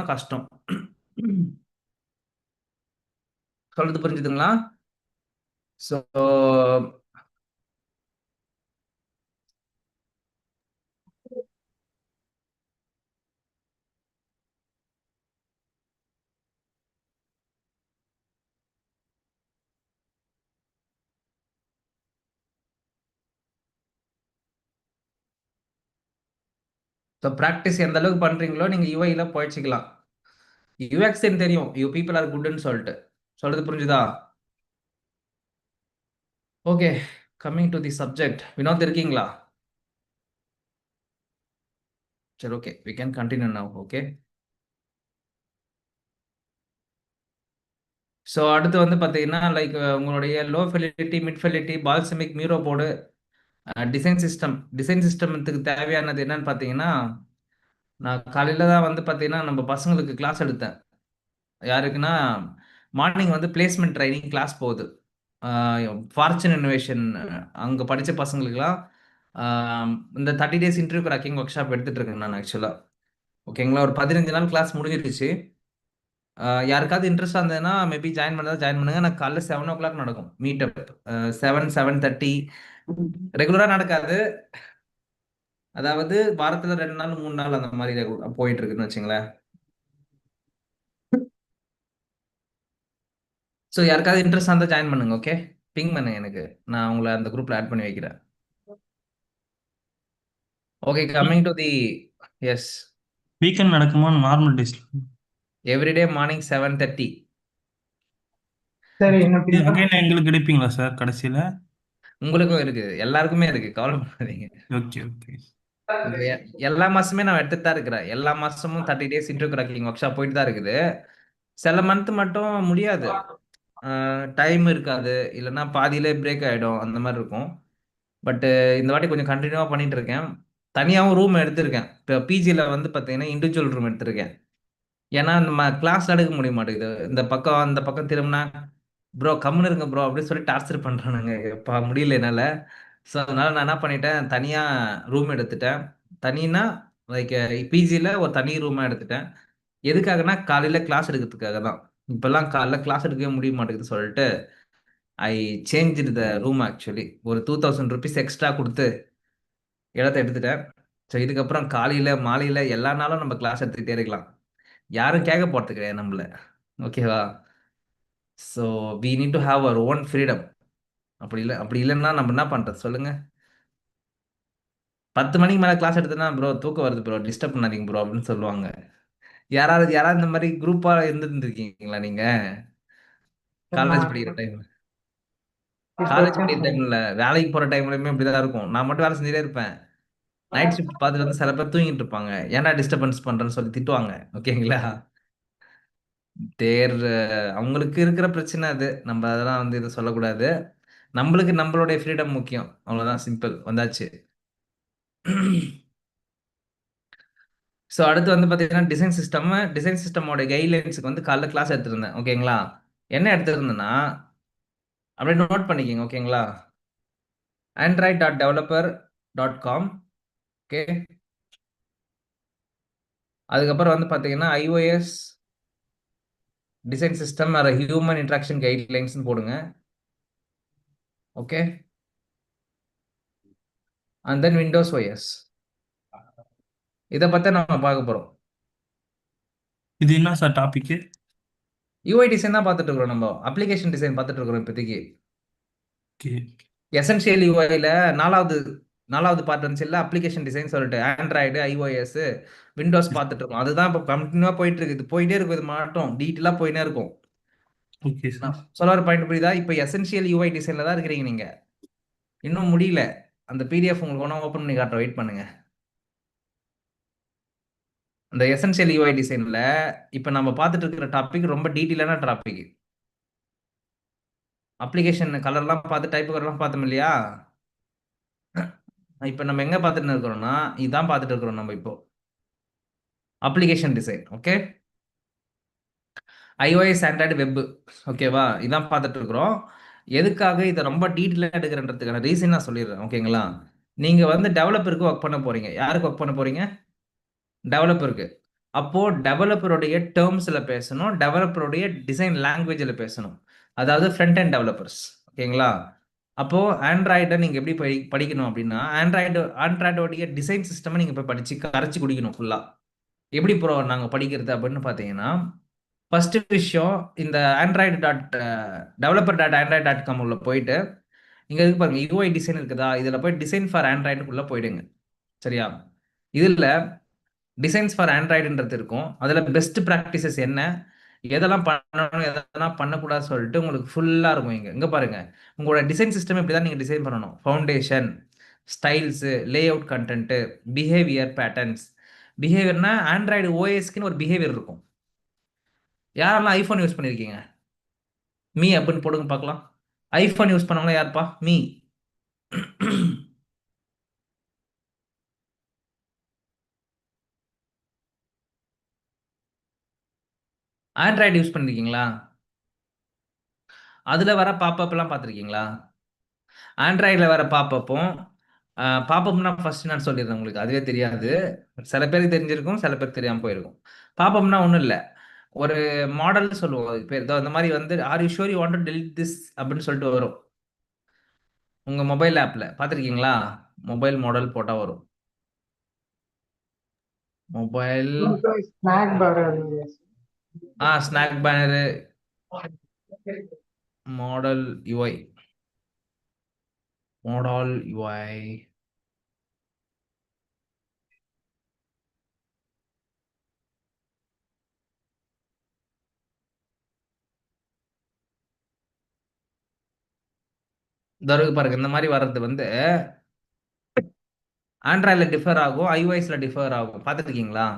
தான் கஷ்டம். சொல்றது புரிஞ்சுதுங்களா? ஸோ ஸோ ப்ராக்டிஸ் எந்த அளவுக்கு பண்றீங்களோ நீங்க யூஐல போயிடுச்சுக்கலாம். யூஎக்ஸ் தெரியும் யூ பீப்புள் ஆர் குட்னு சொல்லிட்டு. சொல்றது புரிஞ்சுதா? Okay, coming to the subject. Vinod இருக்கீங்களா? சரி, okay, we can continue now. Okay, so அடுத்து வந்து பார்த்தீங்கன்னா லைக் உங்களுடைய low fidelity, mid fidelity, Balsamiq, Miro board, design சிஸ்டத்துக்கு தேவையானது என்னன்னு பார்த்தீங்கன்னா, நான் காலையில் தான் வந்து பார்த்தீங்கன்னா நம்ம பசங்களுக்கு கிளாஸ் எடுத்தேன். யாருக்குன்னா மார்னிங் வந்து பிளேஸ்மெண்ட் ட்ரைனிங் கிளாஸ் போகுது. ஃபார்ச்சூன் இன்னோவேஷன் அங்கே படித்த பசங்களுக்குலாம் இந்த 30 days interview cracking work shop எடுத்துகிட்டு இருக்கேன் நான் ஆக்சுவலாக. ஓகேங்களா, ஒரு 15 நாள் கிளாஸ் முடிஞ்சிருச்சு. யாருக்காவது இன்ட்ரெஸ்டாக இருந்ததுன்னா மேபி ஜாயின் பண்ணுங்க. எனக்கு காலைல 7 o'clock நடக்கும் மீட்டப். 7:30 ரெகுலராக நடக்காது. அதாவது வாரத்தில் 2 நாள் 3 நாள் அந்த மாதிரி போயிட்டு இருக்குன்னு வச்சுங்களேன். ஸோ யாருக்காவது இன்ட்ரெஸ்ட் இருந்தால் ஜாயின் பண்ணுங்க. ஓகே, பிங் பண்ணுங்க எனக்கு, நான் உங்களை அந்த குரூப்பில் ஆட் பண்ணி வைக்கிறேன். Okay, coming to the yes. Weekend நடக்குமா நார்மல் டேஸ்ல? Everyday morning 7:30. சரி, என்ன அகைன் எங்களுக்கு எடுப்பீங்களா சார் கடைசியில? உங்களுக்கும் இருக்குது, எல்லாருக்குமே இருக்கு, கவலைப்படாதீங்க. Okay okay. ஓகே, எல்லா மாசமே நான் எடுத்துட்டு தான் இருக்கிறேன். எல்லா மாசமும் 30 days interview cracking work shop போயிட்டு தான் இருக்குது. சில மந்த் மட்டும் முடியாது, டைம் இருக்காது, இல்லைன்னா பாதியிலே பிரேக் ஆகிடும், அந்த மாதிரி இருக்கும். பட்டு இந்த வாட்டி கொஞ்சம் கண்டினியூவாக பண்ணிட்டு இருக்கேன். தனியாகவும் ரூம் எடுத்திருக்கேன். இப்போ பிஜியில் வந்து பார்த்தீங்கன்னா இண்டிவிஜுவல் ரூம் எடுத்திருக்கேன். ஏன்னா நம்ம கிளாஸ் எடுக்க முடிய மாட்டேங்குது. இந்த பக்கம் அந்த பக்கம் திரும்பினா ப்ரோ கம்முன்னு இருங்க ப்ரோ அப்படின்னு சொல்லி டார்ச்சர் பண்ணுறானுங்க. எப்பா முடியல என்னால். ஸோ அதனால நான் என்ன பண்ணிட்டேன், தனியாக ரூம் எடுத்துட்டேன். தனினா லைக் பிஜியில் ஒரு தனி ரூமாக எடுத்துட்டேன். எதுக்காகனா காலையில் கிளாஸ் எடுக்கிறதுக்காக தான். இப்போல்லாம் காலைல கிளாஸ் எடுக்கவே முடிய மாட்டேங்குது சொல்லிட்டு I change the room. Actually ஒரு 2000 rupees எக்ஸ்ட்ரா கொடுத்து இடத்த எடுத்துட்டேன். ஸோ இதுக்கப்புறம் காலையில் மாலையில் எல்லா நாளும் நம்ம கிளாஸ் எடுத்துக்கிட்டே இருக்கலாம். யாரும் கேட்க போகிறது கிடையாது நம்மள. ஓகேவா? So we need to have our own freedom. அப்படி இல்லைன்னா நம்ம என்ன பண்ணுறது சொல்லுங்க. 10 மணிக்கு மேலே கிளாஸ் எடுத்தேன்னா ப்ரோ தூக்கம் வருது ப்ரோ, டிஸ்டர்ப் பண்ணாதீங்க ப்ரோ அப்படின்னு சொல்லுவாங்க. யாராவது இந்த மாதிரி குரூப்பாக இருந்துருக்கீங்களா நீங்க? காலேஜ் படிக்கிற டைம், காலேஜ் படிக்கிற டைம்ல வேலைக்கு போகிற டைம்லையுமே இப்படிதான் இருக்கும். நான் மட்டும் வேலை செஞ்சுட்டே இருப்பேன். நைட் ஷிஃப்ட் பார்த்துட்டு வந்து சில பேர் தூங்கிட்டு இருப்பாங்க. ஏன்டா டிஸ்டர்பன்ஸ் பண்றேன்னு சொல்லி திட்டுவாங்க. ஓகேங்களா? தேர் அவங்களுக்கு இருக்கிற பிரச்சனை அது. நம்ம அதெல்லாம் வந்து இதை சொல்லக்கூடாது. நம்மளுக்கு நம்மளுடைய ஃப்ரீடம் முக்கியம். அவ்வளவுதான், சிம்பிள். வந்தாச்சு. ஸோ அடுத்து வந்து பார்த்தீங்கன்னா டிசைன் சிஸ்டமோட கைட்லைன்ஸுக்கு வந்து காலைல கிளாஸ் எடுத்துருந்தேன். ஓகேங்களா? என்ன எடுத்துருந்தேன்னா அப்படியே நோட் பண்ணிக்கிங்க. ஓகேங்களா? android.developer.com. ஓகே, அதுக்கப்புறம் வந்து பார்த்தீங்கன்னா iOS design system are human interaction கைட்லைன்ஸ்னு போடுங்க. Okay, and then Windows OS. இதை பற்றி நம்ம பார்க்க போகிறோம். இது என்ன சார் டாபிக்? யூஐ டிசைன் தான் பார்த்துட்டு இருக்கிறோம். நம்ம அப்ளிகேஷன் டிசைன் பார்த்துட்டு இருக்கிறோம் இப்போதைக்கு. ஓகே. எசென்ஷியல் யூஐல நாலாவது நாலாவது பார்ட் வந்துச்சு இல்லை, அப்ளிகேஷன் டிசைன் சொல்லிட்டு ஆண்ட்ராய்டு, iOS, விண்டோஸ் பார்த்துட்டு இருக்கோம். அதுதான் இப்போ கண்டினியூவாக போயிட்டு இருக்கு. இது போயிட்டே இருக்கும், இது மாட்டும் டீட்டெயிலாக போயினே இருக்கும். Okay sir. சொல்ல வர பாயிண்ட் புரியுதா? இப்போ எசென்ஷியல் யூஐ டிசைனில் தான் இருக்கிறீங்க நீங்க. இன்னும் முடியல. அந்த பிடிஎஃப் உங்களுக்கு ஒன்றா ஓப்பன் பண்ணி காட்டுற, வெயிட் பண்ணுங்க. அந்த எசென்ஷியல் யூஐ டிசைனில் இப்போ நம்ம பார்த்துட்டு இருக்கிற டாபிக் ரொம்ப டீட்டெயிலான டாபிக். அப்ளிகேஷன் கலர்லாம் பார்த்து டைப் கலர்லாம் பார்த்தோம் இல்லையா? இப்போ நம்ம எங்கே பார்த்துட்டு இருக்கிறோம்னா இதான் பார்த்துட்டு இருக்கிறோம் நம்ம இப்போ, application design. Okay, iOS, Android, web. ஓகேவா? இதான் பார்த்துட்டு இருக்கிறோம். எதுக்காக இதை ரொம்ப டீட்டெயிலாக எடுக்கிறன்றதுக்கான ரீசன் நான் சொல்லிடுறேன். ஓகேங்களா? நீங்கள் வந்து டெவலப்பருக்கு ஒர்க் பண்ண போகிறீங்க. யாருக்கு ஒர்க் பண்ண போகிறீங்க? டெவலப்பருக்கு. அப்போ டெவலப்பருடைய டேர்ம்ஸ்ல பேசணும், டெவலப்பருடைய டிசைன் லாங்குவேஜ்ல பேசணும். அதாவது ஃப்ரண்ட் அண்ட் டெவலப்பர்ஸ். ஓகேங்களா? அப்போ ஆண்ட்ராய்டை நீங்க எப்படி படிக்கணும் அப்படின்னா, ஆண்ட்ராய்டோடைய டிசைன் சிஸ்டமை நீங்க போய் படிச்சு கரைச்சி குடிக்கணும் ஃபுல்லா. எப்படி ப்ரோ நாங்க படிக்கிறது அப்படின்னு பார்த்தீங்கன்னா, ஃபர்ஸ்ட் விஷயம் இந்த Android dot developer dot Android dot com உள்ள போயிட்டு, இங்க இருக்கு பாருங்க யூஐ டிசைன் இருக்குதா, இதுல போய் டிசைன் ஃபார் ஆண்ட்ராய்டுக்குள்ள போயிடுங்க. சரியா? இதுல டிசைன்ஸ் ஃபார் ஆண்ட்ராய்டுன்றது இருக்கும். அதில் பெஸ்ட் ப்ராக்டிசஸ் என்ன, எதெல்லாம் பண்ணணும் எதெல்லாம் பண்ணக்கூடாது சொல்லிட்டு உங்களுக்கு ஃபுல்லாக இருக்கும். இங்கே பாருங்க, உங்களோட டிசைன் சிஸ்டம் இப்படி தான் நீங்கள் டிசைன் பண்ணணும். Foundation, styles, layout, content, behaviour patterns. பிஹேவியர்னா ஆண்ட்ராய்டு ஓஎஸ்க்குன்னு ஒரு பிஹேவியர் இருக்கும். யாரெல்லாம் ஐஃபோன் யூஸ் பண்ணியிருக்கீங்க? மீ அப்படின்னு போடுங்க பார்க்கலாம். ஐஃபோன் யூஸ் பண்ணவங்களா யாருப்பா? மீ. ஆண்ட்ராய்டு யூஸ் பண்ணிருக்கீங்களா? அதில் வர பாப்பப்லாம் பார்த்துருக்கீங்களா? ஆண்ட்ராய்டில் வர பாப்பப்பும் பாப்பப்னா ஃபர்ஸ்ட் நான் சொல்லிடுறேன், உங்களுக்கு அதுவே தெரியாது. சில பேருக்கு தெரிஞ்சிருக்கும், சில பேருக்கு தெரியாமல் போயிருக்கும். பாப்பப்னா ஒன்றும் இல்லை, ஒரு மாடல் சொல்லுவோம். அது பேர் இந்த மாதிரி வந்து are you sure you want to delete this அப்படின்னு சொல்லிட்டு வரும். உங்கள் மொபைல் ஆப்பில் பார்த்துருக்கீங்களா? மொபைல் மாடல் போட்டால் வரும். Mobile snack bar snack banner, modal UI, modal UI. இந்த பாருங்க, இந்த மாதிரி வர்றது வந்து ஆண்ட்ராய்டில் டிஃபர் ஆகும், ஐஓஎஸ்ல டிஃபர் ஆகும். பார்த்துருக்கீங்களா?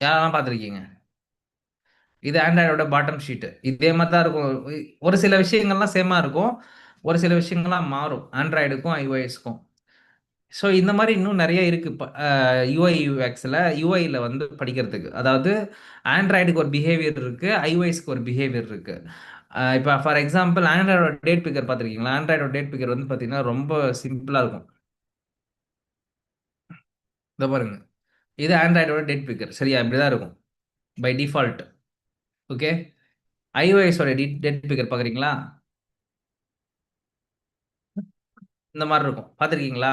யாரெல்லாம் பார்த்துருக்கீங்க? இது ஆண்ட்ராய்டோட பாட்டம் ஷீட்டு. இதே மாதிரி தான் இருக்கும். ஒரு சில விஷயங்கள்லாம் சேமா இருக்கும், ஒரு சில விஷயங்கள்லாம் மாறும் ஆண்ட்ராய்டுக்கும் ஐஓஎஸ்க்கும். ஸோ இந்த மாதிரி இன்னும் நிறைய இருக்கு யூஐ யூஎக்ஸில், யூஐயில் வந்து படிக்கிறதுக்கு. அதாவது ஆண்ட்ராய்டுக்கு ஒரு பிஹேவியர் இருக்கு, ஐஓஎஸ்க்கு ஒரு பிஹேவியர் இருக்கு. இப்போ ஃபார் எக்ஸாம்பிள் ஆண்ட்ராய்டோட டேட் பிக்கர் பார்த்துருக்கீங்களா? ஆண்ட்ராய்டோட டேட் பிக்கர் வந்து பார்த்தீங்கன்னா ரொம்ப சிம்பிளாக இருக்கும். இதை பாருங்க, இது ஆண்ட்ராய்டோட டேட் பிக்கர். சரியா? இப்படி தான் இருக்கும் பை டிஃபால்ட். ஓகே. ஐஓஎஸோட டேட் பிக்கர் பார்க்குறீங்களா? இந்த மாதிரி இருக்கும். பார்த்துருக்கீங்களா?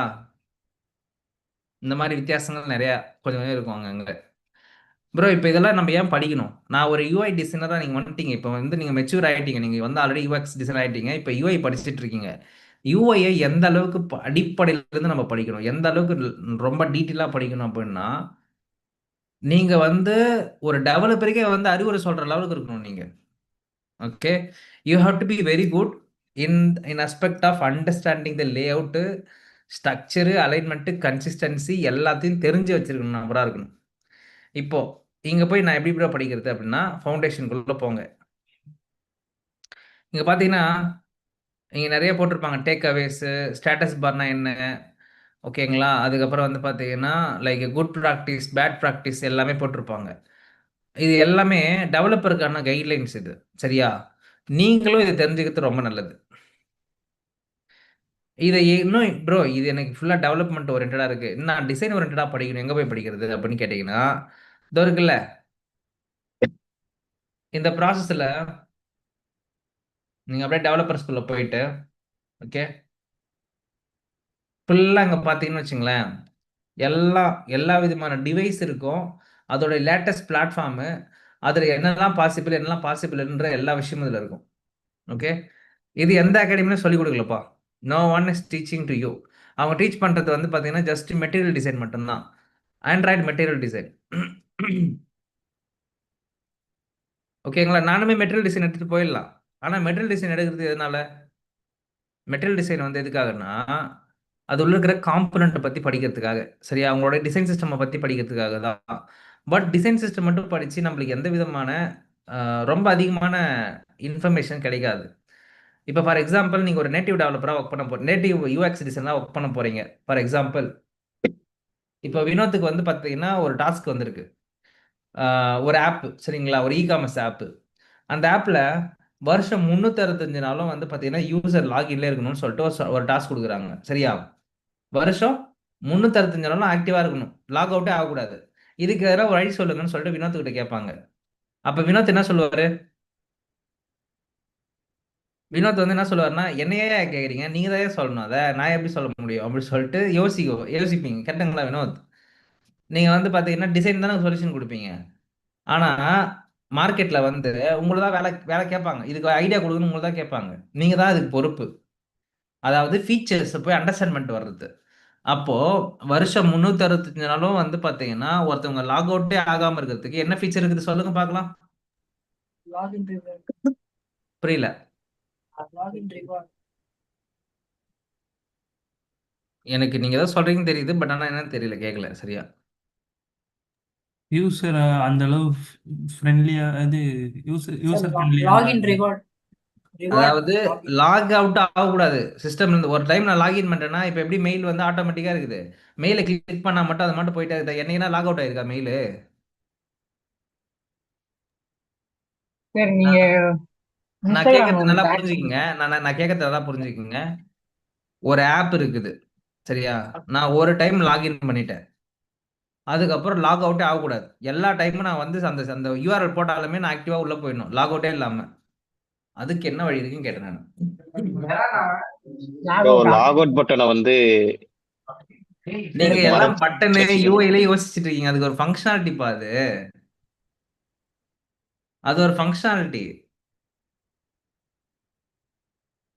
இந்த மாதிரி வித்தியாசங்கள் நிறையா கொஞ்சம் கொஞ்சம் இருக்கும் அங்கங்கே. ப்ரோ இப்போ இதெல்லாம் நம்ம ஏன் படிக்கணும்? நான் ஒரு யூஐ டிசைனராக நீங்கள் வந்துட்டீங்க, இப்போ வந்து நீங்கள் மெச்சூர் ஆகிட்டீங்க, நீங்கள் வந்து ஆல்ரெடி யூஎக்ஸ் டிசைனர் ஆகிட்டீங்க, இப்போ யூஐ படிச்சுட்டு இருக்கீங்க. யூஐயை எந்த அளவுக்கு அடிப்படையிலேருந்து நம்ம படிக்கணும், எந்த அளவுக்கு ரொம்ப டீட்டெயிலாக படிக்கணும் அப்படின்னா, நீங்கள் வந்து ஒரு டெவலப்பருக்கே வந்து அறிவுரை சொல்கிற லெவலுக்கு இருக்கணும் நீங்கள். Okay, you have to be very good in aspect of understanding the layout, structure, alignment, consistency எல்லாத்தையும் தெரிஞ்சு வச்சிருக்கணும் நபராக இருக்கணும். இப்போ இங்கே போய் நான் எப்படி ப்ரோ படிக்கிறது அப்படின்னா, ஃபவுண்டேஷனுக்குள்ளே போங்க. இங்கே பார்த்தீங்கன்னா இங்கே நிறைய போட்டிருப்பாங்க டேக் அவேஸு, ஸ்டேட்டஸ் பார்னா என்ன, ஓகேங்களா? அதுக்கப்புறம் வந்து பார்த்தீங்கன்னா like good practice, bad practice எல்லாமே போட்டிருப்பாங்க. இது எல்லாமே டெவலப்பருக்கான கைட்லைன்ஸ் இது. சரியா? நீங்களும் இதை தெரிஞ்சுக்கிறது ரொம்ப நல்லது. இதை இன்னும் ப்ரோ இது எனக்கு ஃபுல்லாக டெவலப்மெண்ட் ஓரியன்டாக இருக்குது, நான் டிசைன் ஓரியன்டாக படிக்கணும், எங்கே போய் படிக்கிறது அப்படின்னு கேட்டிங்கன்னா, இதோ இருக்குல்ல இந்த ப்ராசஸில் நீங்கள் அப்படியே டெவலப்பர் ஸ்கூலில் போயிட்டு, ஓகே, ஃபுல்லாக இங்கே பார்த்தீங்கன்னு வச்சுங்களேன், எல்லா எல்லா விதமான டிவைஸ் இருக்கும், அதோட லேட்டஸ்ட் பிளாட்ஃபார்மு, அதில் என்னெல்லாம் பாசிபிள் என்னெல்லாம் பாசிபிள்ன்ற எல்லா விஷயமும் இதில் இருக்கும். ஓகே, இது எந்த அகாடமியும் சொல்லிக் கொடுக்கலப்பா. No one is teaching to you. அவங்க டீச் பண்ணுறது வந்து பார்த்தீங்கன்னா ஜஸ்ட் மெட்டீரியல் டிசைன் மட்டும்தான். Android material design. ஓகேங்களா? நானுமே மெட்டீரியல் டிசைன் எடுத்துகிட்டு போயிடலாம். ஆனால் மெட்டீரியல் டிசைன் எடுக்கிறது எதனால? மெட்டீரியல் டிசைன் வந்து எதுக்காகன்னா, அது உள்ள இருக்கிற காம்பனண்ட்டை பற்றி படிக்கிறதுக்காக. சரியா? அவங்களோட டிசைன் சிஸ்டமை பற்றி படிக்கிறதுக்காக தான். பட் டிசைன் சிஸ்டம் மட்டும் படித்து நம்மளுக்கு எந்த விதமான ரொம்ப அதிகமான இன்ஃபர்மேஷன் கிடைக்காது. இப்போ ஃபார் எக்ஸாம்பிள் நீங்கள் ஒரு நேட்டிவ் டெவலப்பராக ஒர்க் பண்ண நேட்டிவ் யூஎக்ஸ் டிசைனாக ஒர்க் பண்ண போகிறீங்க. ஃபார் எக்ஸாம்பிள் இப்போ வினோத்துக்கு வந்து பார்த்தீங்கன்னா ஒரு டாஸ்க் வந்திருக்கு. ஒரு ஆப், சரிங்களா? ஒரு இ காமர்ஸ் ஆப்பு. அந்த ஆப்பில் வருஷம் 365 நாளும் வந்து பார்த்தீங்கன்னா யூசர் லாகின்ல இருக்கணும்னு சொல்லிட்டு ஒரு டாஸ்க் கொடுக்குறாங்க. சரியா? வருஷம் 365 நாளும் ஆக்டிவா இருக்கணும். லாக் அவுட்டே ஆகக்கூடாது. இதுக்கு எதனா ஒரு வழி சொல்லுங்கன்னு சொல்லிட்டு வினோத் கிட்ட கேட்பாங்க. அப்ப வினோத் என்ன சொல்லுவாரு? வினோத் வந்து என்ன சொல்லுவாருன்னா, என்னையே ஏன் கேட்குறீங்க? நீங்க தான் சொல்லணும் அத. நான் எப்படி சொல்ல முடியும்? அப்படின்னு சொல்லிட்டு யோசிப்பீங்க. கரெக்ட்டுங்களா வினோத்? நீங்க வந்து பார்த்தீங்கன்னா, டிசைன் தானே சொல்யூஷன் குடுப்பீங்க. ஆனா, மார்க்கெட்ல வந்து உங்கள தான் வேலை வேலை கேட்பாங்க. இதுக்கு ஐடியா குடுங்கன்னு உங்கள தான் கேட்பாங்க. நீங்க தான் அதுக்கு பொறுப்பு. அதாவது ஃபீச்சர்ஸ் போய் அண்டர்ஸ்டாண்ட் பண்ணிட்டு வர்றது. அப்போ வருஷம் 365 நாளும் வந்து பார்த்தீங்கன்னா, ஒருத்தவங்க லாக் அவுட்டே ஆகாம இருக்கிறதுக்கு என்ன ஃபீச்சர் இருக்குது சொல்லுங்க பார்க்கலாம்? Login reward. புரியல. Login reward. எனக்கு நீங்க ஏதோ சொல்றீங்கன்னு தெரியுது. பட் ஆனா என்னன்னு தெரியல. கேட்கல சரியா. யூசர் அந்த அளவு ஃப்ரெண்ட்லியா அது யூசர் ஃப்ரெண்ட்லியா லாகின் இருந்தா ரிவார்ட். ரிவார்ட் அதாவது லாகின். லாக் அவுட் ஆகக்கூடாது. சிஸ்டம்ல இருந்து ஒரு டைம் நான் லாகின் பண்ணிட்டேன்னா, இப்ப எப்படி மெயில் வந்து ஆட்டோமேட்டிக்கா இருக்குது. மெயில கிளிக் பண்ணா மட்டும் அது மட்டும் போயிட்டே இருக்குதா? என்னைக்குன்னா லாக் அவுட் ஆயிருக்கா மெயிலு? சரி, நீங்க நான் நான் இன்ஸ்டாகிராம்ல கேட்கறது ஒன்று நல்லா டேக் பண்ணி. புரிஞ்சுக்குங்க. நான் கேட்கறது நல்லா புரிஞ்சுக்குங்க. ஒரு ஆப் இருக்குது. சரியா? நான் ஒரு டைம் லாகின் பண்ணிட்டேன். அதுக்கப்புறம் லாக் அவுட்டே ஆகக்கூடாது. எல்லா டைமும் நான் வந்து அந்த அந்த யுஆர்எல் போட்டாலுமே நான் ஆக்டிவா உள்ள போயிடணும். லாக் அவுட்டே இல்லாம. அதுக்கு என்ன வழி இருக்குன்னு கேட்டேன் நானு. Log bro out log out பட்டனை வந்து நீங்க எல்லாம் பட்டனு மறைச்சு யூஐல யோசிச்சுட்டு இருக்கீங்க. அதுக்கு ஒரு ஃபங்க்ஷனாலிட்டிப்பா அது. அது ஒரு ஃபங்க்ஷனாலிட்டி.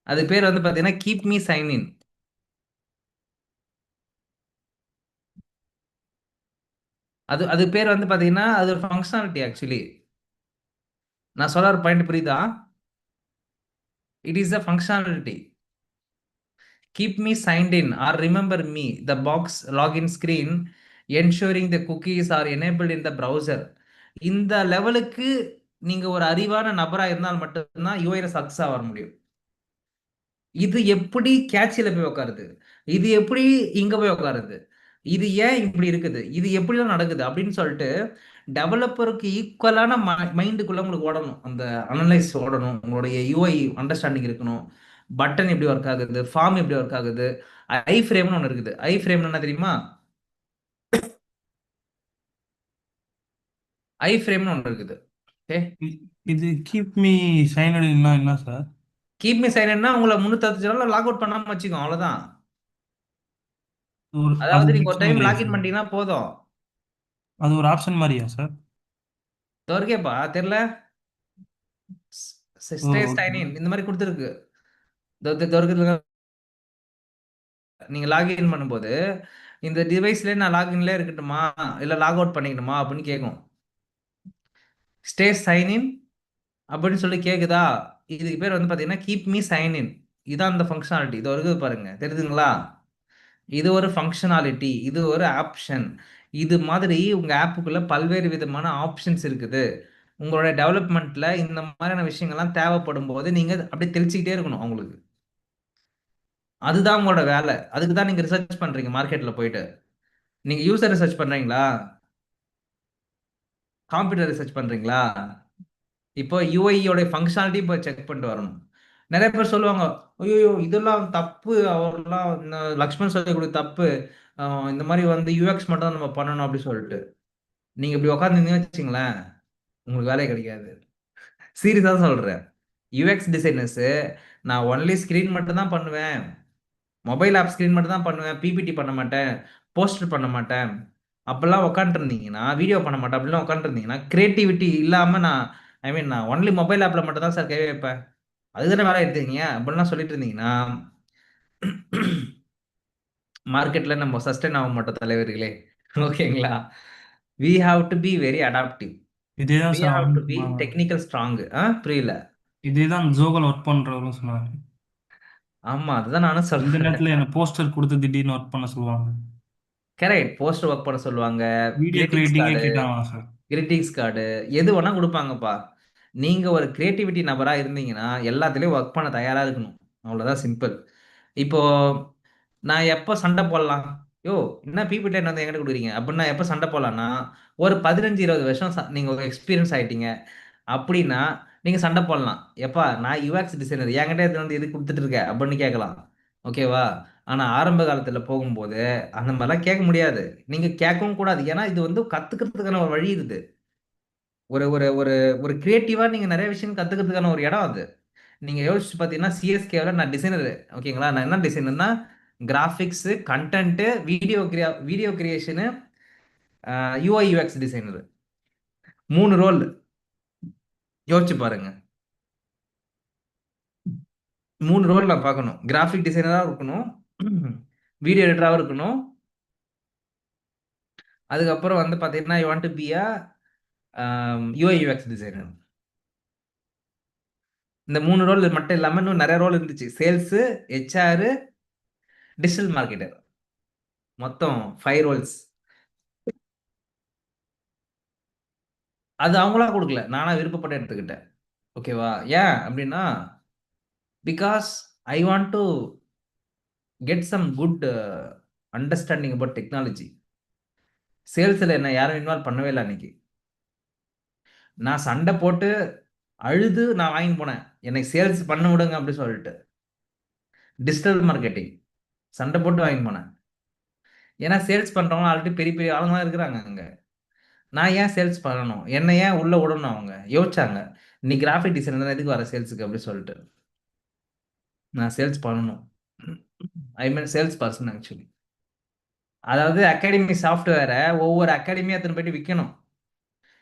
அது பேர் வந்து பாத்தீங்கன்னா கீப் மீ சைன் இன். அது அது பேர் வந்து பாத்தீங்கன்னா அது ஒரு ஃபங்க்ஷனாலிட்டி ஆக்சுவலி. நான் சொல்ற ஒரு பாயிண்ட் புரியுதா? It is a functionality. Keep me signed in or remember me, the box login screen, ensuring the cookies are enabled in the browser. இந்த லெவலுக்கு நீங்க ஒரு அறிவான நபரா இருந்தால் மட்டும்தான் யூஐல சக்சஸ் ஆக முடியும். இது எப்படி கேட்சில போய் உட்காருது? இது எப்படி இங்க போய் உட்காருது? இது ஏன் இப்படி இருக்குது? இது எப்படிலாம் நடக்குது? அப்படின்னு சொல்லிட்டு டெவலப்பருக்கு ஈக்குவலான மைண்டுக்குள்ள உங்களுக்கு ஓடணும். அந்த அனலைஸ் ஓடணும். உங்களுடைய யூஐ அண்டர்ஸ்டாண்டிங் இருக்கணும். பட்டன் எப்படி ஒர்க் ஆகுது? ஃபார்ம் எப்படி ஒர்க் ஆகுது? ஐ ஃப்ரேம்னு ஒன்று இருக்குது. ஐ ஃப்ரேம்னு என்ன தெரியுமா? ஐ ஃப்ரேம்னு ஒன்று இருக்குது. ஓகே. இது கீப் மீ சைனடுன்னா என்ன சார்? கீப் மீ சைலண்ட்னா உங்களை 365 நாள் லாக் அவுட் பண்ணாம வச்சுக்கோ. அவ்வளவுதான். அது அதாவது நீங்க ஒரு ஆப்ஷன் டைம் இல்லையா லாகின் சார்? பண்ணிட்டீங்கன்னா போதும். அது ஒரு ஆப்ஷன் மாதிரியா சார்? தோற்கேப்பா தெரியல. ஓ ஸ்டே ஓகே. சைன் இன் இந்த மாதிரி கொடுத்துருக்கு. தோற்கத்துல நீங்க லாகின் பண்ணும்போது இந்த டிவைஸ்ல நான் லாகின்ல இருக்கட்டுமா இல்ல லாக் அவுட் பண்ணிக்கணுமா அப்படின்னு கேட்கும். ஸ்டே சைன் இன் அப்படின்னு சொல்லி கேக்குதா? இதுக்கு பேர் வந்து பாத்தீங்கன்னா கீப் மீ சைன் இன். இதான் அந்த ஃபங்க்ஷனாலிட்டி. இது ஒரு பாருங்க தெரியுதுங்களா? இது ஒரு ஃபங்க்ஷனாலிட்டி. இது ஒரு ஆப்ஷன். இது மாதிரி உங்க ஆப்புக்குள்ள பல்வேறு விதமான ஆப்ஷன்ஸ் இருக்குது. உங்களோட டெவலப்மெண்ட்ல இந்த மாதிரியான விஷயங்கள்லாம் தேவைப்படும் போது நீங்க அப்படியே தெளிச்சுக்கிட்டே இருக்கணும் அவங்களுக்கு. அதுதான் உங்களோட வேலை. அதுக்கு தான் நீங்க ரிசர்ச் பண்றீங்க மார்க்கெட்ல போயிட்டு. நீங்க யூசர் ரிசர்ச் பண்றீங்களா? கம்ப்யூட்டர் ரிசர்ச் பண்றீங்களா? இப்போ யூஐயோட ஃபங்க்ஷனாலிட்டி இப்போ செக் பண்ணிட்டு வரணும். நிறைய பேர் சொல்லுவாங்க, ஐயோ இதெல்லாம் தப்பு, அவர்லாம் லக்ஷ்மண் சொல்லக்கூடிய தப்பு. இந்த மாதிரி வந்து யூஎக்ஸ் மட்டும் தான் நம்ம பண்ணணும் அப்படின்னு சொல்லிட்டு நீங்க இப்படி உட்காந்துருந்தீங்கன்னு வச்சுங்களேன், உங்களுக்கு வேலை கிடைக்காது. சீரியஸா சொல்றேன். யூஎக்ஸ் டிசைனர்ஸ் நான் ஒன்லி ஸ்கிரீன் மட்டும் தான் பண்ணுவேன், மொபைல் ஆப் ஸ்கிரீன் மட்டும் தான் பண்ணுவேன், பிபிடி பண்ண மாட்டேன், போஸ்டர் பண்ண மாட்டேன் அப்படிலாம் உட்காந்துருந்தீங்கன்னா, வீடியோ பண்ண மாட்டேன் அப்படிலாம் உட்காந்துருந்தீங்கன்னா, கிரியேட்டிவிட்டி இல்லாம நான் ஐ மீன் நான் ஒன்லி மொபைல் ஆப்ல மட்டும் தான் சார் கை வைப்பேன், அதுதானே வேலை எடுத்தீங்க அப்படிலாம் சொல்லிட்டு இருந்தீங்கன்னா மார்க்கெட்ல நம்ம சஸ்டைன் ஆக மாட்டோம் தலைவர்களே. ஓகேங்களா? We have to be very adaptive. இதே தான் we sir have to be technical strong. புரியல. இதே தான் ஜோகல் ஒர்க் பண்றவரும் சொன்னாங்க. ஆமா அதுதான் நானும் இந்த சொல்றேன். நேரத்துல என்ன போஸ்டர் கொடுத்து திடீர்னு ஒர்க் பண்ண சொல்லுவாங்க. கரெக்ட். போஸ்டர் ஒர்க் பண்ண சொல்லுவாங்க. வீடியோ கிரீட்டிங்ஸ் கிரியேட்டிங்கே கார்டு கேட்டாங்களா சார்? கிரீட்டிங்ஸ் கார்டு எது வேணா கொடுப்பாங்கப்பா. நீங்க ஒரு கிரியேட்டிவிட்டி நபரா இருந்தீங்கன்னா எல்லாத்துலயும் ஒர்க் பண்ண தயாரா இருக்கணும். அவ்வளவுதான் சிம்பிள். இப்போ நான் எப்போ சண்டை போடலாம்? யோ என்ன பிபிடி வந்து என்கிட்ட கொடுக்குறீங்க அப்படின்னு நான் எப்போ சண்டை போடலாம்னா, ஒரு 15-20 வருஷம் நீங்க ஒரு எக்ஸ்பீரியன்ஸ் ஆயிட்டீங்க அப்படின்னா நீங்க சண்டை போடலாம். எப்பா நான் யுஎக்ஸ் டிசைனர் என்கிட்ட எடுத்துட்டு வந்து எதுக்கு கொடுத்துட்டு இருக்க அப்படின்னு கேட்கலாம். ஓகேவா? ஆனா ஆரம்ப காலத்துல போகும்போது அந்த மாதிரிலாம் கேட்க முடியாது. நீங்க கேட்கவும் கூடாது. ஏன்னா இது வந்து கத்துக்கிறதுக்கான ஒரு வழி இது. ஒரு ஒரு ஒரு ஒரு கிரியேட்டிவா நீங்க நிறைய விஷயம் கத்துக்கிறதுக்கான ஒரு இடம் அது. நீங்க யோசிச்சு பார்த்தீங்கன்னா சிஎஸ்கேவில் நான் டிசைனர். ஓகேங்களா? நான் என்ன டிசைனர்னா graphics, content, video creation, UI UX designer. 3 role. யோசிச்சு பாருங்க. 3 ரோல் நான் பார்க்கணும். கிராஃபிக் டிசைனராக இருக்கணும், வீடியோ எடிட்டராகவும் இருக்கணும், அதுக்கப்புறம் வந்து பார்த்தீங்கன்னா you want to be a UI UX designer. இந்த 3 ரோல் மட்டும் இல்லாமல் இன்னும் நிறைய ரோல் இருந்துச்சு. Sales, HR, digital marketer. மொத்தம் 5 ரோல்ஸ். அது அவங்களா கொடுக்கல, நானா விருப்பப்பட்டு எடுத்துக்கிட்டேன். ஓகேவா? ஏன் அப்படின்னா because I want to get some good understanding about technology. சேல்ஸில் என்ன யாரும் இன்வால்வ் பண்ணவே இல்லை அன்னைக்கு. நான் சண்டை போட்டு அழுது நான் வாங்கி போனேன், என்னை சேல்ஸ் பண்ண விடுங்க அப்படி சொல்லிட்டு. டிஜிட்டல் மார்க்கெட்டிங் சண்டை போட்டு வாங்கி போனேன். ஏன்னா சேல்ஸ் பண்றவங்க ஆல்ரெடி பெரிய பெரிய ஆளுங்களாம் இருக்கிறாங்க அங்க. நான் ஏன் சேல்ஸ் பண்ணணும், என்ன ஏன் உள்ள விடணும்? அவங்க யோசிச்சாங்க, நீ கிராஃபிக் டிசைனர் எதுக்கு வர சேல்ஸுக்கு அப்படி சொல்லிட்டு. நான் சேல்ஸ் பண்ணணும். ஐ மீன் சேல்ஸ் பர்சன் ஆக்சுவலி. அதாவது அகாடமி சாஃப்ட்வேரை ஒவ்வொரு அகாடமியும் எத்தனை போயிட்டு விற்கணும்.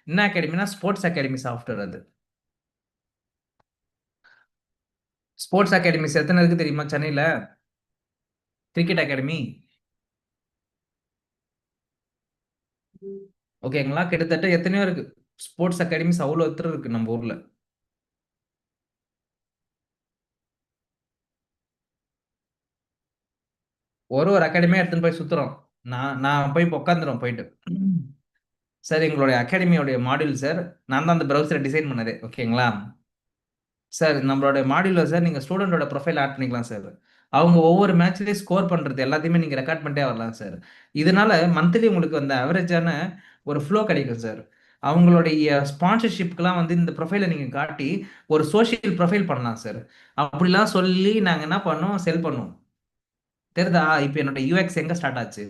என்ன அகாடமினா ஸ்போர்ட்ஸ் அகாடமி சாஃப்ட்வேர். அது ஸ்போர்ட்ஸ் அகாடமிஸ் எத்தனை இருக்கு தெரியுமா சென்னையில்? கிரிக்கெட் அகாடமி, ஓகேங்களா, கிட்டத்தட்ட எத்தனையோ இருக்கு. ஸ்போர்ட்ஸ் அகாடமிஸ் அவ்வளோ எத்தனை இருக்கு நம்ம ஊர்ல. ஒரு ஒரு அகாடமியா எடுத்துன்னு போய் சுத்துறோம். நான் போய் உட்காந்துரும் போயிட்டு, சார் எங்களுடைய அகாடமியோடைய மாடியூல் சார், நான் தான் அந்த ப்ரௌசரை டிசைன் பண்ணதே. ஓகேங்களா சார், நம்மளோட மாடியூலில் சார் நீங்கள் ஸ்டூடெண்டோட ப்ரொஃபைல் ஆட் பண்ணிக்கலாம் சார். அவங்க ஒவ்வொரு மேட்ச்லேயும் ஸ்கோர் பண்ணுறது எல்லாத்தையுமே நீங்கள் ரெக்கார்ட் பண்ணிட்டே வரலாம் சார். இதனால மந்த்லி உங்களுக்கு அந்த அவரேஜான ஒரு ஃப்ளோ கிடைக்கும் சார். அவங்களுடைய ஸ்பான்சர்ஷிப்க்கெலாம் வந்து இந்த ப்ரொஃபைலை நீங்கள் காட்டி ஒரு சோஷியல் ப்ரொஃபைல் பண்ணலாம் சார். அப்படிலாம் சொல்லி நாங்கள் என்ன பண்ணோம், செல் பண்ணோம். தெரியுதா? இப்போ என்னோட யூஎக்ஸ் எங்கே ஸ்டார்ட் ஆச்சு?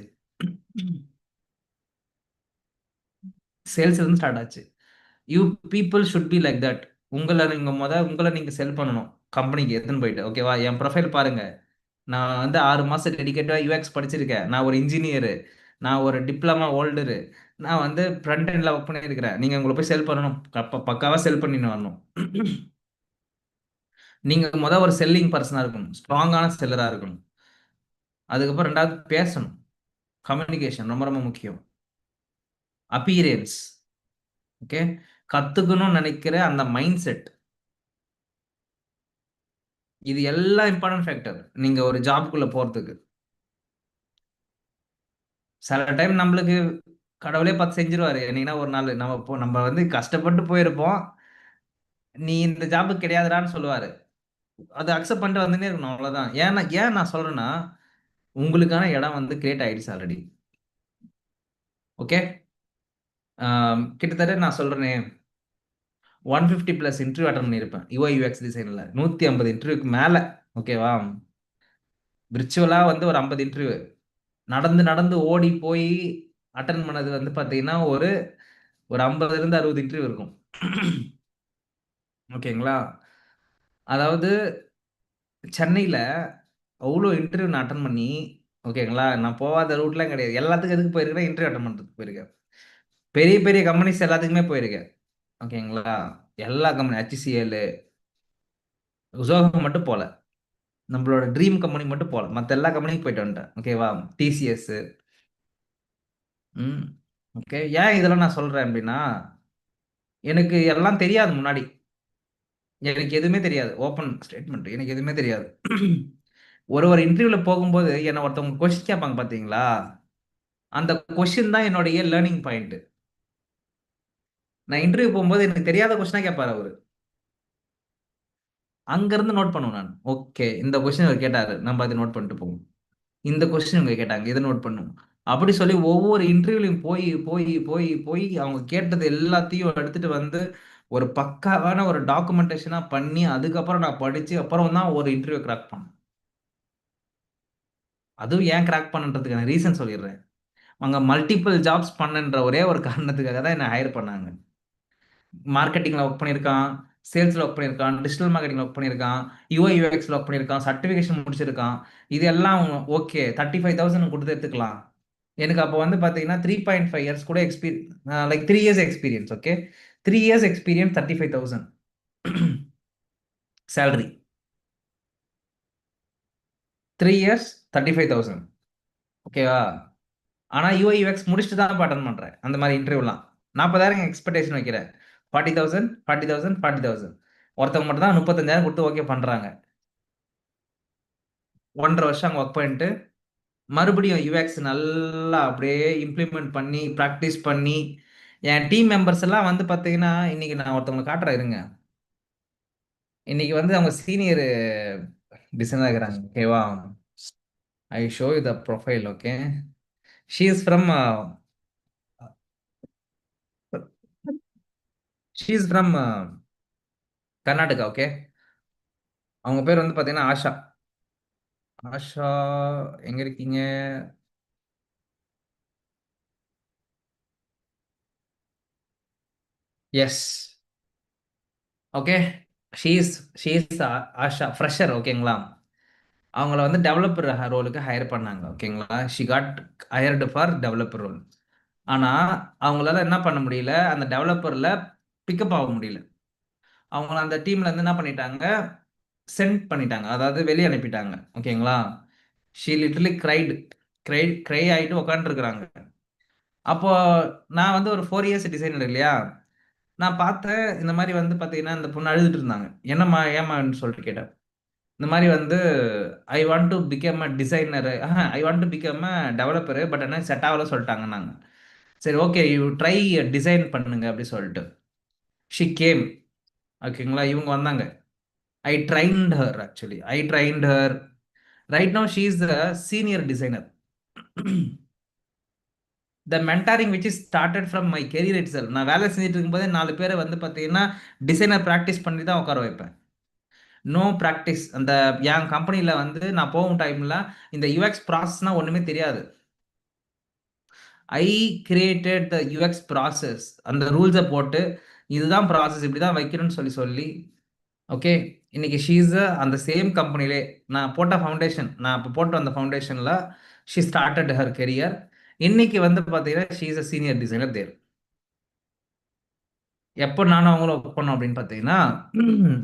சேல்ஸ்ல இருந்து ஸ்டார்ட் ஆச்சு. You people should be like that. உங்களை நீங்க செல் பண்ணணும் கம்பெனிக்கு எடுத்துன்னு போயிட்டு. ஓகேவா? என் ப்ரொஃபைல் பாருங்க. நான் வந்து 6 மாசம் டெடிக்கேட்டாக யூஎக்ஸ் படிச்சிருக்கேன். நான் ஒரு இன்ஜினியரு, நான் ஒரு டிப்ளமா ஹோல்டரு, நான் வந்து ஃப்ரண்ட் எண்டில் ஒர்க் பண்ணியிருக்கிறேன். நீங்கள் உங்களை போய் செல் பண்ணணும், பக்காவாக செல் பண்ணின்னு வரணும். நீங்கள் ஒரு செல்லிங் பர்சனாக இருக்கணும், ஸ்ட்ராங்கான செல்லராக இருக்கணும். அதுக்கப்புறம் ரெண்டாவது பேசணும். கம்யூனிகேஷன் ரொம்ப ரொம்ப முக்கியம். அப்பீரியன்ஸ், ஓகே, கற்றுக்கணும்னு நினைக்கிற அந்த மைண்ட் செட், இது எல்லாம் இம்பார்ட்டன்ட் ஃபேக்டர் நீங்கள் ஒரு ஜாப்குள்ளே போகிறதுக்கு. சில டைம் நம்மளுக்கு கடவுளே பார்த்து செஞ்சிருவாரு. என்னைக்குன்னா ஒரு நாள் நம்ம வந்து கஷ்டப்பட்டு போயிருப்போம், நீ இந்த ஜாபுக்கு கிடையாதுடான்னு சொல்லுவாரு. அதை அக்செப்ட் பண்ணிட்டு வந்துட்டே இருக்கணும், அவ்வளவுதான். ஏன் நான் சொல்றேன்னா உங்களுக்கான இடம் வந்து கிரியேட் ஆயிடுச்சு ஆல்ரெடி. ஓகே, கிட்டத்தட்ட நான் சொல்றேனே 150+ இன்டர்வியூ அட்டன் பண்ணியிருப்பேன் யூஐ யூஎக்ஸ் டிசைனில். 150 இன்டர்வியூக்கு மேலே. ஓகேவா? விர்ச்சுவலா வந்து ஒரு 50 இன்டர்வியூ நடந்து நடந்து ஓடி போய் அட்டன் பண்ணது வந்து பார்த்தீங்கன்னா ஒரு ஒரு 50 இருந்து 60 இன்டர்வியூ இருக்கும். ஓகேங்களா? அதாவது சென்னையில் அவ்வளோ இன்டர்வியூ நான் அட்டன் பண்ணி, ஓகேங்களா, நான் போகாத ரூட்லாம் கிடையாது. எல்லாத்துக்கும் எதுக்கு போயிருக்கேன், இன்டர்வியூ அட்டன் பண்ணுறதுக்கு போயிருக்கேன். பெரிய பெரிய கம்பெனிஸ் எல்லாத்துக்குமே போயிருக்கேன். ஓகேங்களா? எல்லா கம்பெனி, HCL, உசோகம் மட்டும் போகல, நம்மளோட ட்ரீம் கம்பெனி மட்டும் போகல, மற்ற எல்லா கம்பெனிக்கும் போயிட்டு வந்துட்டேன். ஓகேவா? TCS. ம் ஓகே, ஏன் இதெல்லாம் நான் சொல்கிறேன் அப்படின்னா எனக்கு எல்லாம் தெரியாது முன்னாடி. எனக்கு எதுவுமே தெரியாது. ஓப்பன் ஸ்டேட்மெண்ட், எனக்கு எதுவுமே தெரியாது. ஒரு ஒரு இன்டர்வியூவில் போகும்போது என்னை ஒருத்தவங்க கொஸ்டின் கேட்பாங்க பார்த்தீங்களா, அந்த கொஸ்டின் தான் என்னுடைய லேர்னிங் பாயிண்ட். நான் இன்டர்வியூ போகும்போது எனக்கு தெரியாத கொஸ்டினா கேட்பாரு அவரு. அங்கிருந்து நோட் பண்ணுவேன் நான். ஓகே, இந்த கொஸ்டின் அவர் கேட்டாரு, நம்ம அதை நோட் பண்ணிட்டு போவோம். இந்த கொஸ்டின் இவங்க கேட்டாங்க, இதை நோட் பண்ணுவோம். அப்படி சொல்லி ஒவ்வொரு இன்டர்வியூலையும் போய் போய் போய் போய் அவங்க கேட்டது எல்லாத்தையும் எடுத்துட்டு வந்து ஒரு பக்காவான ஒரு டாக்குமெண்டேஷனா பண்ணி அதுக்கப்புறம் நான் படிச்சு அப்புறம் தான் ஒரு இன்டர்வியூ கிராக் பண்ணேன். அதுவும் ஏன் கிராக் பண்ணுன்றதுக்கான ரீசன் சொல்லிடுறேன். அவங்க மல்டிபிள் ஜாப்ஸ் பண்ணன்ற ஒரே ஒரு காரணத்துக்காக தான் என்ன ஹையர் பண்ணாங்க. மார்க்கெட்டிங்ல ஒர்க் பண்ணியிருக்கான், சேல்ஸ்ல ஒர்க் பண்ணியிருக்கான், டிஜிட்டல் மார்க்கெட்டிங்ல ஒர்க் பண்ணியிருக்கான், யூஐ யூஎக்ஸ்ல ஒர்க் பண்ணியிருக்கான், சர்டிஃபிகேஷன் முடிச்சிருக்கான். இது எல்லாம் ஓகே 35,000 கொடுத்து எடுத்துக்கலாம். எனக்கு அப்போ வந்து பார்த்தீங்கன்னா 3.5 இயர்ஸ் கூட like 3 years experience. Okay, 3 years experience 35,000 salary. 3 years 35,000. ஓகேவா? ஆனால் யூஐ யூஎக்ஸ் முடிச்சுட்டு தான் அட்டன் பண்ணுறேன் அந்த மாதிரி இன்டர்வியூலாம். 40,000 எக்ஸ்பெக்டேஷன் வைக்கிறேன். 40,000 40,000 40,000. ஒருத்தவங்க மட்டும் தான் 35,000 கொடுத்து ஓகே பண்ணுறாங்க. 1.5 வருஷம் அங்கே ஒர்க் பண்ணிட்டு மறுபடியும் யூஎக்ஸ் நல்லா அப்படியே இம்ப்ளிமெண்ட் பண்ணி ப்ராக்டிஸ் பண்ணி என் டீம் மெம்பர்ஸ் எல்லாம் வந்து பார்த்தீங்கன்னா இன்னைக்கு நான் ஒருத்தவங்களை காட்டுறேன் இருங்க. இன்னைக்கு வந்து அவங்க சீனியர் டிசைனர் இருக்கிறாங்க. ஓகேவா? I show you the profile. Okay, she is from she is from Karnataka. Okay, அவங்க பேர் வந்து பார்த்தீங்கன்னா ஆஷா. ஆஷா எங்க இருக்கீங்க? Yes. Okay, she is Asha fresher. ஓகேங்களா? அவங்கள வந்து டெவலப்பர் ரோலுக்கு ஹையர் பண்ணாங்க. ஓகேங்களா? She got hired for developer role. ஆனால் அவங்களால என்ன பண்ண முடியல, அந்த டெவலப்பரில் பிக்கப் ஆக முடியல. அவங்கள அந்த டீம்ல இருந்து என்ன பண்ணிட்டாங்க, சென்ட் பண்ணிட்டாங்க, அதாவது வெளியே அனுப்பிட்டாங்க. ஓகேங்களா? ஷீ லிட்டரலி க்ரை ஆகிட்டு உட்காந்துருக்குறாங்க. அப்போ நான் வந்து ஒரு 4 இயர்ஸ் டிசைனர் இல்லையா, நான் பார்த்தேன் இந்த மாதிரி வந்து பார்த்தீங்கன்னா இந்த பொண்ணு அழுதுட்டு இருந்தாங்க. என்னம்மா ஏமான்னு சொல்லிட்டு கேட்டேன். இந்த மாதிரி வந்து ஐ want to become a designer, I want to become a developer, but என்ன செட் ஆகல சொல்லிட்டாங்க. நாங்கள் சரி ஓகே யூ ட்ரை டிசைன் பண்ணுங்க அப்படி சொல்லிட்டு ஷி கேம். ஓகேங்களா? இவங்க வந்தாங்க. I trained her, actually I trained her. Right now she is the senior designer. The mentoring which is started from my career itself. நான் வேலை செஞ்சுட்டு இருக்கும்போதே 4 பேரை வந்து பார்த்தீங்கன்னா டிசைனர் ப்ராக்டிஸ் பண்ணி தான் உட்கார வைப்பேன். No practice. அந்த என் கம்பெனியில் வந்து நான் போகும் டைமில் இந்த யூஎக்ஸ் ப்ராசஸ்னால் ஒன்றுமே தெரியாது. I created the UX process. அந்த ரூல்ஸை போட்டு இதுதான் ப்ராசஸ், இப்படி தான் வைக்கணும்னு சொல்லி சொல்லி ஓகே இன்னைக்கு ஷீஸ் அந்த சேம் கம்பெனிலே நான் போட்ட ஃபவுண்டேஷன், நான் இப்போ போட்ட அந்த ஃபவுண்டேஷனில் ஷீ ஸ்டார்டட் ஹர் கெரியர். இன்னைக்கு வந்து பார்த்தீங்கன்னா she is a senior designer there. எப்போ நானும் அவங்களும் ஒர்க் பண்ணோம் அப்படின்னு பார்த்தீங்கன்னா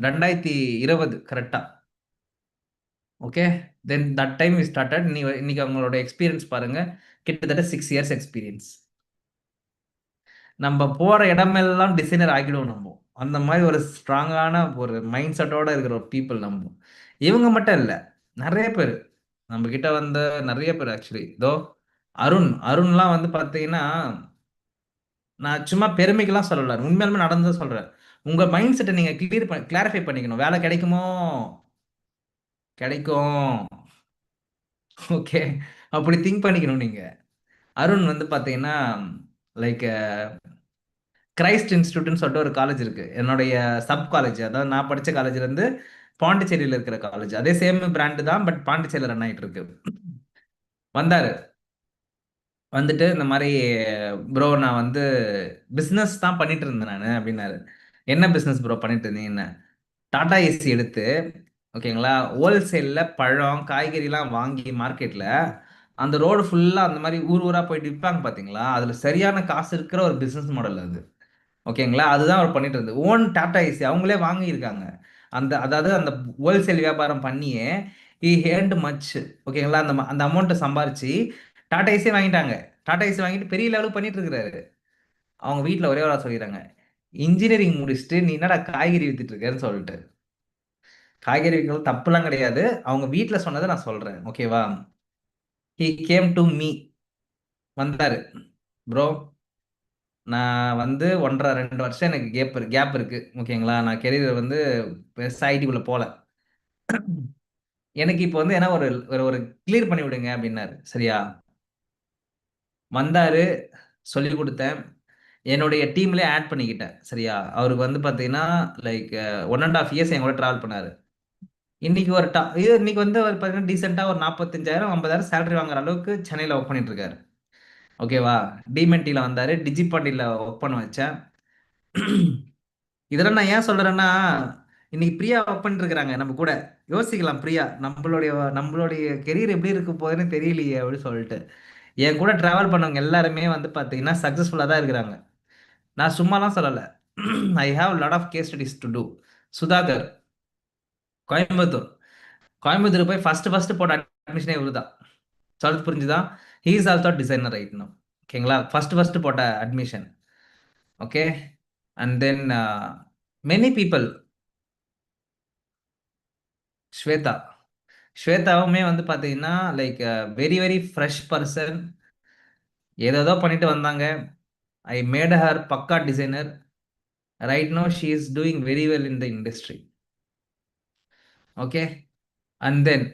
2020 கரெக்டாக. Okay, then that time we started. இன்னைக்கு அவங்களோட எக்ஸ்பீரியன்ஸ் பாருங்க, கிட்டத்தட்ட 6 இயர்ஸ் எக்ஸ்பீரியன்ஸ். நம்ம போற இடமெல்லாம் டிசைனர் ஆகிடுவோம் நம்ம. அந்த மாதிரி ஒரு ஸ்ட்ராங்கான ஒரு மைண்ட் செட்டோட இருக்கிற ஒரு பீப்புள் நம்ம. இவங்க மட்டும் இல்லை, நிறைய பேர் நம்ம கிட்ட வந்த நிறைய பேர் ஆக்சுவலி. இதோ அருண்லாம் வந்து பார்த்தீங்கன்னா நான் சும்மா பெருமைக்கெல்லாம் சொல்லல, உண்மையாலுமே நடந்ததை சொல்றேன். உங்க மைண்ட் செட்டை நீங்க கிளாரிஃபை பண்ணிக்கணும். வேலை கிடைக்குமோ? கிடைக்கும். ஓகே, அப்படி திங்க் பண்ணிக்கணும் நீங்க. அருண் வந்து பார்த்தீங்கன்னா லைக் கிரைஸ்ட் இன்ஸ்டியூட்னு சொல்லிட்டு ஒரு காலேஜ் இருக்கு, என்னுடைய சப் காலேஜ். அதாவது நான் படித்த காலேஜ்ல இருந்து பாண்டிச்சேரியில் இருக்கிற காலேஜ். அதே சேம் பிராண்டு தான், பட் பாண்டிச்சேரியில் ரன் ஆகிட்டு இருக்கு. வந்தாரு. வந்துட்டு இந்த மாதிரி ப்ரோ நான் வந்து பிஸ்னஸ் தான் பண்ணிட்டு இருந்தேன் நான் அப்படின்னாரு. என்ன பிஸ்னஸ் ப்ரோ பண்ணிட்டு இருந்தீங்க? என்ன? டாடா ஏசி எடுத்து ஓகேங்களா, ஹோல்சேலில் பழம் காய்கறிலாம் வாங்கி மார்க்கெட்டில் அந்த ரோடு ஃபுல்லாக அந்த மாதிரி ஊர் ஊராக போயிட்டு விற்பாங்க பார்த்தீங்களா, அதில் சரியான காசு இருக்கிற ஒரு பிஸ்னஸ் மாடல் அது. ஓகேங்களா? அதுதான் அவர் பண்ணிட்டு இருந்தது. ஓன் டாடா ஏசி அவங்களே வாங்கியிருக்காங்க. அதாவது அந்த ஹோல்சேல் வியாபாரம் பண்ணியே ஹி ஹேர்ன்ட் மச். ஓகேங்களா? அந்த அமௌண்ட்டை சம்பாரிச்சு டாடா ஏசியே வாங்கிட்டாங்க. டாடா ஏசி வாங்கிட்டு பெரிய லெவலுக்கு பண்ணிட்டு இருக்கிறாரு. அவங்க வீட்டில் ஒரே ஒரு சொல்லிடுறாங்க, இன்ஜினியரிங் முடிச்சுட்டு நீ என்னடா காய்கறி வித்துட்டு இருக்கேன்னு சொல்லிட்டு. காய்கறி விற்கிறது தப்புலாம் கிடையாது, அவங்க வீட்டில் சொன்னதை நான் சொல்றேன். ஓகேவா? He came to me. வந்தாரு. ப்ரோ நான் வந்து 1.5 2 வருஷம் எனக்கு கேப் இருக்கு. ஓகேங்களா? நான் கெரியர் வந்து பெருசாக ஐடிக்குள்ள போல. எனக்கு இப்போ வந்து என்ன ஒரு ஒரு ஒரு கிளியர் பண்ணி விடுங்க அப்படின்னாரு. சரியா? வந்தாரு, சொல்லி கொடுத்தேன். என்னுடைய டீம்லேயே ஆட் பண்ணிக்கிட்டேன். சரியா? அவருக்கு வந்து பார்த்தீங்கன்னா லைக் 1.5 இயர்ஸ் என் கூட ட்ராவல் பண்ணாரு. இன்னைக்கு ஒரு இன்னைக்கு வந்து அவர் பார்த்தீங்கன்னா டீசெண்டாக ஒரு 45,000 50,000 சேலரி வாங்குற அளவுக்கு சென்னையில் ஒர்க் பண்ணிட்டு இருக்காரு. ஓகேவா? டிமென்டியில் வந்தார், டிஜிபாண்டியில் ஒர்க் பண்ண வச்சேன். இதெல்லாம் நான் ஏன் சொல்றேன்னா, இன்னைக்கு பிரியா ஒர்க் பண்ணிட்டு இருக்கிறாங்க நம்ம கூட. யோசிக்கலாம், பிரியா நம்மளுடைய நம்மளுடைய கெரியர் எப்படி இருக்க போகுதுன்னு தெரியலையே அப்படின்னு சொல்லிட்டு. என் கூட டிராவல் பண்ணவங்க எல்லாருமே வந்து பார்த்தீங்கன்னா சக்ஸஸ்ஃபுல்லாக தான் இருக்கிறாங்க. நான் சும்மாலாம் சொல்லலை. I have lot of case studies to do. Sudhakar, Coimbatore. Coimbatore போய் ஃபர்ஸ்ட் போட்ட அட்மிஷனே இவரு தான். சொல்றது புரிஞ்சுதா? He is also designer right no. ஓகேங்களா? ஃபர்ஸ்ட் போட்ட admission. Okay. And then many people. Shweta, ஸ்வேதாவுமே வந்து பார்த்தீங்கன்னா like very very fresh person. ஏதோ பண்ணிட்டு வந்தாங்க. ஐ மேட் ஹர் பக்கா designer. Right no she is doing very well in the industry. Okay. And then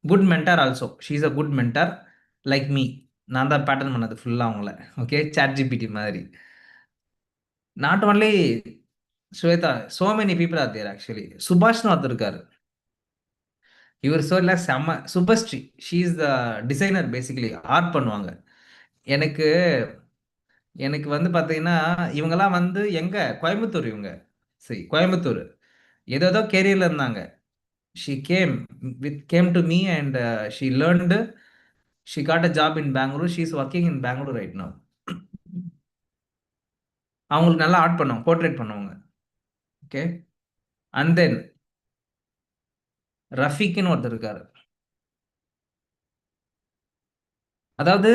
good mentor also. She is a good mentor like me. நான் தான் pattern பண்ணது ஃபுல்லாக அவங்கள. Okay, ChatGPT மாதிரி. Not only Shweta, so many people are there actually. சுபாஷ்னு ஒருத்தர் இருக்காரு. இவர் சொல்ல செம்ம Subhashree. She is the designer, basically art பண்ணுவாங்க. எனக்கு எனக்கு வந்து பார்த்தீங்கன்னா இவங்கெல்லாம் வந்து எங்க கோயம்புத்தூர். இவங்க சரி கோயம்புத்தூர் ஏதோ கேரியரில் இருந்தாங்க. She came to me and she learned. She got a job in Bangalore. She is working in Bangalore right now. அவங்களுக்கு நல்லா ஆர்ட் பண்ணுவாங்க, போர்ட்ரேட் பண்ணுவாங்க. ஓகே. அண்ட் தென் ரஃபீக்னு ஒருத்தர் இருக்காரு. அதாவது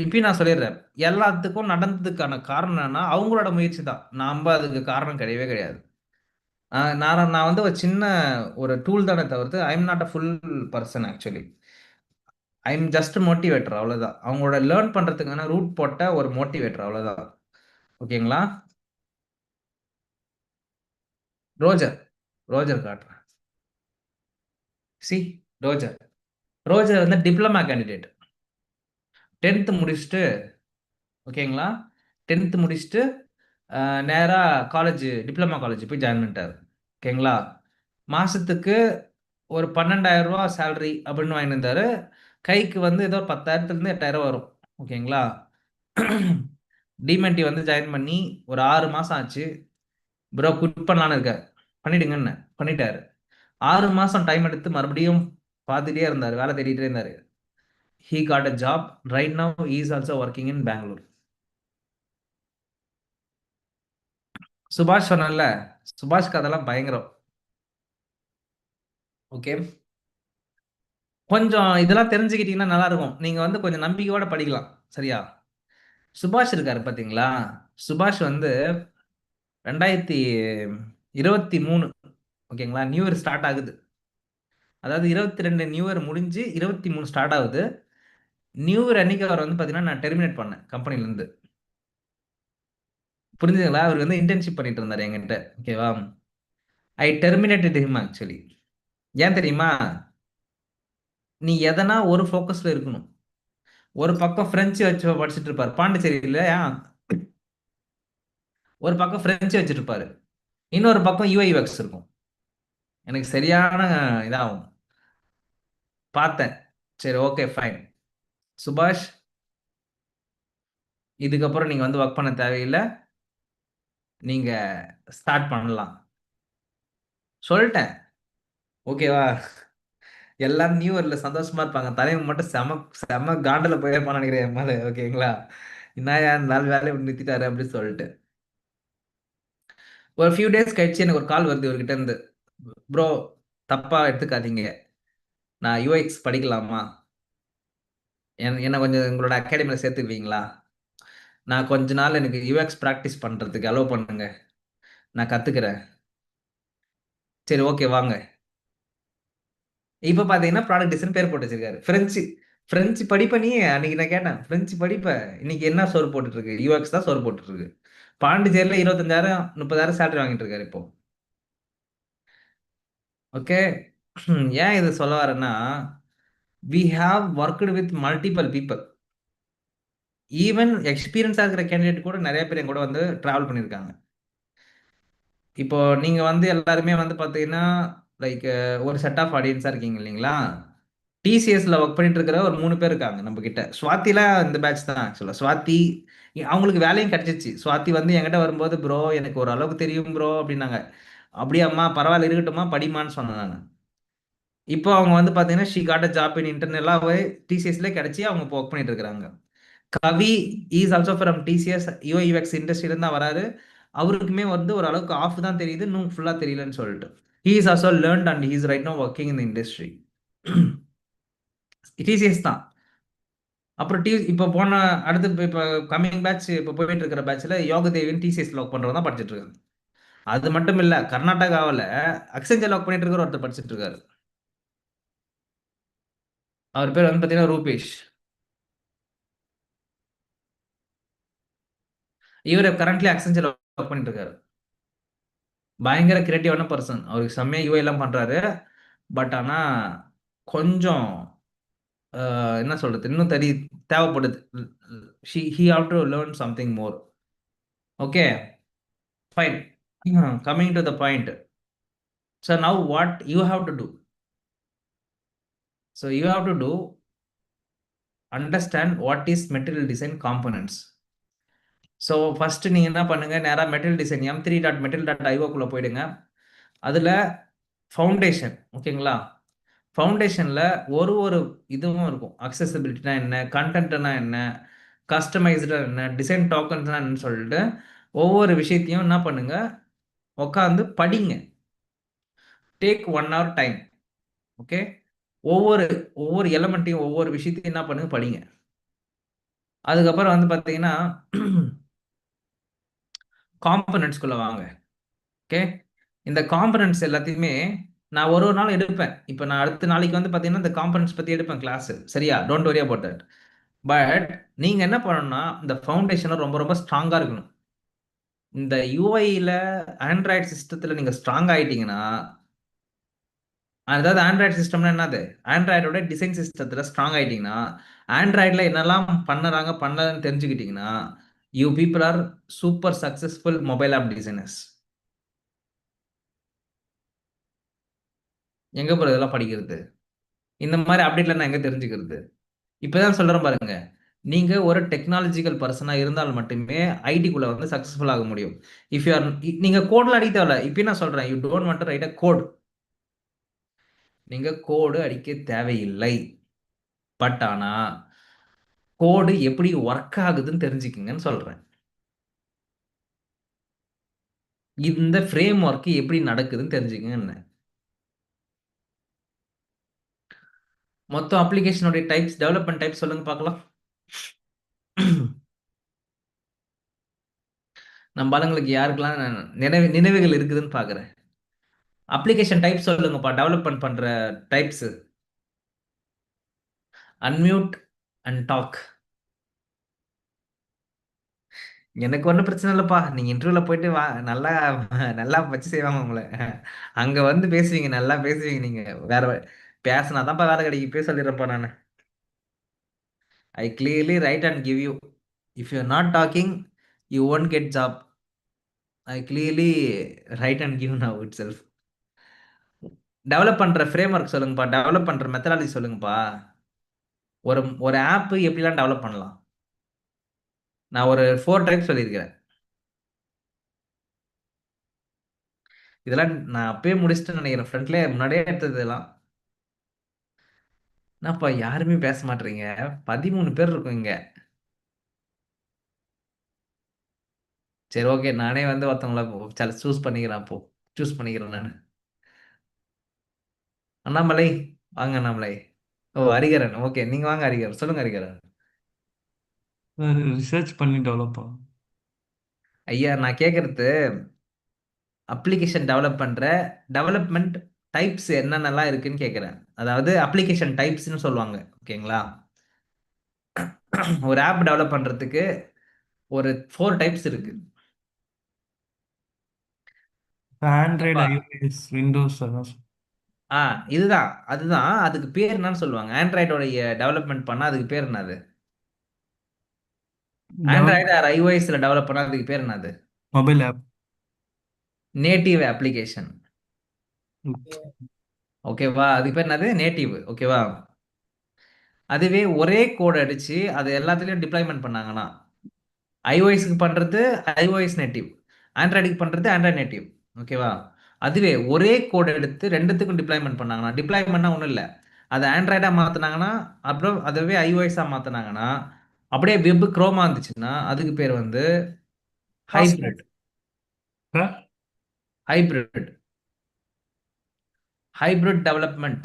இப்பயும் நான் சொல்லிடுறேன், எல்லாத்துக்கும் நடந்ததுக்கான காரணம் என்னன்னா அவங்களோட முயற்சி தான். நாம அதுக்கு காரணம் கிடையவே கிடையாது. நான் வந்து ஒரு சின்ன ஒரு டூல் தானே தவிர்த்து I am not a full person actually. I am just motivator, அவ்வளோதான். அவங்களோட லேர்ன் பண்ணுறதுக்கான ரூட் போட்ட ஒரு மோட்டிவேட்டர், அவ்வளோதான். ஓகேங்களா? ரோஜர், ரோஜர் காட்டுறேன். C, Roger. ரோஜர் வந்து டிப்ளமா கேண்டிடேட். 10th முடிச்சுட்டு, ஓகேங்களா, 10th முடிச்சுட்டு நேராக காலேஜ், டிப்ளமா காலேஜ் போய் ஜாயின் பண்ணிட்டார். ஓகேங்களா? மாதத்துக்கு ஒரு 12,000 ரூபா சேலரி அப்படின்னு வாங்கிட்டு இருந்தாரு. கைக்கு வந்து ஏதோ 10,000 8,000 வரும். ஓகேங்களா? டிமென்டி வந்து ஜாயின் பண்ணி ஒரு 6 மாதம் ஆச்சு. ப்ரோ குட் பண்ணலான்னு இருக்கார். பண்ணிடுங்கன்னு பண்ணிட்டாரு. 6 மாதம் டைம் எடுத்து மறுபடியும் பார்த்துட்டே இருந்தார், வேலை தேடிட்டே இருந்தார். He got a job. Right now he is also working in Bangalore. சுபாஷ் சொன்னல, சுபாஷ்க்கு அதெல்லாம் பயங்கரம். ஓகே. கொஞ்சம் இதெல்லாம் தெரிஞ்சுக்கிட்டீங்கன்னா நல்லா இருக்கும். நீங்க வந்து கொஞ்சம் நம்பிக்கையோட படிக்கலாம். சரியா? சுபாஷ் இருக்காரு பாத்தீங்களா? சுபாஷ் வந்து 2023, ஓகேங்களா, நியூ இயர் ஸ்டார்ட் ஆகுது. அதாவது 22 நியூ இயர் முடிஞ்சு 23 ஸ்டார்ட் ஆகுது. நியூ இயர் அன்னைக்கு அவர் வந்து பாத்தீங்கன்னா நான் டெர்மினேட் பண்ணேன் கம்பெனில இருந்து. புரிஞ்சுதுங்களா? அவர் வந்து இன்டர்ன்ஷிப் பண்ணிட்டு இருந்தாரு என்கிட்ட. ஓகேவா? ஐ டெர்மினேட்டட் ஹிம் ஆக்சுவலி. ஏன் தெரியுமா? நீ எதனா ஒரு ஃபோக்கஸ்ல இருக்கணும். ஒரு பக்கம் பிரெஞ்சு வச்சு படிச்சுட்டு இருப்பாரு பாண்டிச்சேரி இல்லையா, ஒரு பக்கம் பிரெஞ்சு வச்சுட்டு இருப்பாரு, இன்னொரு பக்கம் யூஐ யூஎக்ஸ் இருக்கும். எனக்கு சரியான இதாகும். பார்த்தேன். சரி, ஓகே, ஃபைன். சுபாஷ், இதுக்கப்புறம் நீங்க வந்து ஒர்க் பண்ண தேவையில்லை, நீங்க ஸ்டார்ட் பண்ணலாம் சொல்லிட்டேன். ஓகேவா? எல்லாரும் நியூ இயர்ல சந்தோஷமா இருப்பாங்க. தலைவன் மட்டும் செம செம காண்டில் போயிருப்பான்னு நினைக்கிறேன் என் மேல. ஓகேங்களா? என்ன இந்த நாள் வேலையை நிறுத்திட்டாரு அப்படின்னு சொல்லிட்டு. ஒரு ஃபியூ டேஸ் கழிச்சு எனக்கு ஒரு கால் வருது இவர்கிட்ட இருந்து. ப்ரோ, தப்பா எடுத்துக்காதீங்க, நான் யூஎக்ஸ் படிக்கலாமா, என்ன கொஞ்சம் உங்களோட அகாடமியில் சேர்த்துக்குவீங்களா, நான் கொஞ்ச நாள் எனக்கு யூஎக்ஸ் ப்ராக்டிஸ் பண்ணுறதுக்கு அலோவ் பண்ணுங்க, நான் கற்றுக்கிறேன். சரி, ஓகே, வாங்க. இப்போ பார்த்தீங்கன்னா ப்ராடக்ட் டிசைன் பேர் போட்டு வச்சிருக்காரு. ஃப்ரெஞ்சு படிப்ப நீ. அன்னைக்கு நான் கேட்டேன், ஃப்ரெஞ்சு படிப்ப இன்னைக்கு என்ன சோறு போட்டுட்டு இருக்கு? யூஎக்ஸ் தான் சோறு போட்டுட்டு இருக்கு. பாண்டிச்சேரியில் 25,000 30,000 சேலரி வாங்கிட்டு இருக்காரு இப்போ. ஓகே. ஏன் இது சொல்ல வரேன்னா, we have worked with multiple people. Even எக்ஸ்பீரியன்ஸாக இருக்கிற கேண்டிடேட் கூட நிறைய பேர் என் கூட வந்து ட்ராவல் பண்ணியிருக்காங்க. இப்போ நீங்க வந்து எல்லாருமே வந்து பார்த்தீங்கன்னா லைக் ஒரு செட் ஆஃப் ஆடியன்ஸாக இருக்கீங்க இல்லைங்களா? டிசிஎஸ்ல ஒர்க் பண்ணிட்டு இருக்கிற ஒரு 3 பேர் இருக்காங்க நம்ம கிட்ட. ஸ்வாதிலாம் இந்த பேட்ச் தான் ஆக்சுவலா. ஸ்வாதி அவங்களுக்கு வேலையும் கிடைச்சிச்சு. ஸ்வாதி வந்து என்கிட்ட வரும்போது ப்ரோ எனக்கு ஒரு அளவுக்கு தெரியும் ப்ரோ அப்படின்னாங்க. அப்படியாம்மா பரவாயில்ல இருக்கட்டும்மா படிமான்னு சொன்னேன் நான். இப்போ அவங்க வந்து பார்த்தீங்கன்னா she got a job in இன்டர்னலாகவே டிசிஎஸ்ல கிடைச்சி அவங்க இப்போ ஒர்க் பண்ணிட்டு இருக்கிறாங்க. Kavi is also from TCS UI UX இண்டஸ்ட்ரியில தான் வராரு. அவருக்குமே வந்து ஒரு அளவுக்கு ஆஃப் தான் தெரியுது, இன்னும் ஃபுல்லா தெரியலன்னு சொல்லிட்டு. He is also learned and he is right now working in industry. TCS தான். அப்புறம் இப்போ போன அடுத்து இப்போ கம்மிங் பேட்ச் இப்போ போயிட்டு இருக்கிற பேட்ச்ல யோகதேவின் டிசிஎஸ்ல ஒர்க் பண்றவங்க தான் படிச்சிட்டு இருக்காங்க. அது மட்டும் இல்ல கர்நாடகாவில் அக்செஞ்சர் ஒர்க் பண்ணிட்டு இருக்கிற ஒருத்தர் படிச்சிட்டு இருக்காரு. அவர் பேர் வந்து பார்த்தீங்கன்னா ரூபேஷ். இவர் கரண்ட்லி அக்செஞ்சர் ஒர்க் பண்ணிட்டு இருக்காரு. பயங்கர கிரியேட்டிவான பர்சன். அவருக்கு செம்மையா யூஐ எல்லாம் பண்றாரு. பட் ஆனா கொஞ்சம் என்ன சொல்றது இன்னும் தேவைப்படுது. He have to learn something more. Okay fine. Coming to the point. So now what you have to do? So you have to do understand what is material design components. So first நீங்கள் என்ன பண்ணுங்க, நேராக material design m3.metal.ioக்குள்ளே போயிடுங்க. அதில் foundation ஓகேங்களா? ஃபவுண்டேஷனில் ஒரு இதுவும் இருக்கும். அக்சசிபிலிட்டினா என்ன, கண்டென்ட்னா என்ன, கஸ்டமைஸ்டா என்ன, டிசைன் டோக்கன்ஸ்னா என்னன்னு சொல்லிட்டு ஒவ்வொரு விஷயத்தையும் என்ன பண்ணுங்க, உட்காந்து படிங்க. Take 1 hour time. ஓகே, ஒவ்வொரு ஒவ்வொரு எலமெண்ட்டையும் ஒவ்வொரு விஷயத்தையும் என்ன பண்ணுங்க படிங்க. அதுக்கப்புறம் வந்து பார்த்தீங்கன்னா காம்பனன்ட்ஸ்குள்ள வாங்க. ஓகே, இந்த காம்பனன்ட்ஸ் எல்லாத்தையுமே நான் ஒரு ஒரு நாள் எடுப்பேன். இப்போ நான் அடுத்த நாளைக்கு வந்து பார்த்தீங்கன்னா இந்த காம்பனன்ட்ஸ் பற்றி எடுப்பேன் கிளாஸ். சரியா? Don't worry about that. But நீங்க என்ன பண்ணணும்னா இந்த ஃபவுண்டேஷனை ரொம்ப ரொம்ப ஸ்ட்ராங்கா இருக்கணும். இந்த யூஐல ஆண்ட்ராய்டு சிஸ்டத்தில் நீங்க ஸ்ட்ராங் ஆயிட்டீங்கன்னா, அதாவது ஆண்ட்ராய்டு சிஸ்டம்னா என்னது, ஆண்ட்ராய்டோட டிசைன் சிஸ்டத்தில் ஸ்ட்ராங் ஆயிட்டீங்கன்னா, ஆண்ட்ராய்டில் என்னெல்லாம் பண்ணுறாங்க பண்ணலன்னு தெரிஞ்சுக்கிட்டீங்கன்னா, you people are super successful mobile app designers. எங்க போய் இதெல்லாம் படிக்கிறது? இந்த மாதிரி அப்டேட்ல நான் எங்க தெரிஞ்சுக்கிறது? இப்பதான் சொல்றேன் பாருங்க. நீங்க ஒரு டெக்னாலஜிக்கல் பர்சனா இருந்தால் மட்டுமே ஐடிக்குள்ள வந்து சக்சஸ்ஃபுல் ஆக முடியும். இஃப் யூ ஆர் நீங்க கோட்ல அடிக்க தேவையில்ல. இப்போ நான் சொல்றேன் you don't want to write a code. நீங்க கோடு அடிக்க தேவையில்லை. பட் ஆனா கோடு எப்படி ஒர்க் ஆகுதுன்னு தெரிஞ்சுக்குங்கன்னு சொல்றேன். இந்த ஃப்ரேம் ஒர்க் எப்படி நடக்குதுன்னு தெரிஞ்சுக்கங்க. மொத்தம் அப்ளிகேஷனுடைய டைப்ஸ், டெவலப்மெண்ட் டைப் சொல்லுங்க பார்க்கலாம். நம்ம ஆளுங்களுக்கு யாருக்கெல்லாம் நினைவுகள் இருக்குதுன்னு பார்க்குறேன். அப்ளிகேஷன் டைப் சொல்லுங்கப்பா. டெவலப்மெண்ட் பண்ற டைப்ஸ். Unmute and talk. எனக்கு ஒன்றும் பிரச்சனை இல்லைப்பா. நீங்க இன்டர்வியூல போயிட்டு வா, நல்லா நல்லா வச்சு செய்வாங்க உங்களை. அங்க வந்து பேசுவீங்க, நல்லா பேசுவீங்க நீங்க. வேற பேசினாதான்ப்பா வேலை கிடைக்கும். பேச சொல்லிடுறேன்ப்பா நான். I clearly write and give you. If you not talking you won't get job. I clearly write and give now itself. Develop பண்ற ஃப்ரேம் ஒர்க் சொல்லுங்கப்பா. டெவலப் பண்ற மெத்தடாலஜி சொல்லுங்கப்பா. ஒரு ஒரு ஆப் எப்படிலாம் டெவலப் பண்ணலாம்? நான் ஒரு 4 டைப் சொல்லியிருக்கிறேன். இதெல்லாம் நான் அப்பயே முடிச்சுட்டு நினைக்கிறேன். ஃப்ரண்ட்ல முன்னாடியே எடுத்தது இதெல்லாம். என்னப்பா யாருமே பேச மாட்டீங்க? 13 பேர் இருக்கும் இங்க. சரி ஓகே, நானே வந்து ஒருத்தவங்கள சூஸ் பண்ணிக்கிறேன். அப்போ சூஸ் பண்ணிக்கிறேன் நான். அண்ணாமலை, வாங்க அண்ணாமலை. ஓ ஹரிகரன், ஓகே நீங்க வாங்க ஹரிகரன். சொல்லுங்க ஹரிகரன். ரிசர்ச் பண்ணி டெவலப் ஆகும். ஐயா நான் கேட்கறது அப்ளிகேஷன் டெவலப் பண்ற டெவலப்மெண்ட் டைப்ஸ் என்னென்னலாம் இருக்குன்னு கேட்குறேன். அதாவது அப்ளிகேஷன் டைப்ஸ்னு சொல்லுவாங்க. ஓகேங்களா? ஒரு ஆப் டெவலப் பண்றதுக்கு ஒரு 4 டைப்ஸ் இருக்கு. ஆண்ட்ராய்டு, அப்பா ஐஓஎஸ், விண்டோஸ் அதான் ஆ இதுதான் அதுதான் அதுக்கு பேர் என்னன்னு சொல்லுவாங்க? ஆண்ட்ராய்டோடைய டெவலப்மெண்ட் பண்ணா அதுக்கு பேர் என்னது? ஆண்ட்ராய்டு ஆர் ஐஓஎஸ்ல டெவலப் பண்ணா அதுக்கு பேர் என்னது? Mobile app. Native application. ஓகேவா? அதுக்கு பேர் என்னது? நேட்டிவ். ஓகேவா? அதுவே ஒரே கோட் அடிச்சு அது எல்லாத்துலயும் டிப்ளாய்மெண்ட் பண்ணாங்கன்னா ஐஓஎஸ்க்கு பண்றது ஐஓஎஸ் நேட்டிவ், ஆண்ட்ராய்டுக்கு பண்றது ஆண்ட்ராய்டு நேட்டிவ். ஓகேவா? அதுவே ஒரே கோட் எடுத்து ரெண்டுத்துக்கும் டிப்ளாய்மெண்ட் பண்ணாங்கன்னா, டிப்ளாய்மெண்ட்னா ஒன்றும் இல்லை, அதை ஆண்ட்ராய்டா மாத்தினாங்கன்னா அப்புறம் அதுவே ஐஓஎஸ்ஸா மாத்தினாங்கன்னா அப்படியே வெப் குரோமா இருந்துச்சுன்னா அதுக்கு பேர் வந்து hybrid. Sir hybrid hybrid development.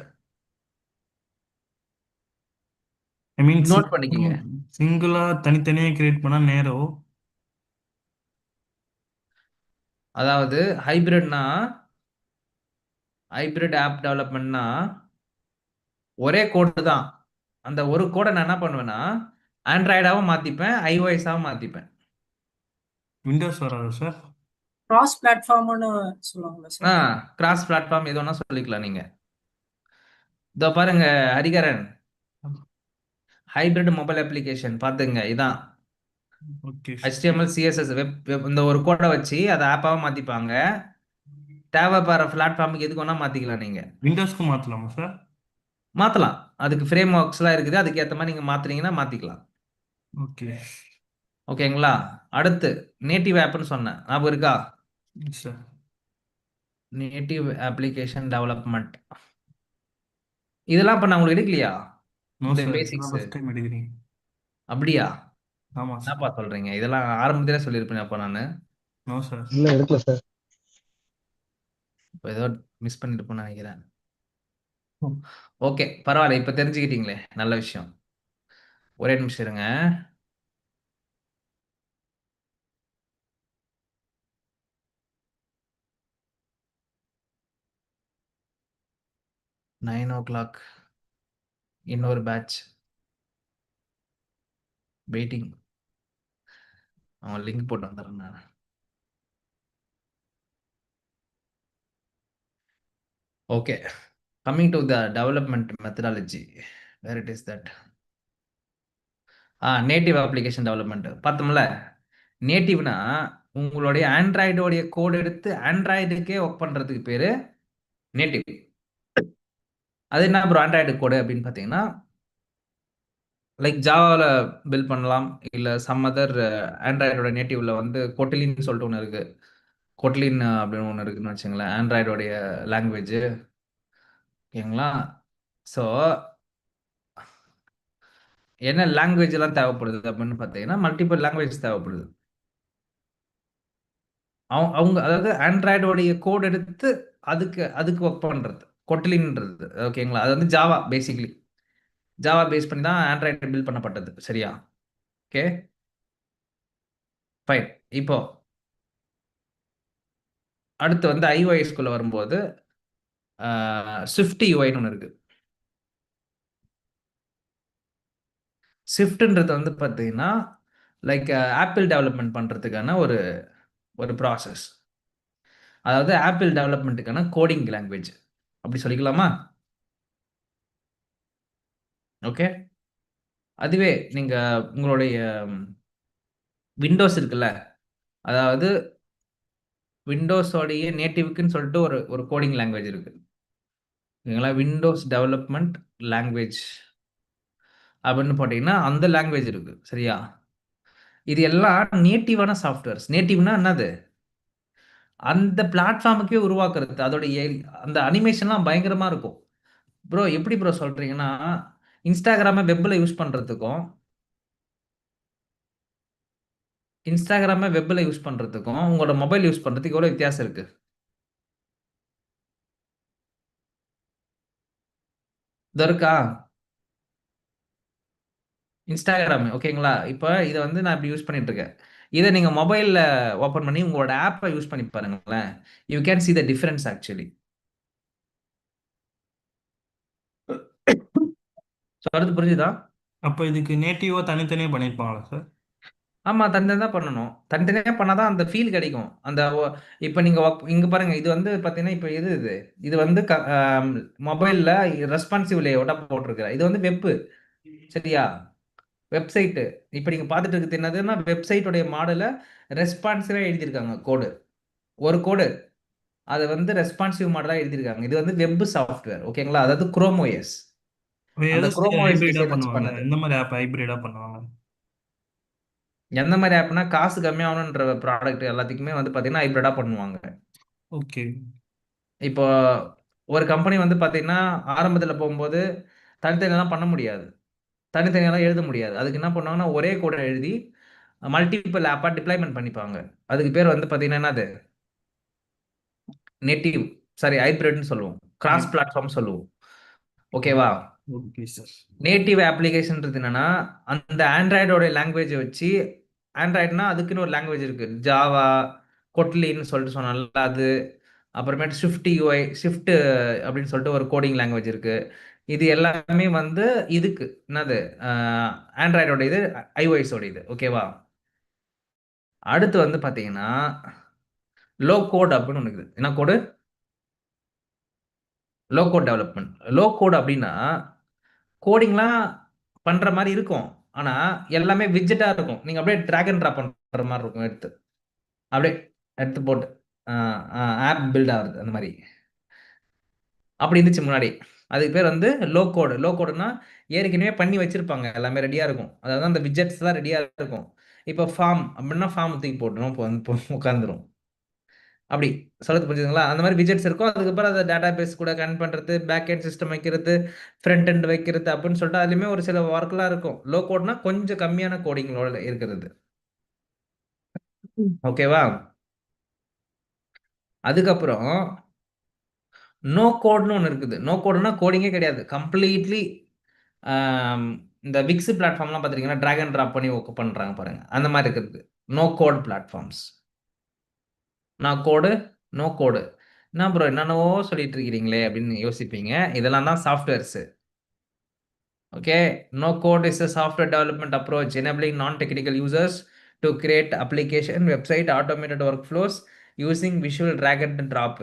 I mean note பண்ணிக்கங்க. சிங்கிளா தனித்தனியா கிரியேட் பண்ணா நேரோ. அதாவது ஹைப்ரிட் ஆப் டெவலப்மெண்ட்னா ஒரே கோடு தான். அந்த ஒரு கோடை நான் என்ன பண்ணுவேன்னா ஆண்ட்ராய்டாவும் மாத்திப்பேன், ஐஓஎஸாவும் மாத்திப்பேன். விண்டோஸ் வராது சார். கிராஸ் பிளாட்ஃபார்ம்னு சொல்லுவாங்களா சார்? கிராஸ் பிளாட்ஃபார்ம் எது வேணா சொல்லிக்கலாம் நீங்க. இதோ பாருங்க ஹரிகரன், ஹைபிரிட் மொபைல் அப்ளிகேஷன் பாத்துங்க. இதான் ஓகே. HTML CSS வெப் இந்த ஒரு கோடை வச்சு அதை ஆப்பாவும் மாத்திப்பாங்க. தேவைப்படுற பிளாட்ஃபார்முக்கு எதுக்கு வேணா மாத்திக்கலாம். நீங்க விண்டோஸ்க்கு மாத்தலாமா சார்? மாத்தலாம், அதுக்கு ஃப்ரேம் ஒர்க்ஸ்லாம் இருக்குது, அதுக்கு ஏற்ற மாதிரி நீங்க மாத்துறீங்கன்னா மாத்திக்கலாம். ஓகே ஓகேங்களா? அடுத்து நேட்டிவ் ஆப்னு சொன்னேன், ஞாபகம் இருக்கா? சார். Native application development. இதெல்லாம் இப்ப நான் உங்களுக்கு எடுக்கலையா நோ இந்த சார், பேசிக்ஸ்? ஃபர்ஸ்ட் டைம் எடுக்கிறீங்க. அப்படியா? ஆமா சார். என்னப்பா சொல்றீங்க? இதெல்லாம் ஆரம்பத்திலே சொல்லியிருப்பேன் அப்ப நானு. No sir. இல்ல எடுக்கல சார். இப்போ ஏதோ மிஸ் பண்ணிட்டு நினைக்கிறேன். ஓகே பரவாயில்ல, இப்ப தெரிஞ்சுக்கிட்டீங்களே, நல்ல விஷயம். ஒரே நிமிஷம் இருங்க. நைன் ஓ கிளாக் இன்னொரு பேட்ச் வெயிட்டிங். அவன் லிங்க் போட்டு வந்துடுறேன் நான். Okay, coming to the development methodology, where it is that. Native application development பார்த்தோம்ல. நேட்டிவ்னா உங்களுடைய ஆண்ட்ராய்டோடைய கோட் எடுத்து ஆண்ட்ராய்டுக்கே ஒர்க் பண்றதுக்கு பேரு நேட்டிவ். அது என்ன ப்ரோ ஆண்ட்ராய்டு கோடு அப்படின்னு பார்த்தீங்கன்னா, லைக் ஜாவாவில் பில்ட் பண்ணலாம், இல்லை சம் அதர் ஆண்ட்ராய்டோட நேட்டிவ்ல வந்து கொட்லின்னு சொல்லிட்டு ஒன்று இருக்கு. கொட்லின் அப்படின்னு ஒன்று இருக்குன்னு வச்சுங்களேன், ஆண்ட்ராய்டோடைய லாங்குவேஜ். ஓகேங்களா? ஸோ என்ன லாங்குவேஜ் எல்லாம் தேவைப்படுது அப்படின்னு பார்த்தீங்கன்னா, மல்டிபிள் லாங்குவேஜ் தேவைப்படுது. அவங்க அதாவது ஆண்ட்ராய்டோடைய கோட் எடுத்து அதுக்கு அதுக்கு ஒர்க் பண்ணுறது கொட்லின்றது. ஓகேங்களா? அது வந்து ஜாவா, பேசிக்லி ஜாவா பேஸ் பண்ணி தான் ஆண்ட்ராய்டு பில்ட் பண்ணப்பட்டது. சரியா? Okay fine. இப்போ அடுத்து வந்து ஐஓஎஸ்குள்ள வரும்போது ஸ்விஃப்ட் யூஐன்னு ஒன்று இருக்கு. ஸ்விஃப்ட்ன்றது வந்து பார்த்தீங்கன்னா லைக் ஆப்பிள் டெவலப்மெண்ட் பண்ணுறதுக்கான ஒரு ஒரு ப்ராசஸ். அதாவது ஆப்பிள் டெவலப்மெண்ட்டுக்கான கோடிங் லாங்குவேஜ் அப்படி சொல்லிக்கலாமா? ஓகே, அதுவே நீங்க உங்களுடைய விண்டோஸ் இருக்குல்ல, அதாவது விண்டோஸோடைய நேட்டிவ்க்குன்னு சொல்லிட்டு ஒரு ஒரு கோடிங் லாங்குவேஜ் இருக்கு. ஓகேங்களா? விண்டோஸ் டெவலப்மெண்ட் லாங்குவேஜ் அப்படின்னு போட்டிங்கன்னா அந்த லாங்குவேஜ் இருக்கு. சரியா? இது எல்லாம் நேட்டிவான சாஃப்ட்வேர்ஸ். நேட்டிவ்னா என்னது? அந்த பிளாட்ஃபார்முக்கே உருவாக்குறது. அதோட அந்த அனிமேஷன்லாம் பயங்கரமா இருக்கும். ப்ரோ எப்படி ப்ரோ சொல்றீங்கன்னா, இன்ஸ்டாகிராமை வெப்ல யூஸ் பண்றதுக்கும் உங்களோட மொபைல் யூஸ் பண்றதுக்கு எவ்வளவு வித்தியாசம் இருக்கு? இது இருக்கா இன்ஸ்டாகிராம்? ஓகேங்களா? இப்போ இதை வந்து நான் இப்படி யூஸ் பண்ணிட்டு இருக்கேன். இதை நீங்க மொபைல்ல ஓபன் பண்ணி உங்களோட ஆப்பை யூஸ் பண்ணி பாருங்களேன். You can see the difference actually. சொல்றது புரிஞ்சுதா? அப்போ இதுக்கு நேட்டிவா தனித்தனியா பண்ணிருப்பாங்களா சார்? ஆமா, தனித்தனியா தான் பண்ணணும். தனித்தனியா பண்ணாதான் அந்த ஃபீல் கிடைக்கும். அந்த இப்போ நீங்க இங்க பாருங்க, இது வந்து பாத்தீங்கன்னா இப்போ இது வந்து மொபைல்ல ரெஸ்பான்சிவ் லேஅவுட்டா போட்டிருக்கிற. இது வந்து வெப். சரியா? வெப்சைட்டு இப்போ நீங்கள் பார்த்துட்டு இருக்கிறது என்னதுன்னா வெப்சைட்டோடைய மாடலை ரெஸ்பான்சிவாக எழுதியிருக்காங்க கோடு. ஒரு கோடு அதை வந்து ரெஸ்பான்சிவ் மாடலாக எழுதியிருக்காங்க. இது வந்து வெப் சாஃப்ட்வேர், ஓகேங்களா? அதாவது குரோம் OS. அந்த எது குரோம் OS ஹைபிரிடா டிசைன் வச்சு பண்ணுவாங்க? பண்ணது. எந்த மாதிரி ஆப் ஹைபிரிடா பண்ணுவாங்க? எந்த மாதிரி ஆப்னா காசு கம்மியாகணுன்ற ப்ராடக்ட் எல்லாத்துக்குமே வந்து பார்த்தீங்கன்னா ஹைப்ரிடாக பண்ணுவாங்க. ஓகே. இப்போ ஒரு கம்பெனி வந்து பார்த்தீங்கன்னா ஆரம்பத்தில் போகும்போது தனித்தனியெல்லாம் பண்ண முடியாது, தனித்தனியெல்லாம் எழுத முடியாது. அதுக்கு என்ன பண்ணுவாங்கன்னா ஒரே கோடை எழுதி மல்டிபிள் ஆப்பாக டிப்ளாய்மெண்ட் பண்ணிப்பாங்க. அதுக்கு பேர் வந்து பார்த்தீங்கன்னா என்னது, நேட்டிவ், சாரி ஹைப்ரிட்னு சொல்லுவோம், கிராஸ் பிளாட்ஃபார்ம் சொல்லுவோம், ஓகேவா? Okay sir. நேட்டிவ் அப்ளிகேஷன்றது என்னன்னா அந்த ஆண்ட்ராய்டோட லாங்குவேஜை வச்சு, ஆண்ட்ராய்டுனா அதுக்குன்னு ஒரு லாங்குவேஜ் இருக்கு, ஜாவா, கொட்லின்னு சொல்லிட்டு சொன்னால அது, அப்புறமேட்டு ஷிஃப்ட் அப்படின்னு சொல்லிட்டு ஒரு கோடிங் லாங்குவேஜ் இருக்கு. இது எல்லாமே வந்து இதுக்கு என்னது ஆண்ட்ராய்டோட இது, iOS-ஓட இது, ஓகேவா? அடுத்து வந்து பார்த்தீங்கன்னா லோ கோட் அப்படின்னு ஒன்று இருக்குது. என்ன code? Low code development. Low code அப்படின்னா கோடிங்லாம் பண்ற மாதிரி இருக்கும், ஆனா எல்லாமே விட்ஜெட்டா இருக்கும். நீங்க அப்படியே டிராக் அண்ட் ட்ராப் பண்ற மாதிரி இருக்கும். அப்படியே எடுத்து போட்டு ஆப் பில்ட் ஆகுது அந்த மாதிரி. அப்படி இருந்துச்சு முன்னாடி. அதுக்கு பேர் வந்து லோ கோடு. லோ கோடுனா ஏற்கனவே பண்ணி வச்சிருப்பாங்க, எல்லாமே ரெடியா இருக்கும். அதாவது அந்த விட்ஜெட்ஸ் தான் ரெடியா இருக்கும். இப்போ ஃபார்ம் அப்படின்னா ஃபார்ம் தூக்கி போட்டுரும், இப்போ வந்து உட்காந்துரும். அப்படி சொல்றது புரிஞ்சுதுங்களா? அந்த மாதிரி விஜெட்ஸ் இருக்கும். அதுக்கப்புறம் அதை டேட்டா பேஸ் கூட கனெக்ட் பண்ணுறது, பேக் எண்ட் சிஸ்டம் வைக்கிறது, ஃப்ரண்ட் எண்ட் வைக்கிறது அப்படின்னு சொல்லிட்டு அதுலேயுமே ஒரு சில ஒர்க்லாம் இருக்கும். லோ கோட்னா கொஞ்சம் கம்மியான கோடிங்களோட இருக்கிறது, ஓகேவா? அதுக்கப்புறம் நோ கோட்னு ஒன்று இருக்குது. நோ கோடுனா கோடிங்கே கிடையாது, கம்ப்ளீட்லி. இந்த விக்ஸ் பிளாட்ஃபார்ம்லாம் பார்த்துருக்கீங்கன்னா ட்ராக் அண்ட் ட்ராப் பண்ணி ஒர்க் பண்ணுறாங்க பாருங்க, அந்த மாதிரி இருக்கிறது நோ கோட் பிளாட்ஃபார்ம்ஸ். நான் கோடு, நோ கோடு, என்ன ப்ரோ என்னென்னவோ சொல்லிட்டு இருக்கிறீங்களே அப்படின்னு யோசிப்பீங்க. இதெல்லாம் தான் softwares. Okay, no code is a software development approach enabling non-technical users to create application, website, automated workflows using visual drag and drop.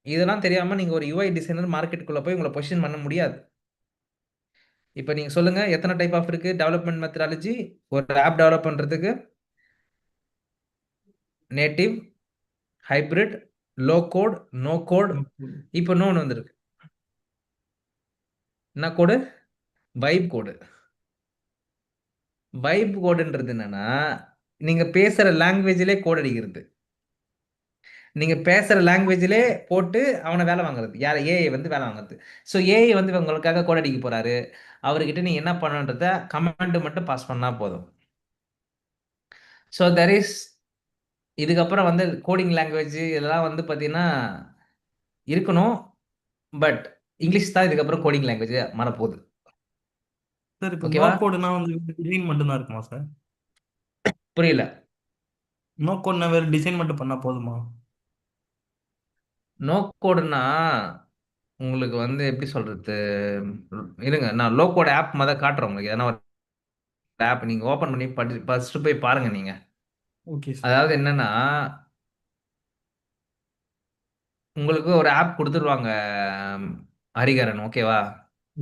இதெல்லாம் தெரியாம நீங்க ஒரு UI டிசைனர் மார்க்கெட்டுக்குள்ள போய் உங்களை பொசிஷன் பண்ண முடியாது. இப்போ நீங்க சொல்லுங்க எத்தனை டைப் ஆஃப் இருக்கு டெவலப்மெண்ட் மெத்தடாலஜி ஒரு ஆப் டெவலப் பண்றதுக்கு? Native, hybrid, low code, no code. இப்போ இன்னொன்று வந்திருக்கு. என்ன கோடு? வைப் கோடு. வைப் கோடுன்றது என்னன்னா நீங்க பேசுற லாங்குவேஜிலே கோட் அடிக்கிறது. நீங்க பேசுற லாங்குவேஜிலே போட்டு அவனை வேலை வாங்குறது. யார்? ஏஐ வந்து வேலை வாங்குறது. ஸோ ஏஐ வந்து உங்களுக்காக கோட் அடிக்க போறாரு. அவர்கிட்ட நீங்க என்ன பண்ணணுன்றத கமாண்ட் மட்டும் பாஸ் பண்ணா போதும். ஸோ தெர் இஸ், இதுக்கப்புறம் வந்து கோடிங் லாங்குவேஜ் இதெல்லாம் வந்து பார்த்தீங்கன்னா இருக்கணும். பட் இங்கிலீஷ் தான் இதுக்கப்புறம் கோடிங் லாங்குவேஜ் மாறப்போகுது, சார் இப்போ நோ ஓகேவா? கோடுனா வந்து டிசைன் மட்டும் தான் இருக்குமா சார்? புரியல. நோ கோட்னா வேறு டிசைன் மட்டும் பண்ணா போதுமா? நோ கோடுனா உங்களுக்கு வந்து எப்படி சொல்றது, இருங்க நான் லோ கோட் ஆப் மாதிரி காட்டுறேன் உங்களுக்கு. எதனா ஒரு ஆப் நீங்க ஓபன் பண்ணி ஃபர்ஸ்ட் போய் பாருங்க நீங்க. Okay sir. அதாவது என்னன்னா உங்களுக்கு ஒரு ஆப் கொடுத்துருவாங்க ஹரிகரன், ஓகேவா?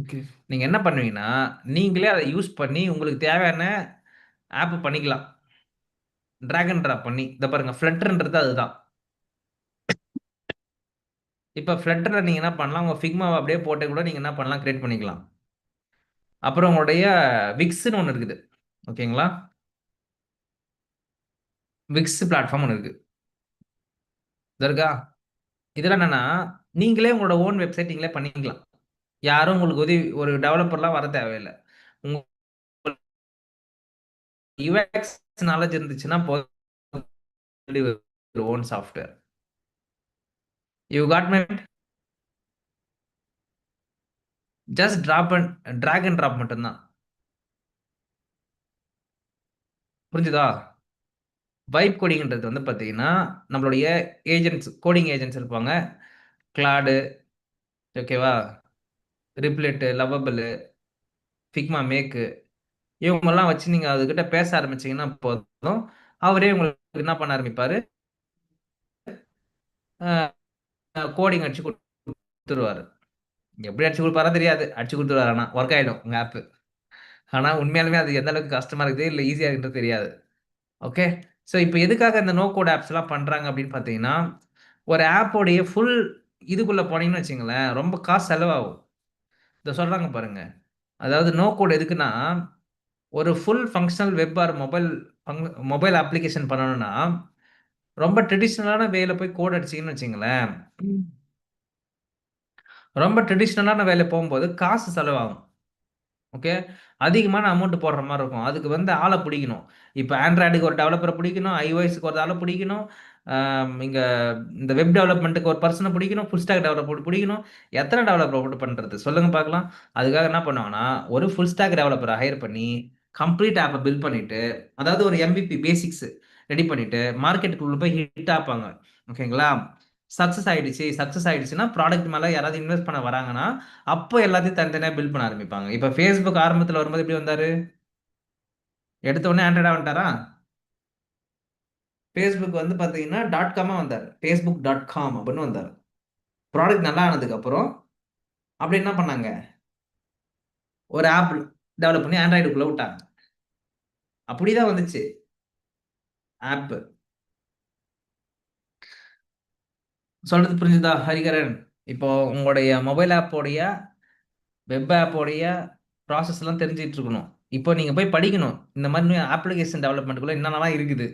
ஓகே. நீங்க என்ன பண்ணுவீங்கன்னா நீங்களே அதை யூஸ் பண்ணி உங்களுக்கு தேவையான ஆப் பண்ணிக்கலாம், டிராக் அண்ட் ட்ராப் பண்ணி. இதை பாருங்க, ஃப்ளட்டர்ன்றது அதுதான். இப்போ ஃப்ளட்டர்ல நீங்க என்ன பண்ணலாம், உங்க ஃபிக்மாவை அப்படியே போட்டு கூட நீங்க என்ன பண்ணலாம், கிரியேட் பண்ணிக்கலாம். அப்புறம் உங்களுடைய விக்ஸ்னு ஒன்று இருக்குது, ஓகேங்களா? விக்ஸ் பிளாட்ஃபார்ம் ஒன்று இருக்கு, இது இருக்கா? இதெல்லாம் என்னன்னா நீங்களே உங்களோட ஓன் வெப்சைட் நீங்களே பண்ணிக்கலாம். யாரும் உங்களுக்கு உதவி, ஒரு டெவலப்பர்லாம் வர தேவையில்லை. உங்க யூஎக்ஸ் நாலேஜ் இருந்துச்சுன்னா own software. You got my, just drag and drop மட்டும்தான். புரிஞ்சுதா? வைப் கோடிங்ன்றது வந்து பார்த்தீங்கன்னா நம்மளுடைய ஏஜென்ட்ஸ், கோடிங் ஏஜென்ட்ஸ் இருப்பாங்க, கிளாடு, ஓகேவா, ரிப்லெட்டு, லவபிள், ஃபிக்மா மேக்கு, இவங்கெல்லாம் வச்சு நீங்கள் அதுக்கிட்ட பேச ஆரம்பிச்சீங்கன்னா போதும், அவரே உங்களுக்கு என்ன பண்ண ஆரம்பிப்பார், கோடிங் அடிச்சு கொடுத்துருவாரு. எப்படி அடிச்சு கொடுப்பாரா தெரியாது, அடிச்சு கொடுத்துருவாரு, ஆனால் ஒர்க் ஆகிடும் உங்கள் ஆப்பு. ஆனா உண்மையாலுமே அது எந்த அளவுக்கு கஷ்டமா இருக்குது இல்லை ஈஸியா இருக்குன்றது தெரியாது. ஓகே. ஸோ இப்போ எதுக்காக இந்த நோ கோட் ஆப்ஸ் எல்லாம் பண்றாங்க அப்படின்னு பார்த்தீங்கன்னா, ஒரு ஆப்போடைய ஃபுல் இதுக்குள்ள போனீங்கன்னு வச்சுங்களேன், ரொம்ப காசு செலவாகும். இதை சொல்றாங்க பாருங்க. அதாவது நோ கோட் எதுக்குன்னா, ஒரு full functional web or mobile application பண்ணணும்னா ரொம்ப ட்ரெடிஷ்னலான வேல போய் கோட் அடிச்சீங்கன்னு வச்சுங்களேன், ரொம்ப ட்ரெடிஷ்னலான வேலை போகும்போது காசு செலவாகும். ஓகே. அதிகமான அமௌண்ட் போடுற மாதிரி இருக்கும். அதுக்கு வந்து ஆளை பிடிக்கணும். இப்போ ஆண்ட்ராய்டுக்கு ஒரு டெவலப்பரை பிடிக்கணும், ஐஓஎஸ்க்கு ஒரு ஆளை பிடிக்கணும், இங்க இந்த வெப் டெவலப்மெண்ட்டுக்கு ஒரு பர்சனை பிடிக்கணும், ஃபுல் ஸ்டாக் டெவலப்பர் பிடிக்கணும். எத்தனை டெவலப்பர் போட்டு பண்றது சொல்லுங்க பார்க்கலாம். அதுக்காக என்ன பண்ணுவாங்கன்னா, ஒரு ஃபுல் ஸ்டாக் டெவலப்பரை ஹையர் பண்ணி கம்ப்ளீட் ஆப்பை பில்ட் பண்ணிட்டு, அதாவது ஒரு MVP பேசிக்ஸ் ரெடி பண்ணிட்டு மார்க்கெட்டுக்குள்ள போய் ஹிட் ஆப்பாங்க. ஓகேங்களா? சக்ஸஸ் ஆயிடுச்சுன்னா ப்ராடக்ட் மேல யாராவது இன்வெஸ்ட் பண்ண வராங்கன்னா அப்போ எல்லாத்தையும் தனித்தனியா பில்ட் பண்ண ஆரம்பிப்பாங்க. இப்ப Facebook ஆரம்பத்துல வரும்போது எப்படி வந்தாரு? எடுத்த உடனே ஆண்ட்ராய்டா வந்துட்டாரா? Facebook வந்து பாத்தீங்கன்னா .com வந்தாரு. facebook.com அப்படின்னு வந்தாரு. ப்ராடக்ட் நல்லா ஆனதுக்கு அப்புறம் அப்படி என்ன பண்ணாங்க? ஒரு ஆப் டெவலப் பண்ணி ஆண்ட்ராய்டுக்குள்ள விட்டாங்க. அப்படிதான் வந்துச்சு ஆப். சொல்றது புரிஞ்சுதா ஹரிகரன்? இப்போ உங்களுடைய மொபைல் ஆப்போடைய வெப் ஆப்போடைய ப்ராசஸ் எல்லாம் தெரிஞ்சுட்டு இருக்கணும். இப்போ நீங்க போய் படிக்கணும். இந்த மாதிரி அப்ளிகேஷன் டெவலப்மெண்ட்டுக்குள்ள என்னென்னலாம் இருக்குது.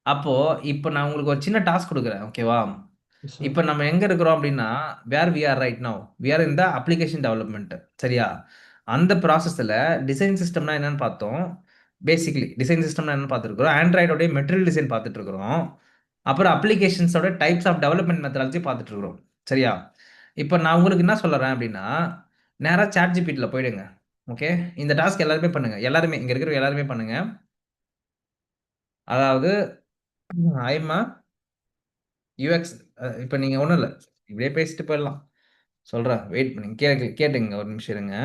அப்போ இப்போ நான் உங்களுக்கு ஒரு சின்ன டாஸ்க் கொடுக்குறேன். ஓகேவா? Yes, sir. இப்போ நம்ம எங்க இருக்கிறோம் அப்படின்னா, where we are right now we are in the application development. சரியா? அந்த ப்ராசஸ்ல டிசைன் சிஸ்டம்னா என்னன்னு பார்த்தோம். பேசிக்லி டிசைன் சிஸ்டம்னா என்னன்னு பார்த்துருக்கோம். ஆண்ட்ராய்டோடைய மெட்டீரியல் டிசைன் பார்த்துட்டு இருக்கிறோம். அப்புறம் அப்ளிகேஷன்ஸோட டைப்ஸ் ஆஃப் டெவலப்மெண்ட் மெத்தடாலஜி பார்த்துட்டு இருக்கிறோம். சரியா? இப்போ நான் உங்களுக்கு என்ன சொல்றேன் அப்படின்னா, நேரா சாட் ஜிபிடில போயிடுங்க. ஓகே. இந்த டாஸ்க் எல்லாருமே பண்ணுங்க. எல்லாருமே இங்க இருக்கிற எல்லாருமே பண்ணுங்க. அதாவது ஐமா யூஎக்ஸ் இப்போ நீங்க ஒன்றும் இல்லை, இப்படியே பேசிட்டு போயிடலாம். சொல்றேன், வெயிட் பண்ணுங்க, கேட்டுங்க ஒரு நிமிஷம் இருங்க.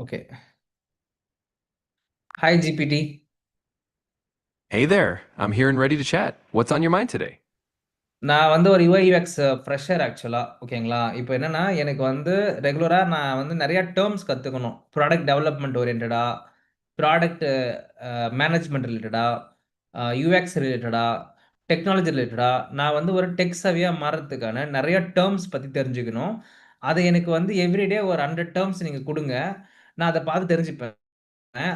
Okay. Hi GPT. Hey there, I'm here and ready to chat. What's on your mind today? நான் வந்து ஒரு UI UX ஃப்ரெஷர் ஆக்சுவலாக. ஓகேங்களா? இப்போ என்னன்னா எனக்கு வந்து ரெகுலராக நான் வந்து நிறைய டேர்ம்ஸ் கற்றுக்கணும். ப்ராடக்ட் டெவலப்மெண்ட் ஓரியன்டா, ப்ராடக்ட் மேனேஜ்மெண்ட் ரிலேட்டடா, யூஎக்ஸ் ரிலேட்டடா, டெக்னாலஜி ரிலேட்டடா நான் வந்து ஒரு டெக் சவியாக மாறுறதுக்கான நிறைய டேர்ம்ஸ் பற்றி தெரிஞ்சுக்கணும். அதை எனக்கு வந்து எவ்ரிடே ஒரு 100 டேர்ம்ஸ் நீங்கள் கொடுங்க, நான் அதை பார்த்து தெரிஞ்சுப்பேன்.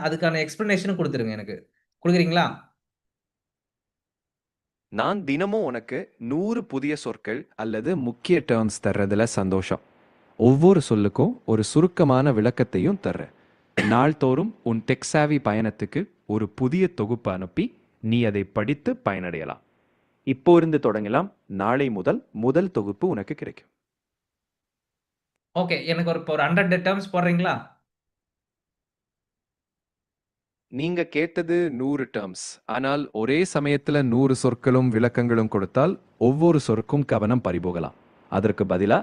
அதுக்கான எக்ஸ்பிளனேஷனும் கொடுத்துருங்க எனக்கு. கொடுக்குறீங்களா? நான் தினமும் உனக்கு 100 புதிய சொற்கள் அல்லது முக்கிய டேர்ம்ஸ் தர்றதுல சந்தோஷம். ஒவ்வொரு சொல்லுக்கும் ஒரு சுருக்கமான விளக்கத்தையும் தர்றேன். நாள்தோறும் உன் டெக்ஸாவி பயணத்துக்கு ஒரு புதிய தொகுப்பு அனுப்பி நீ அதை படித்து பயனடையலாம். இப்போ இருந்து தொடங்கலாம். நாளை முதல் தொகுப்பு உனக்கு கிடைக்கும். ஓகே. எனக்கு ஒரு 100 டேர்ம்ஸ் போடுறீங்களா? நீங்க கேட்டது 100 டேர்ம்ஸ். ஆனால் ஒரே சமயத்துல 100 சொற்களும் விளக்கங்களும் கொடுத்தால் ஒவ்வொரு சொற்கும் கவனம் பறிபோகலாம். அதற்கு பதிலா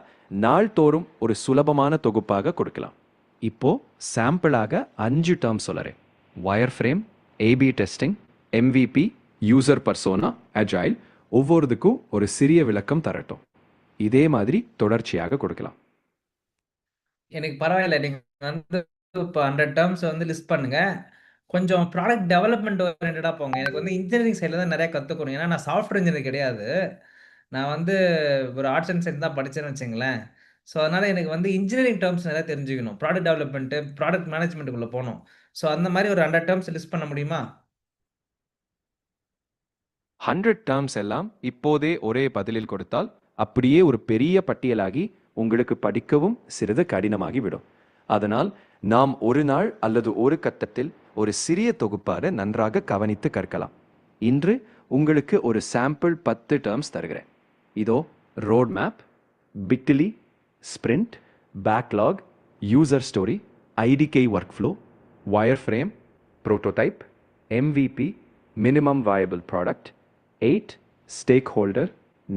நாள்தோறும் ஒரு சுலபமான தொகுப்பாக கொடுக்கலாம். இப்போ சாம்பிளாக 5 டேர்ம்ஸ் சொல்றேன். Wireframe, AB testing, MVP, user persona, agile. ஒவ்வொருத்துக்கும் ஒரு சிறிய விளக்கம் தரட்டும். இதே மாதிரி தொடர்ச்சியாக கொடுக்கலாம். எனக்கு பரவாயில்ல. நீங்க வந்து இப்போ 100 டேர்ம்ஸ் வந்து லிஸ்ட் பண்ணுங்க. கொஞ்சம் ப்ராடக்ட் டெவலப்மெண்ட் ஓரியன்டா போங்க. எனக்கு வந்து இன்ஜினியரிங் சைடில் தான் நிறைய கற்றுக்கணும். ஏன்னா நான் சாஃப்ட்வேர் இன்ஜினியர் கிடையாது. நான் வந்து ஒரு ஆர்ட்ஸ் அண்ட் சயின்ஸ் தான் படித்தேன்னு வச்சுங்களேன். ஸோ அதனால எனக்கு வந்து இன்ஜினியரிங் டேர்ம்ஸ் நிறைய தெரிஞ்சுக்கணும். ப்ராடக்ட் டெவலப்மெண்ட்டு, ப்ராடக்ட் மேனேஜ்மெண்ட்டுக்குள்ளே போகணும். ஸோ அந்த மாதிரி ஒரு 100 டேர்ம்ஸ் லிஸ்ட் பண்ண முடியுமா? 100 டேர்ம்ஸ் எல்லாம் இப்போதே ஒரே பதிலில் கொடுத்தால் அப்படியே ஒரு பெரிய பட்டியலாகி உங்களுக்கு படிக்கவும் சிறிது கடினமாகிவிடும். அதனால் நாம் ஒரு நாள் அல்லது ஒரு கட்டத்தில் ஒரு சிறிய தொகுப்பாக நன்றாக கவனித்து கற்கலாம். இன்று உங்களுக்கு ஒரு சாம்பிள் 10 டேர்ம்ஸ் தருகிறேன். இதோ ரோட் மேப், பிக்டிலி, sprint, backlog, user story, IDK workflow, wireframe, prototype, MVP, minimum viable product, 8 stakeholder,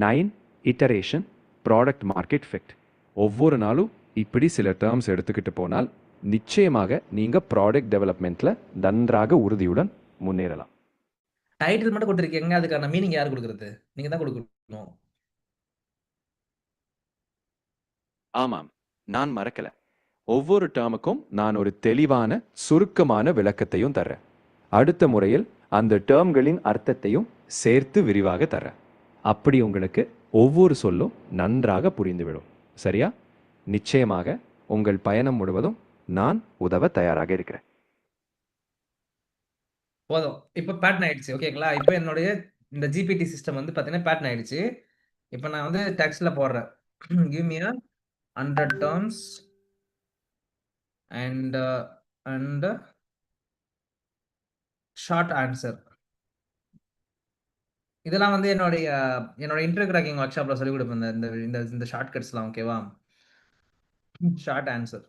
9 iteration, product market fit. ஒவ்வொரு நாளும் இப்படி சில டேர்ம்ஸ் எடுத்துக்கிட்டு போனால் நிச்சயமாக நீங்க ப்ராடக்ட் டெவலப்மெண்ட்ல நன்றாக உறுதியுடன் முன்னேறலாம். டைட்டில் மட்டும் கொடுத்துருக்கீங்க, அதுக்கான மீனிங் யார் கொடுக்குறது? நீங்கள் தான் கொடுக்கணும். ஆமாம், நான் மறக்கல. ஒவ்வொரு டேர்முக்கும் நான் ஒரு தெளிவான சுருக்கமான விளக்கத்தையும் தர்றேன். அடுத்த முறையில் அந்த டேர்ம்களின் அர்த்தத்தையும் சேர்த்து விரிவாக தர்றேன். அப்படி உங்களுக்கு ஒவ்வொரு சொல்லும் நன்றாக புரிந்துவிடும். சரியா? நிச்சயமாக உங்கள் பயணம் முழுவதும் நான் உதவ தயாராக இருக்கிறேன். போதும். இப்போ பேட்டர்ன் ஆயிடுச்சு. ஓகேங்களா? இப்போ என்னுடைய இந்த ஜிபிடி சிஸ்டம் வந்து பார்த்தீங்கன்னா பேட்டர்ன் ஆயிடுச்சு. இப்போ நான் வந்து டெக்ஸ்ட்ல போடுறேன். Give me 100 terms and short answer. இதெல்லாம் வந்து என்னுடைய இன்டர்வியூ கிராக்கிங் ஒர்க் ஷாப்ல சொல்லிக் கொடுப்பேன். இந்த இந்த இந்த ஷார்ட் கட்ஸ்லாம். ஓகேவா? Short answer.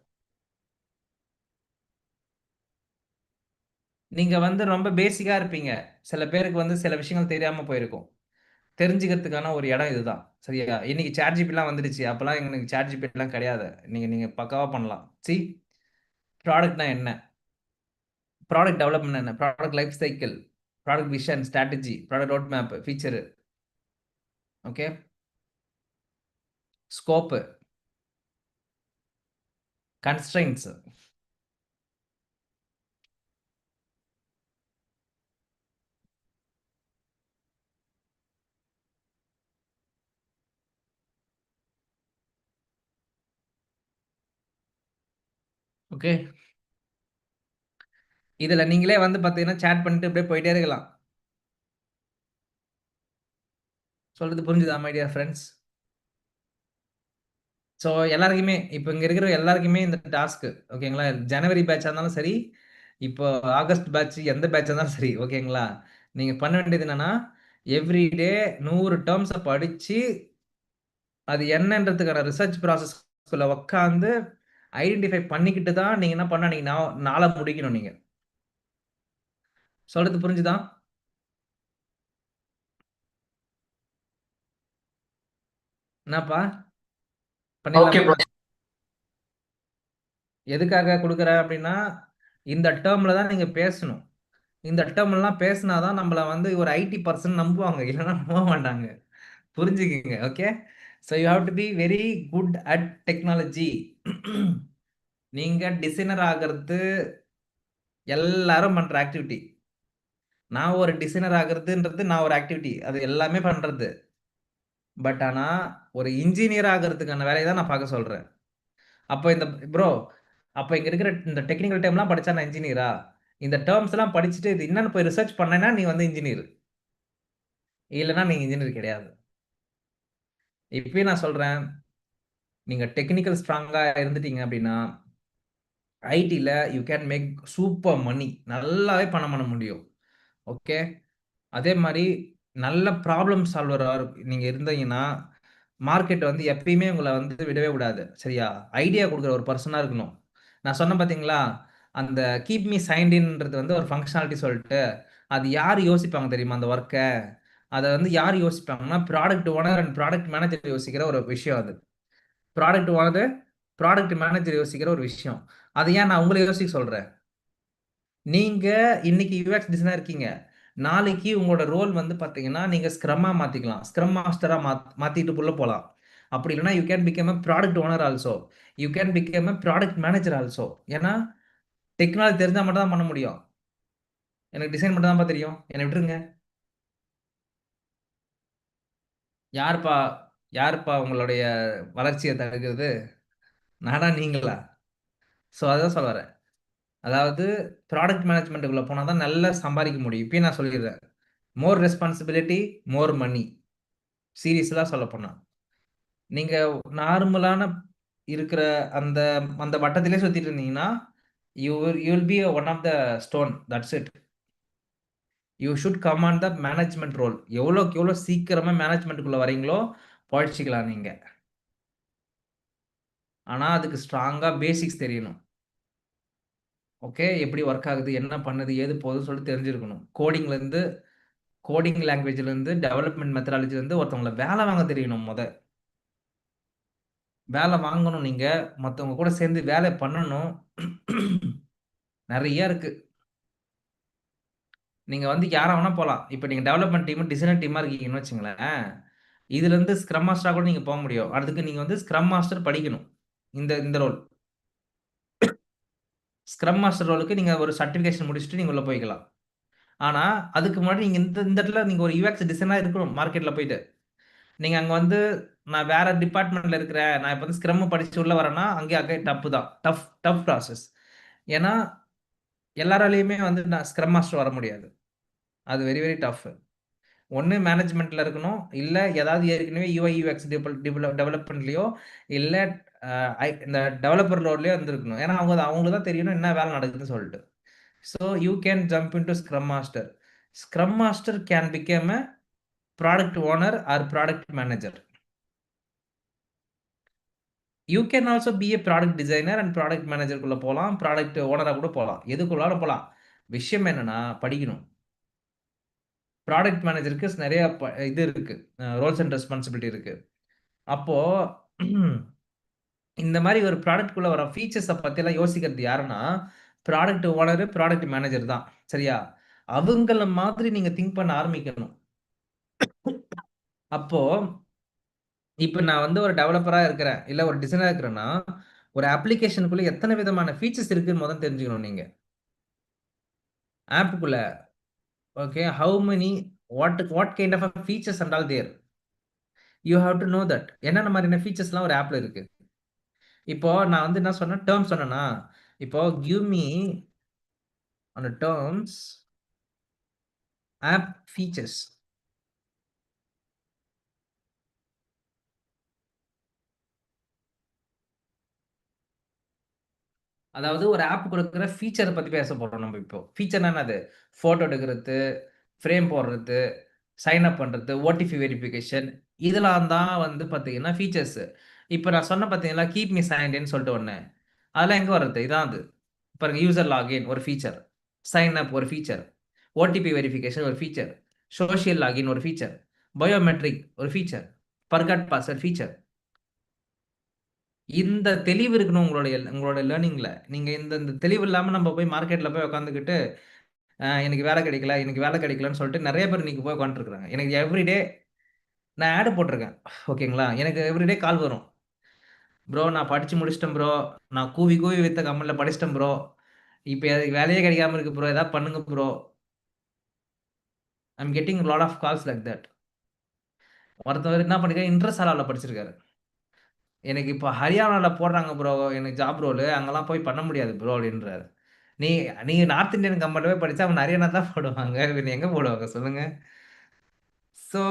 நீங்க வந்து ரொம்ப பேசிக்கா இருப்பீங்க. சில பேருக்கு வந்து சில விஷயங்கள் தெரியாம போயிருக்கும். தெரிஞ்சுக்கிறதுக்கான ஒரு இடம் இதுதான். சரியா? இன்னைக்கு சாட் ஜிபிலாம் வந்துடுச்சு. அப்பலாம் எங்களுக்கு சாட் ஜிபிலாம் கிடையாது. நீங்க பக்காவா பண்ணலாம். ப்ராடக்ட்னா என்ன? ப்ராடக்ட் டெவலப்மெண்ட் என்ன? Product life cycle, product vision, strategy, product road map, feature. Okay? Scope, constraints. Okay? இதுல நீங்களே வந்து பார்த்தீங்கன்னா சாட் பண்ணிட்டு அப்படியே போயிட்டே இருக்கலாம். சொல்றது புரிஞ்சுதா மை டியர் ஃப்ரெண்ட்ஸ்? ஸோ எல்லாருக்குமே இப்போ இங்க இருக்கிற எல்லாருக்குமே இந்த டாஸ்க். ஓகேங்களா? ஜனவரி பேட்சா இருந்தாலும் சரி, இப்போ ஆகஸ்ட் பேட்ச் எந்த பேட்சா இருந்தாலும் சரி. ஓகேங்களா? நீங்க பண்ண வேண்டியது என்னன்னா, எவ்ரிடே 100 டேர்ம்ஸை படிச்சு அது என்னன்றதுக்கான ரிசர்ச் ப்ராசஸ்க்குள்ள உட்காந்து ஐடென்டிஃபை பண்ணிக்கிட்டு தான் நீங்க என்ன பண்ண நீங்க நாளை முடிக்கணும். நீங்க சொல்றது புரிஞ்சுதா? என்னப்பா ஓகே ப்ரோ. பண்ணிடலாமா? எதுக்காக கொடுக்குறேன் அப்படின்னா, இந்த டேர்ம்ல தான் நீங்க பேசணும். இந்த டேர்ம்லாம் பேசினாதான் நம்மள வந்து ஒரு ஐடி பர்சன் நம்புவாங்க. இல்லைன்னா நம்ப மாட்டாங்க. புரிஞ்சுக்கிங்க. Okay? So you have to be very good at technology. நீங்க டிசைனர் ஆகிறது எல்லாரும் பண்ற ஆக்டிவிட்டி. நான் ஒரு டிசைனர் ஆகிறதுன்றது நான் ஒரு ஆக்டிவிட்டி. அது எல்லாமே பண்றது. பட் ஆனா ஒரு இன்ஜினியர் ஆகிறதுக்கான வேலையை தான் நான் பார்க்க சொல்றேன். அப்போ இந்த ப்ரோ, அப்போ இங்க இருக்கிற இந்த டெக்னிக்கல் டேர்ம்லாம் படிச்சா நான் இன்ஜினியரா? இந்த டேர்ம்ஸ் எல்லாம் படிச்சுட்டு இது என்னன்னு போய் ரிசர்ச் பண்ணேன்னா நீ வந்து இன்ஜினியர். இல்லைன்னா நீங்க இன்ஜினியர் கிடையாது. இப்பயும் நான் சொல்றேன், நீங்க டெக்னிக்கல் ஸ்ட்ராங்கா இருந்துட்டீங்க அப்படின்னா ஐடில you can make super money. நல்லாவே பணம் பண்ண முடியும். ஓகே? அதே மாதிரி நல்ல ப்ராப்ளம் சால்வரா நீங்க இருந்தீங்கன்னா மார்க்கெட் வந்து எப்பயுமே உங்களை வந்து விடவே விடாது. சரியா? ஐடியா கொடுக்குற ஒரு பர்சனா இருக்கணும். நான் சொன்னேன் பாத்தீங்களா, அந்த கீப் மீ சைன்ட் இன்றது வந்து ஒரு ஃபங்க்ஷனாலிட்டி சொல்லிட்டு, அது யார் யோசிப்பாங்க தெரியுமா அந்த ஒர்க்கை? அதை வந்து யார் யோசிப்பாங்கன்னா product owner and product manager யோசிக்கிற ஒரு விஷயம் அது. ப்ராடக்ட் ஓனர், ப்ராடக்ட் மேனேஜர் யோசிக்கிற ஒரு விஷயம். அதை ஏன் நான் உங்களை யோசிக்க சொல்றேன்? நீங்க இன்னைக்கு யூஎக்ஸ் டிசைனர் இருக்கீங்க. நாளைக்கு உங்களோட ரோல் வந்து பாத்தீங்கன்னா நீங்க ஸ்க்ரம்மா மாத்திக்கலாம். ஸ்க்ரம் மாஸ்டரா மாத்திட்டு உள்ள போலாம். அப்படி இல்லைன்னா you can become a product owner also. You can become a product manager also. ஏன்னா டெக்னாலஜி தெரிஞ்சா மட்டும் தான் பண்ண முடியும். எனக்கு டிசைன் மட்டும் தான்ப்பா தெரியும். என்னை விட்டுருங்க. யாருப்பா யாருப்பா உங்களுடைய வளர்ச்சியை தடுக்கிறது? நானா நீங்களா? ஸோ அதான் சொல்ல வரேன். அதாவது ப்ராடக்ட் மேனேஜ்மெண்ட்டுக்குள்ள போனா தான் நல்லா சம்பாதிக்க முடியும். இப்பயும் நான் சொல்லிடுறேன். மோர் ரெஸ்பான்சிபிலிட்டி, மோர் மணி. சீரியஸ்லாம் சொல்ல போனா. நீங்க நார்மலான இருக்கிற அந்த அந்த வட்டத்திலே சுத்திட்டு இருந்தீங்கன்னா, you will be one of the stone. That's it. You should come on the management role. எவ்வளோக்கு எவ்வளோ சீக்கிரமா மேனேஜ்மெண்ட்டுக்குள்ள வரீங்களோ பொழைச்சிக்கலாம் நீங்க. ஆனா அதுக்கு ஸ்ட்ராங்கா பேசிக்ஸ் தெரியணும். ஓகே? எப்படி ஒர்க் ஆகுது, என்ன பண்ணுது, ஏது போகுதுன்னு சொல்லிட்டு தெரிஞ்சிருக்கணும். கோடிங் லாங்குவேஜ்ல இருந்து டெவலப்மெண்ட் மெத்தடாலஜில இருந்து ஒருத்தவங்கள வேலை வாங்க தெரியணும் முத. வேலை வாங்கணும் நீங்க. மத்தவங்க கூட சேர்ந்து வேலை பண்ணணும். நிறைய இருக்கு. நீங்க வந்து யாரா வேணா போலாம். இப்ப நீங்க டெவலப்மெண்ட் டீம், டிசைனர் டீமா இருக்கீங்கன்னு வச்சுங்களேன். இதுல இருந்து ஸ்க்ரம் மாஸ்டரா கூட நீங்க போக முடியும். அதுக்கு நீங்க வந்து ஸ்க்ரம் மாஸ்டர் படிக்கணும். இந்த ரோல். ஸ்க்ரம் மாஸ்டர் ரோலுக்கு நீங்கள் ஒரு சர்டிஃபிகேஷன் முடிச்சுட்டு நீங்கள் உள்ளே போய்க்கலாம். ஆனால் அதுக்கு முன்னாடி நீங்கள் இந்த இடத்துல நீங்கள் ஒரு யூஎக்ஸ் டிசைனாக இருக்கணும் மார்க்கெட்டில் போயிட்டு. நீங்கள் அங்கே வந்து நான் வேற டிபார்ட்மெண்ட்டில் இருக்கிறேன், நான் இப்போ வந்து ஸ்க்ரம் படித்து உள்ளே வரேன்னா அங்கே டஃப் தான், டஃப் ப்ராசஸ். ஏன்னா எல்லாராலையுமே வந்து நான் ஸ்க்ரம் மாஸ்டர் வர முடியாது. அது வெரி வெரி டஃப். ஒன்று மேனேஜ்மெண்ட்டில் இருக்கணும், இல்லை ஏதாவது ஏற்கனவே யூஐ யூஎக்ஸ் டெவலப்மெண்ட்லேயோ இல்லை இந்த டெவலப்பர் ரோட்லேயோ இருந்திருக்கணும். ஏன்னா அவங்களுக்கு தான் தெரியணும் என்ன வேலை நடக்குதுன்னு சொல்லிட்டு. So you can jump into scrum master. Scrum master can become a product owner or product manager. You can also be a product designer and product மேனேஜருக்குள்ளே போகலாம், ப்ராடக்ட் ஓனராக கூட போகலாம், எதுக்குள்ளாலும் போகலாம். விஷயம் என்னன்னா படிக்கணும். ப்ராடக்ட் மேனேஜருக்கு நிறைய இது இருக்கு, ரோல்ஸ் அண்ட் ரெஸ்பான்சிபிலிட்டி இருக்கு. அப்போ இந்த மாதிரி ஒரு ப்ராடக்ட்குள்ள வர ஃபீச்சர்ஸை பற்றியெல்லாம் யோசிக்கிறது யாருன்னா ப்ராடக்ட் ஓனரு, ப்ராடக்ட் மேனேஜர் தான். சரியா? அவங்கள மாதிரி நீங்க திங்க் பண்ண ஆரம்பிக்கணும். அப்போ இப்போ நான் வந்து ஒரு டெவலப்பரா இருக்கிறேன், இல்ல ஒரு டிசைனரா இருக்கிறேன்னா ஒரு அப்ளிகேஷனுக்குள்ள எத்தனை விதமான ஃபீச்சர்ஸ் இருக்குன்னு முதல்ல தெரிஞ்சுக்கணும் நீங்க. ஆப்புக்குள்ள okay, how many what kind of features and all there you have to know that. என்னென்ன மாதிரியான ஃபீச்சர்ஸ்லாம் ஒரு ஆப்ல இருக்கு. இப்போ நான் வந்து என்ன சொன்னேன், டேர்ம் சொன்னேன்னா, இப்போ give me on terms of features. அதாவது ஒரு ஆப் கொடுக்குற ஃபீச்சரை பற்றி பேச போகிறோம் நம்ம. இப்போ ஃபீச்சர்னா என்னது? ஃபோட்டோ எடுக்கிறது, ஃப்ரேம் போடுறது, சைன் அப் பண்ணுறது, ஓடிபி வெரிஃபிகேஷன், இதெல்லாம் தான் வந்து பார்த்தீங்கன்னா ஃபீச்சர்ஸு. இப்போ நான் சொன்ன பார்த்தீங்களா கீப் மீ சைன்டுன்னு சொல்லிட்டு ஒன்று, அதெல்லாம் எங்கே வர்றது? இதான் அது. பாருங்க, யூசர் லாகின் ஒரு ஃபீச்சர், சைன் அப் ஒரு ஃபீச்சர், ஓடிபி வெரிஃபிகேஷன் ஒரு ஃபீச்சர், சோஷியல் லாகின் ஒரு ஃபீச்சர், பயோமெட்ரிக் ஒரு ஃபீச்சர், பர்கட் பாஸ்வேர்ட் ஃபீச்சர். இந்த தெளிவு இருக்கணும் உங்களோட லேர்னிங்ல. நீங்க இந்த தெளிவு இல்லாம நம்ம போய் மார்க்கெட்ல போய் உட்காந்துக்கிட்டு எனக்கு வேலை கிடைக்கல, எனக்கு வேலை கிடைக்கலன்னு சொல்லிட்டு நிறைய பேர் இன்னைக்கு போய் உட்காந்துருக்காங்க. எனக்கு எவ்ரிடே நான் ஆடு போட்டிருக்கேன், ஓகேங்களா? எனக்கு எவ்ரிடே கால் வரும், ப்ரோ நான் படிச்சு முடிச்சிட்டேன் ப்ரோ, நான் கூவி கூவி வித்த கம்பெனியில் படிச்சிட்டேன் ப்ரோ, இப்போ வேலையே கிடைக்காம இருக்கு ப்ரோ, ஏதாவது பண்ணுங்க bro. I'm getting lot of calls like that. ஒருத்தவர் என்ன பண்ணிருக்காரு, இன்ட்ரெஸ்ட் ஆலாவில் படிச்சிருக்காரு, எனக்கு இப்போ ஹரியானாவில் போடுறாங்க ப்ரோ எனக்கு ஜாப் ரோலு, அங்கெல்லாம் போய் பண்ண முடியாது ப்ரோ அப்படின்றாரு. நீங்கள் நார்த் இந்தியன் கம்பெனியில் போய் படித்தா அவன் ஹரியானா தான் போடுவாங்க, இவன் எங்கே போடுவாங்க சொல்லுங்க? ஸோ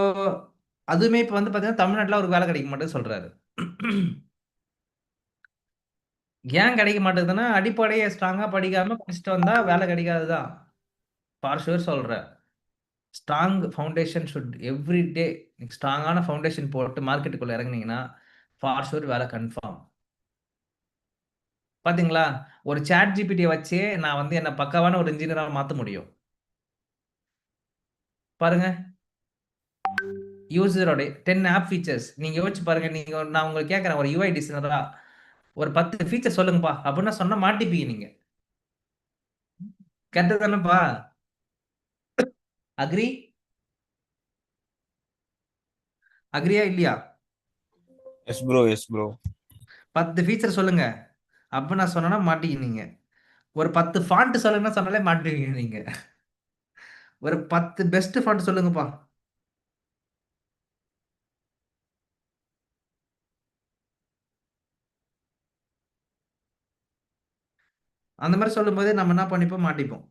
அதுவுமே இப்போ வந்து பார்த்தீங்கன்னா தமிழ்நாட்டில் அவருக்கு வேலை கிடைக்க மாட்டேன்னு சொல்கிறாரு. ஏன் கிடைக்க மாட்டேங்குதுன்னா அடிப்படையை ஸ்ட்ராங்காக படிக்காமல் படிச்சுட்டு வந்தால் வேலை கிடைக்காது தான். ஃபார் ஷுர் சொல்கிறேன். Strong foundation should every day. ஸ்ட்ராங்கான ஃபவுண்டேஷன் போட்டு மார்க்கெட்டுக்குள்ளே இறங்குனீங்கன்னா ஃபார் ஷுர் வேலை கன்ஃபார்ம். பாத்தீங்களா? ஒரு சாட் ஜிபிடியை வச்சே நான் வந்து என்ன பக்காவான ஒரு இன்ஜினியராக மாற்ற முடியும். பாருங்க, யூசரோட 10 ஆப் ஃபீச்சர்ஸ் நீங்க யோசிச்சு பாருங்க. நான் உங்களுக்கு கேட்கறேன், ஒரு யூஐ டிசைனரா ஒரு 10 ஃபீச்சர் சொல்லுங்கப்பா அப்படின்னா சொன்னா மாட்டிப்பீங்க நீங்க. கரெக்டு தானேப்பா? அக்ரி அக்ரியா இல்லையா? Yes bro, yes bro. 10 feature சொல்லுங்க அப்ப நான் சொன்னா மாட்டிக்கினீங்க. ஒரு 10 ஃபாண்ட் சொல்லுங்கன்னா சொன்னாலே மாட்டுவீங்க நீங்க. ஒரு 10 பெஸ்ட் ஃபாண்ட் சொல்லுங்கப்பா. அந்த மாதிரி சொல்லும்போது நம்ம என்ன பண்ணிப்போம், மாட்டிப்போம்.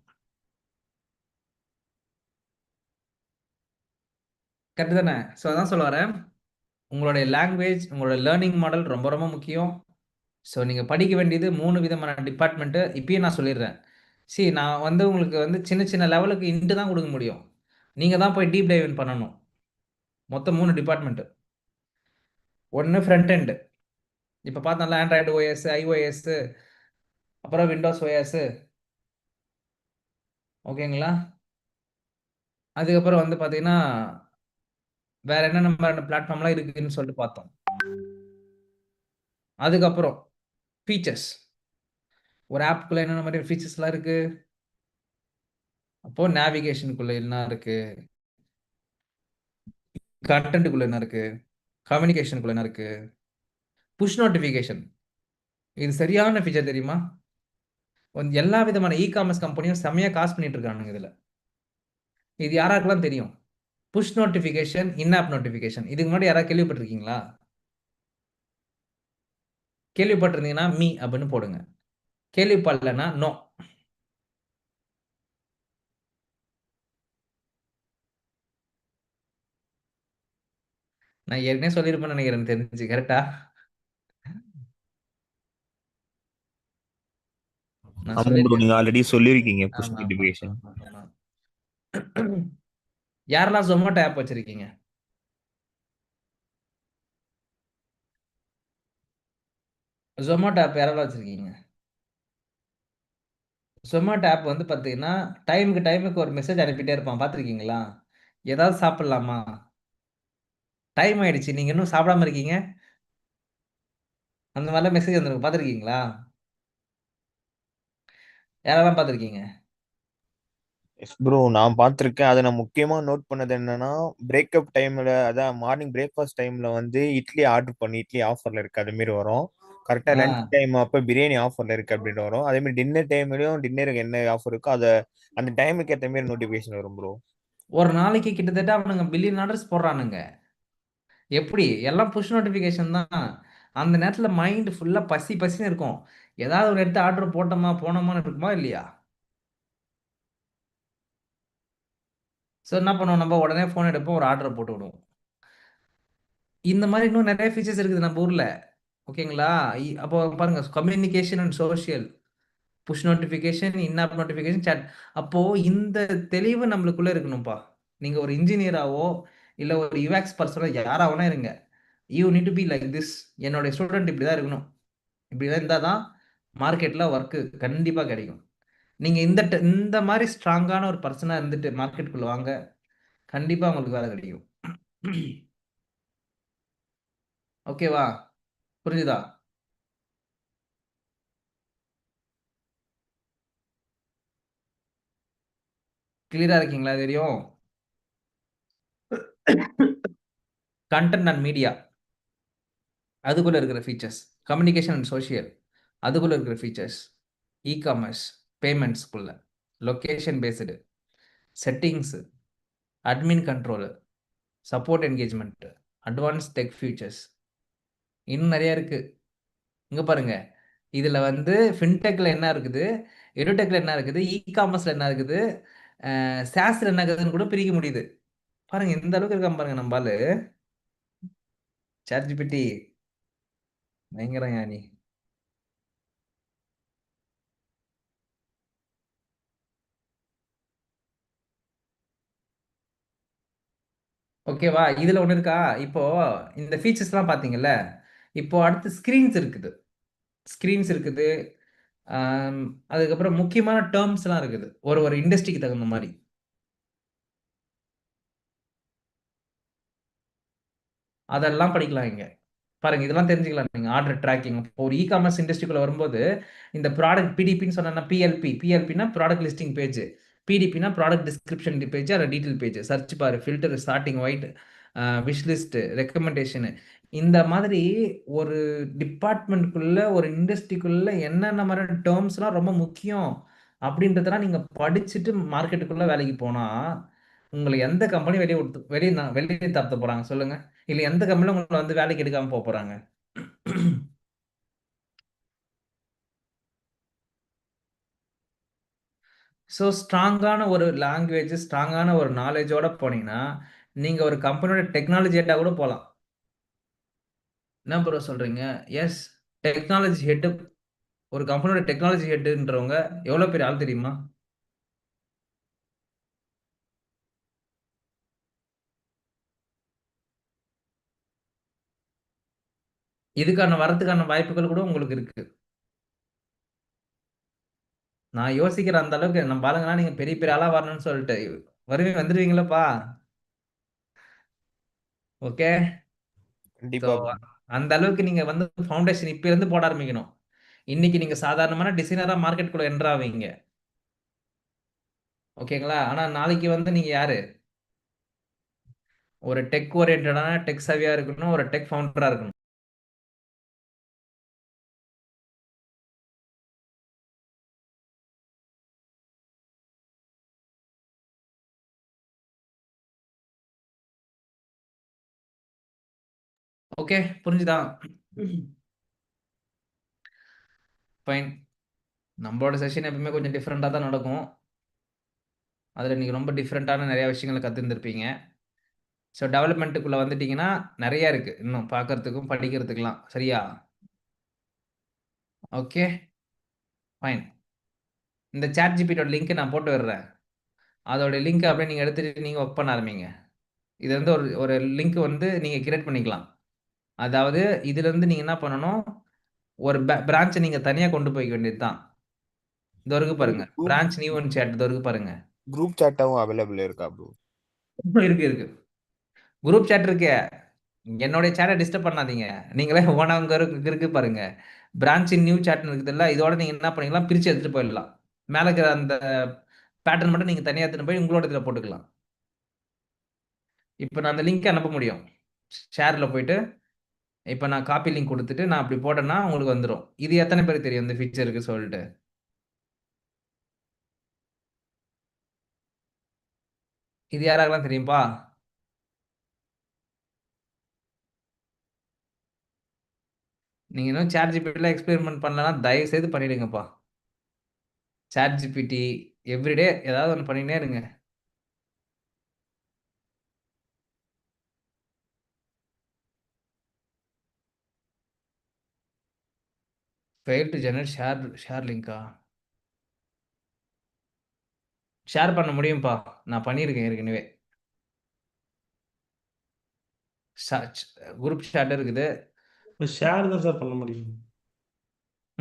கரெக்டு தானே? ஸோ அதான் சொல்ல வரேன், உங்களுடைய லாங்குவேஜ், உங்களோட லேர்னிங் மாடல் ரொம்ப ரொம்ப முக்கியம். ஸோ நீங்கள் படிக்க வேண்டியது 3 விதமான டிபார்ட்மெண்ட்டு இப்பயே நான் சொல்லிடுறேன். நான் வந்து உங்களுக்கு வந்து சின்ன சின்ன லெவலுக்கு இன்ட்டு தான் கொடுக்க முடியும். நீங்கள் தான் போய் டீப் டைவ் பண்ணணும். மொத்தம் 3 டிபார்ட்மெண்ட்டு. ஒன்று ஃப்ரண்ட் எண்டு, இப்போ பார்த்தோம்ல ஆண்ட்ராய்டு ஓஎஸ், ஐஓஎஸ், அப்புறம் விண்டோஸ் ஓஎஸ், ஓகேங்களா? அதுக்கப்புறம் வந்து பார்த்தீங்கன்னா வேற என்னென்ன மாதிரியான பிளாட்ஃபார்ம்லாம் இருக்குதுன்னு சொல்லிட்டு பார்த்தோம். அதுக்கப்புறம் ஃபீச்சர்ஸ், ஒரு ஆப்புக்குள்ள என்னென்ன மாதிரி ஃபீச்சர்ஸ்லாம் இருக்கு, அப்போ நேவிகேஷனுக்குள்ள என்ன இருக்கு, கண்டென்ட்டுக்குள்ள என்ன இருக்கு, கம்யூனிகேஷனுக்குள்ள என்ன இருக்கு, புஷ் நோட்டிஃபிகேஷன், இது சரியான ஃபீச்சர் தெரியுமா? எல்லா விதமான காமர்ஸ் கம்பெனியும் செம்மையா காசு பண்ணிட்டு இருக்கானுங்க இதுல. இது யாராருக்கெல்லாம் தெரியும்? Push notification, in app notification. இதுக்கு முன்னாடி யாராவது கேள்விப்பட்டிருக்கீங்களா? கேள்விப்பட்டிருந்தீங்கன்னா மீ அப்படின்னு போடுங்க. கேள்விப்படலைன்னா நோ. நான் ஏற்கனவே சொல்லியிருப்பேன்னு நினைக்கிறேன் தெரிஞ்சு. கரெக்டா? நான் ஆமா ப்ரோ, சொல்லியிருக்கேன். நீங்க ஆல்ரெடி சொல்லியிருக்கீங்க புஷ் ஆமா, ஆமா, நோட்டிஃபிகேஷன். ஆமா, ஆமா. யாரெல்லாம் ஜொமேட்டோ ஆப் வச்சிருக்கீங்க? ஜொமேட்டோ ஆப் யாரெல்லாம் வச்சிருக்கீங்க? ஜொமேட்டோ ஆப் வந்து பார்த்தீங்கன்னா டைமுக்கு ஒரு மெசேஜ் அனுப்பிட்டே இருப்பான். பார்த்துருக்கீங்களா? ஏதாவது சாப்பிடலாமா? டைம் ஆயிடுச்சு, நீங்க இன்னும் சாப்பிடாம இருக்கீங்க. அந்த மாதிரிலாம் மெசேஜ் வந்துருக்கும். பார்த்துருக்கீங்களா? யாரெல்லாம் பார்த்துருக்கீங்க? எஸ் ப்ரோ, நான் பார்த்திருக்கேன். அதை நான் முக்கியமா நோட் பண்ணது என்னன்னா, பிரேக்கப் டைம்ல, அதான் மார்னிங் பிரேக்ஃபாஸ்ட் டைம்ல வந்து இட்லி ஆர்டர் பண்ணி, இட்லி ஆஃபர்ல இருக்கு அது மாதிரி வரும். கரெக்டா ஆ லஞ்ச் டைம் அப்ப பிரியாணி ஆஃபர்ல இருக்கு அப்படின்னு வரும். அதே மாதிரி டின்னர் டைம்லயும் டின்னருக்கு என்ன ஆஃபர் இருக்கோ அதை அந்த டைமுக்கு ஏற்ற மாதிரி நோட்டிபிகேஷன் வரும் ப்ரோ. ஒரு நாளைக்கு கிட்டத்தட்ட அவனுங்க பில்லியன் ஆர்டர்ஸ் போடுறானுங்க. எப்படி? எல்லாம் புஷ் நோட்டிஃபிகேஷன் தான். அந்த நேரத்துல மைண்ட் ஃபுல்லா பசி பசின்னு இருக்கும். ஏதாவது ஒரு எடுத்து ஆர்டர் போட்டோமா போனோமான்னு இருக்குமா இல்லையா? ஸோ என்ன பண்ணுவோம், நம்ம உடனே ஃபோன் எடுப்போம், ஒரு ஆர்டரை போட்டு விடுவோம். இந்த மாதிரி இன்னும் நிறைய ஃபீச்சர்ஸ் இருக்குது நம்ம ஊர்ல. ஓகேங்களா? அப்போ பாருங்க, communication and social, push notification, in app notification, chat. அப்போ இந்த தெளிவு நம்மளுக்குள்ள இருக்கணும்ப்பா. நீங்க ஒரு இன்ஜினியராவோ இல்ல ஒரு யுஎக்ஸ் பர்சனோ யாராவனா இருங்க. You need to be like this. என்னோட ஸ்டூடெண்ட் இப்படிதான் இருக்கணும். இப்படிதான் இருந்தால் தான் மார்க்கெட்டில் ஒர்க்கு கண்டிப்பாக கிடைக்கும். நீங்கள் இந்த மாதிரி ஸ்ட்ராங்கான ஒரு பர்சனாக இருந்துட்டு மார்க்கெட்டுக்குள்ள வாங்க, கண்டிப்பாக உங்களுக்கு வேலை கிடைக்கும். ஓகேவா? புரிஞ்சுதா? கிளியரா இருக்கீங்களா? தெரியும். கண்டென்ட் அண்ட் மீடியா, அதுக்குள்ள இருக்கிற ஃபீச்சர்ஸ். கம்யூனிகேஷன் அண்ட் சோஷியல், அதுக்குள்ள இருக்கிற ஃபீச்சர்ஸ். காமர்ஸ், பேமெண்ட்ஸ்குள்ள, location based, settings, admin control, support engagement, advance tech futures, இன்னும் நிறைய இருக்கு. இங்க பாருங்க, இதுல வந்து ஃபின்டெக்ல என்ன இருக்குது, எடுடெக்ல என்ன இருக்குது, காமர்ஸ்ல என்ன இருக்குது, சாஸ்ல என்ன இருக்குதுன்னு கூட பிரிக்க முடியுது. பாருங்க இந்த அளவுக்கு இருக்காம பாருங்க நம்ம ஆளு. சாட்ஜிபிட்டி பயங்கர ஞானி. ஓகேவா? இதுல ஒண்ணு இருக்கா? இப்போ இந்த ஃபீச்சர்ஸ்லாம் பாத்தீங்கல்ல, இப்போ அடுத்து ஸ்கிரீன்ஸ் இருக்குது. ஸ்கிரீன்ஸ் இருக்குது. ஆம், அதுக்கப்புறம் முக்கியமான டேர்ம்ஸ் எல்லாம் இருக்குது, ஒரு ஒரு இண்டஸ்ட்ரிக்கு தகுந்த மாதிரி. அதெல்லாம் படிக்கலாம் இங்க. பாருங்க, இதெல்லாம் தெரிஞ்சுக்கலாம் நீங்க. ஆர்டர் ட்ராக்கிங், ஒரு காமர்ஸ் இண்டஸ்ட்ரிக்குள்ள வரும்போது இந்த ப்ராடக்ட் பிடிபின்னு சொன்னா பிஎல்பினா ப்ராடக்ட் லிஸ்டிங் பேஜ், பிடிபினா ப்ராடக்ட் டிஸ்கிரிப்ஷன் பேஜ், அதில் detail page, search bar, filter, starting white, wishlist, recommendation. இந்த மாதிரி ஒரு டிபார்ட்மெண்ட்குள்ள ஒரு இண்டஸ்ட்ரிக்குள்ள என்னென்ன மாதிரி டேர்ம்ஸ்லாம் ரொம்ப முக்கியம் அப்படின்றதெல்லாம் நீங்க படிச்சுட்டு மார்க்கெட்டுக்குள்ள வேலைக்கு போனா உங்களை எந்த கம்பெனி வெளியே தரத்த போறாங்க சொல்லுங்க? இல்ல எந்த கம்பெனியும் உங்களை வந்து வேலைக்கு எடுக்காம போறாங்க? ஸோ ஸ்ட்ராங்கான ஒரு லாங்குவேஜ், ஸ்ட்ராங்கான ஒரு நாலேஜோட போனீங்கன்னா நீங்க ஒரு கம்பெனியோட டெக்னாலஜி ஹெட்டா கூட போகலாம். என்ன ப்ரோ சொல்றீங்க? Yes, technology head. ஒரு கம்பெனியோட டெக்னாலஜி ஹெட்ன்றவங்க எவ்வளவு பெரிய ஆள் தெரியுமா? இதுக்கான வரதுக்கான வாய்ப்புகள் கூட உங்களுக்கு இருக்கு. நான் யோசிக்கிற அந்த அளவுக்கு நம்ம பாருங்கன்னா, நீங்க பெரிய பெரிய ஆளா வரணும்னு சொல்லிட்டு வந்துருவீங்களப்பா. ஓகே. ஸோ கண்டிப்பா bro. அந்த அளவுக்கு நீங்க வந்து ஃபவுண்டேஷன் இப்ப இருந்து போட ஆரம்பிக்கணும். இன்னைக்கு நீங்க சாதாரணமான டிசைனரா மார்க்கெட்டுக்குள்ள என்டர் ஆவீங்க. ஓகேங்களா? ஆனா நாளைக்கு வந்து நீங்க யாரு? ஒரு டெக் ஓரியன்டடான, டெக் savvy-ஆ இருக்கணும், ஒரு டெக் ஃபவுண்டரா இருக்கணும். ஓகே, புரிஞ்சுதா? ஃபைன். நம்மளோட செஷன் எப்பவுமே கொஞ்சம் டிஃப்ரெண்ட்டாக தான் நடக்கும். அதில் நீங்கள் ரொம்ப டிஃப்ரெண்ட்டான நிறையா விஷயங்களை கற்றுருந்துருப்பீங்க. ஸோ டெவலப்மெண்ட்டுக்குள்ளே வந்துட்டிங்கன்னா நிறையா இருக்குது இன்னும் பார்க்கறதுக்கும் படிக்கிறதுக்கெலாம். சரியா? Okay, fine. இந்த சாட் ஜிபிட்டோட லிங்க்கை நான் போட்டு விடுறேன். அதோட லிங்க்கை அப்படியே நீங்கள் எடுத்துகிட்டு நீங்கள் ஒர்க் பண்ண ஆரம்பிங்க. இது வந்து ஒரு ஒரு லிங்க் வந்து நீங்கள் கிரியேட் பண்ணிக்கலாம். அதாவது இதுலேருந்து நீங்கள் என்ன பண்ணணும், ஒரு பிரான்ச்சை நீங்கள் தனியாக கொண்டு போய்க்க வேண்டியது தான். இது வரைக்கும் பாருங்க, பிரான்ச் நியூ ஒன் சேட் இது வரைக்கும் பாருங்க. குரூப் சாட்டாவும் அவைலபிள் இருக்கா ப்ரோ? இருக்கு இருக்கு, குரூப் சேட் இருக்கு. என்னுடைய சேட்டை டிஸ்டர்ப் பண்ணாதீங்க. நீங்களே ஓனாங்க இருக்கு பாருங்க. பிரான்ச் நியூ சேட்னு இருக்குதுல்ல, இதோட நீங்கள் என்ன பண்ணிக்கலாம், பிரித்து எடுத்துகிட்டு போயிடலாம். மேலே இருக்கிற அந்த பேட்டர்ன் மட்டும் நீங்கள் தனியாக எடுத்துகிட்டு போய் உங்களோட இதில் போட்டுக்கலாம். இப்போ நான் அந்த லிங்க்கை அனுப்ப முடியும். ஷேரில் போயிட்டு இப்போ நான் காப்பி லிங்க் கொடுத்துட்டு நான் அப்படி போட்டேன்னா உங்களுக்கு வந்துடும். இது எத்தனை பேருக்கு தெரியும் இந்த ஃபீச்சருக்கு சொல்லிட்டு? இது யாராகலாம் தெரியும்பா? நீங்கள் இன்னும் சேட் ஜிபிட்டியில் எக்ஸ்பெரிமெண்ட் பண்ணலன்னா தயவு செய்து பண்ணிடுங்கப்பா. சேட் ஜிபிடி எவ்ரிடே ஏதாவது ஒன்று பண்ணினே இருங்க. ஃபெயில் டு ஜெனரேட் ஷேர் லிங்கா? ஷேர் பண்ண முடியும்ப்பா, நான் பண்ணியிருக்கேன் ஏற்கனவே. குரூப் ஷேட் இருக்குது. ஷேர் தான் சார் பண்ண முடியும்.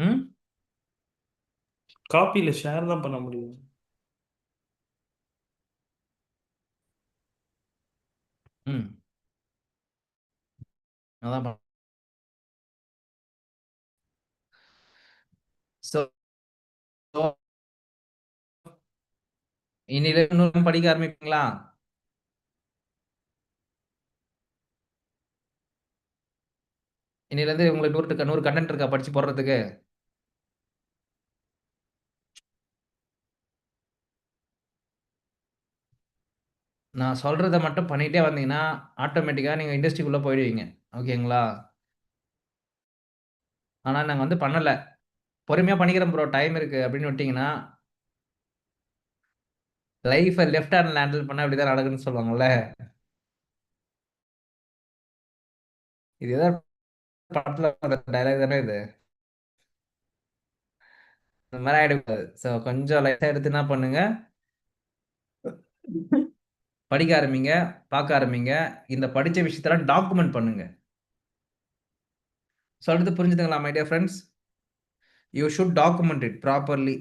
ம் காப்பியில் ஷேர் தான் பண்ண முடியும். ம் அதான் ஸோ இன்னில இன்னும் படிக்க ஆரம்பிப்பீங்களா? இன்னிலேருந்து உங்களுக்கு 100 கண்டென்ட் இருக்கா படிச்சு போடுறதுக்கு? நான் சொல்றத மட்டும் பண்ணிட்டே வந்தீங்கன்னா ஆட்டோமேட்டிக்காக நீங்கள் இண்டஸ்ட்ரிக்குள்ளே போயிடுவீங்க. ஓகேங்களா? ஆனால் நாங்கள் வந்து பண்ணலை, பொறுமையாக பண்ணிக்கிறோம் ப்ரோ, டைம் இருக்குது அப்படின்னு விட்டிங்கன்னா லைஃப்பை லெஃப்ட் ஹேண்டில் ஹேண்டில் பண்ணால் அப்படி தான் நடக்குதுன்னு சொல்லுவாங்கல்ல. இது ஏதோ படத்தில் வர டைலாக் தானே இது. இந்த மாதிரி ஆகிடக்கூடாது. ஸோ கொஞ்சம் லைட்டாக எடுத்து என்ன பண்ணுங்க, படிக்க ஆரம்பிங்க, பார்க்க ஆரம்பிங்க. இந்த படித்த விஷயத்தெல்லாம் டாக்குமெண்ட் பண்ணுங்க. சொல்றது புரிஞ்சுதுங்களா my dear friends? You should document it properly.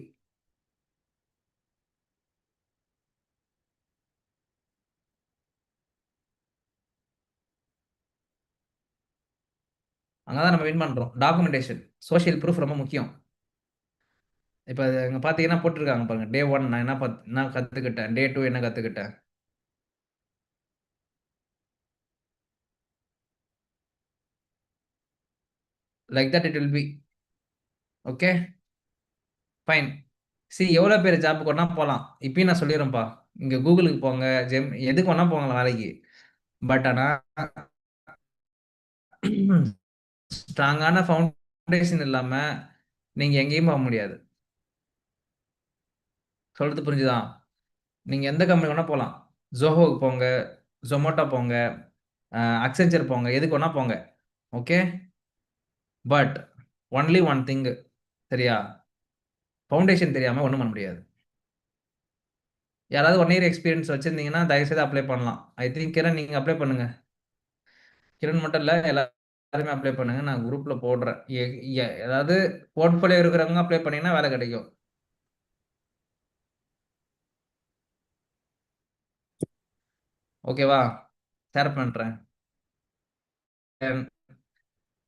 அங்கே தான் நம்ம வின் பண்ணுறோம். டாக்குமெண்டேஷன், சோஷியல் ப்ரூஃப் ரொம்ப முக்கியம். இப்போ இங்கே பார்த்தீங்கன்னா போட்டிருக்காங்க பாருங்க, டே 1 நான் என்ன கற்றுக்கிட்டேன், டே 2 என்ன கற்றுக்கிட்டேன். Like that it will be. Okay, fine. எவ்வளோ பேர் ஜாப்புக்கு ஒன்றா போகலாம். இப்பயும் நான் சொல்லிடுறேன்ப்பா, இங்கே கூகுளுக்கு போங்க, எதுக்கு ஒன்றா போங்களா வேலைக்கு. பட் ஆனால் ஸ்ட்ராங்கான ஃபவுண்டேஷன் இல்லாமல் நீங்கள் எங்கேயும் போக முடியாது. சொல்றது புரிஞ்சுதா? நீங்கள் எந்த கம்பெனி வேணால் போகலாம், ஜோஹோக்கு போங்க, ஜொமேட்டோ போங்க, அக்சென்ச்சர் போங்க, எதுக்கு வேணால் போங்க. Okay, but only one thing, சரியா? ஃபவுண்டேஷன் தெரியாமல் ஒன்றும் பண்ண முடியாது. யாராவது 1 இயர் எக்ஸ்பீரியன்ஸ் வச்சுருந்தீங்கன்னா தயவுசெய்து அப்ளை பண்ணலாம். ஐ திங்க் கிரண் நீங்கள் அப்ளை பண்ணுங்கள். கிரண் மட்டும் இல்லை, எல்லாருமே அப்ளை பண்ணுங்கள். நான் குரூப்பில் போடுறேன். ஏதாவது போர்ட்ஃபோலியோ இருக்கிறவங்க அப்ளை பண்ணிங்கன்னா வேலை கிடைக்கும். ஓகேவா? ஷேர் பண்ணுறேன்.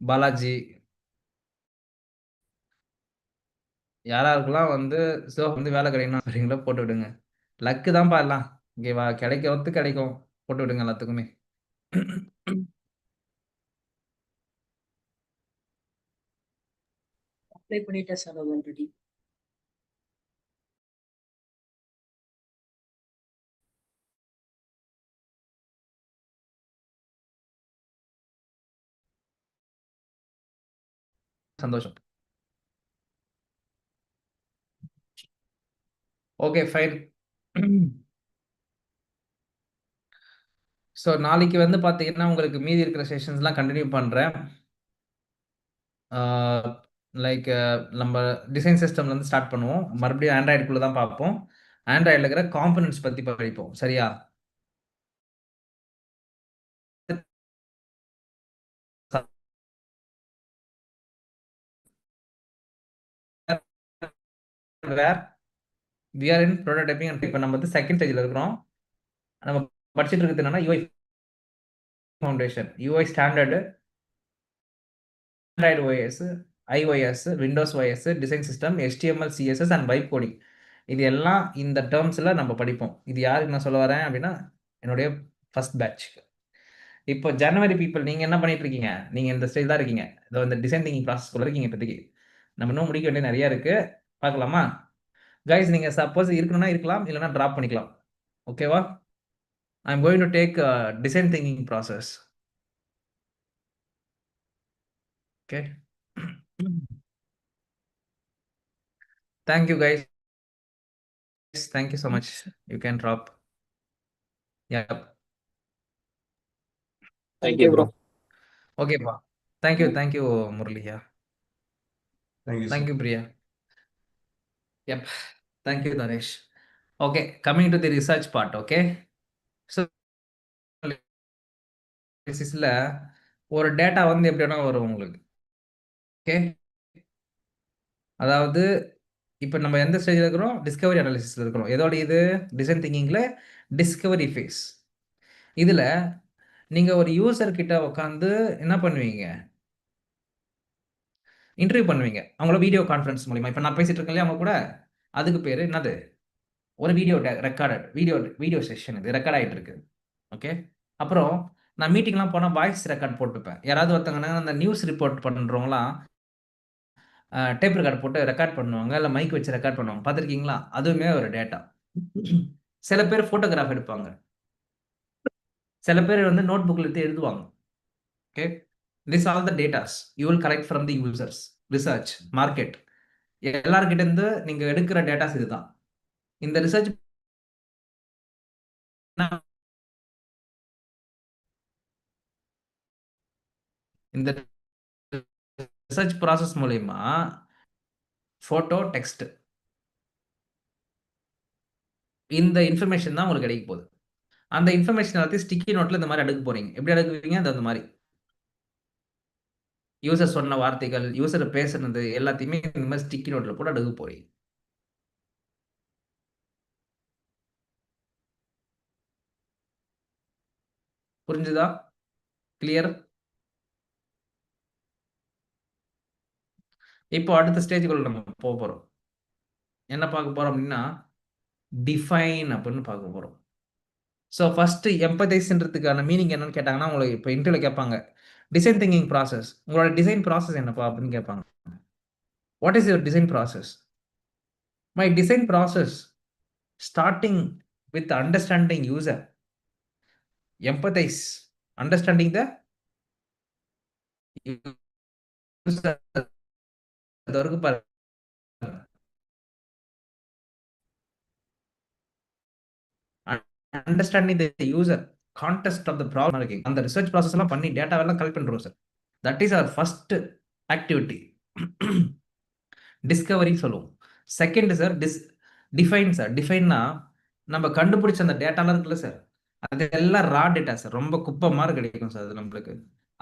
பாலாஜி, யாராருக்கெல்லாம் வந்து வந்து வேலை கிடைக்கணும் அப்படிங்களோ போட்டு விடுங்க. லக்கு தான்ப்பா எல்லாம். ஓகேவா? கிடைக்கும் கிடைக்கும், போட்டு விடுங்க எல்லாத்துக்குமே. அப்ளை பண்ணிட்டேன் சார் ஆல்ரெடி. சந்தோஷம். Okay fine. ஸோ நாளைக்கு வந்து பார்த்தீங்கன்னா உங்களுக்கு மீதி இருக்கிற செஷன்ஸ்லாம் கண்டினியூ பண்ணுறேன். லைக் நம்ம டிசைன் சிஸ்டம்லேருந்து ஸ்டார்ட் பண்ணுவோம். மறுபடியும் ஆண்ட்ராய்டுக்குள்ளே தான் பார்ப்போம். ஆண்ட்ராய்டில் இருக்கிற காம்பனன்ட்ஸ் பற்றி படிப்போம். சரியா? Where we are in prototyping and இப்போ நம்ம வந்து செகண்ட் ஸ்டேஜில் இருக்கிறோம். நம்ம படிச்சுட்டு இருக்கிறது என்னன்னா UI foundation, UI standard, Android OS, iOS, Windows OS, design system, HTML, CSS and vibe coding. இது எல்லாம் இந்த டேர்ம்ஸில் நம்ம படிப்போம். இது யாருக்கு நான் சொல்ல வரேன் அப்படின்னா என்னுடைய ஃபர்ஸ்ட் பேட்ச். இப்போ ஜனவரி பீப்புள் நீங்கள் என்ன பண்ணிட்டு இருக்கீங்க? நீங்கள் இந்த ஸ்டேஜ் தான் இருக்கீங்க. இதோ இந்த டிசைன் திங்கிங் ப்ராசஸ்க்குள்ள இருக்கீங்க. இப்போதைக்கு நம்ம இன்னும் முடிக்க வேண்டிய நிறைய இருக்கு. பார்க்கலாமா கைஸ்? நீங்கள் சப்போஸ் இருக்கணும்னா இருக்கலாம், இல்லைன்னா ட்ராப் பண்ணிக்கலாம். ஓகேவா? I am going to take design thinking process. Okay, thank you guys. Thank you so much. You can drop. Yeah. Thank you, bro. Okay, pa. Thank you, Murali. Yeah. Thank you, Thank sir. you, Priya. Yep. Thank you, Naresh. Okay, coming to the research part. Okay. So, analysisல ஒரு data வந்து எப்படின்னா வரும் உங்களுக்கு. Okay, அதாவது இப்போ நம்ம எந்த ஸ்டேஜில் இருக்கிறோம்? டிஸ்கவரி அனாலிசிஸில் இருக்கிறோம். எதோட இது? டிசைன் திங்கிங்கில் டிஸ்கவரி ஃபேஸ். இதில் நீங்கள் ஒரு யூசர் கிட்ட உட்காந்து என்ன பண்ணுவீங்க? இன்டர்வியூ பண்ணுவீங்க. அவங்கள வீடியோ கான்ஃபரன்ஸ் மூலிமா. இப்போ நான் பேசிட்டு இருக்கேன் இல்லையா அவங்க கூட, அதுக்கு பேர் என்னது? ஒரு வீடியோ ரெக்கார்டட் வீடியோ செஷன். இது ரெக்கார்ட் ஆகிட்டு இருக்கு. ஓகே, அப்புறம் நான் மீட்டிங்லாம் போனால் வாய்ஸ் ரெக்கார்ட் போட்டுப்பேன். யாராவது ஒருத்தங்கன்னா அந்த நியூஸ் ரிப்போர்ட் பண்ணுறவங்களாம் டேப் ரெக்கார்ட் போட்டு ரெக்கார்ட் பண்ணுவாங்க, இல்லை மைக் வச்சு ரெக்கார்ட் பண்ணுவாங்க. பார்த்துருக்கீங்களா? அதுவுமே ஒரு டேட்டா. சில பேர் ஃபோட்டோகிராஃப் எடுப்பாங்க, சில பேர் வந்து நோட் புக்கில் எடுத்து எழுதுவாங்க. Okay, this all the datas you will collect from the users, research, market. எல்லார்கிட்ட இருந்து நீங்க எடுக்கிற டேட்டாஸ் இதுதான். இந்த ரிசர்ச் இந்த ரிசர்ச் ப்ராசஸ் மூலயமா ஃபோட்டோ, டெக்ஸ்ட், இந்த இன்ஃபர்மேஷன் தான் உங்களுக்கு கிடைக்க போகுது. அந்த இன்ஃபர்மேஷன் எல்லாத்தையும் ஸ்டிக்கி நோட்டில் இந்த மாதிரி அடுக்க போறீங்க. எப்படி அடுக்குவீங்க? அந்த மாதிரி யூசர் சொன்ன வார்த்தைகள், யூசர் பேசுனது எல்லாத்தையுமே இந்த மாதிரி ஸ்டிக்கி நோட்டில் கூட அடுக்க போறீங்க. புரிஞ்சுதா? கிளியர்? இப்போ அடுத்த ஸ்டேஜுக்குள்ள நம்ம போக போறோம். என்ன பார்க்க போறோம் அப்படின்னா டிஃபைன் அப்படின்னு பார்க்க போறோம். ஸோ ஃபர்ஸ்ட் எம்பதைஸ்ன்றதுக்கான மீனிங் என்னன்னு கேட்டாங்கன்னா உங்களுக்கு இப்போ இன்டர்வியூல கேட்பாங்க, டிசைன் திங்கிங் ப்ராசஸ், உங்களோட டிசைன் ப்ராசஸ் என்னப்பா அப்படின்னு கேட்பாங்க. What is your design process? My design process starting with understanding user. Empathize, understanding the user. அது வரைக்கும் பாருங்க. Understanding the user, context of the problem இருக்கு. அந்த ரிசர்ச் ப்ராசஸ் எல்லாம் பண்ணி டேட்டாவெல்லாம் கலெக்ட் பண்றோம் sir. That is our first activity. Discovery சொல்லுவோம். Second sir define sir. டிஃபைன்னா நம்ம கண்டுபிடிச்ச அந்த டேட்டாலாம் இருக்குல்ல சார், அது எல்லாம் ரா டேட்டா சார். ரொம்ப குப்பை மாதிரி கிடைக்கும் சார் அது நம்மளுக்கு.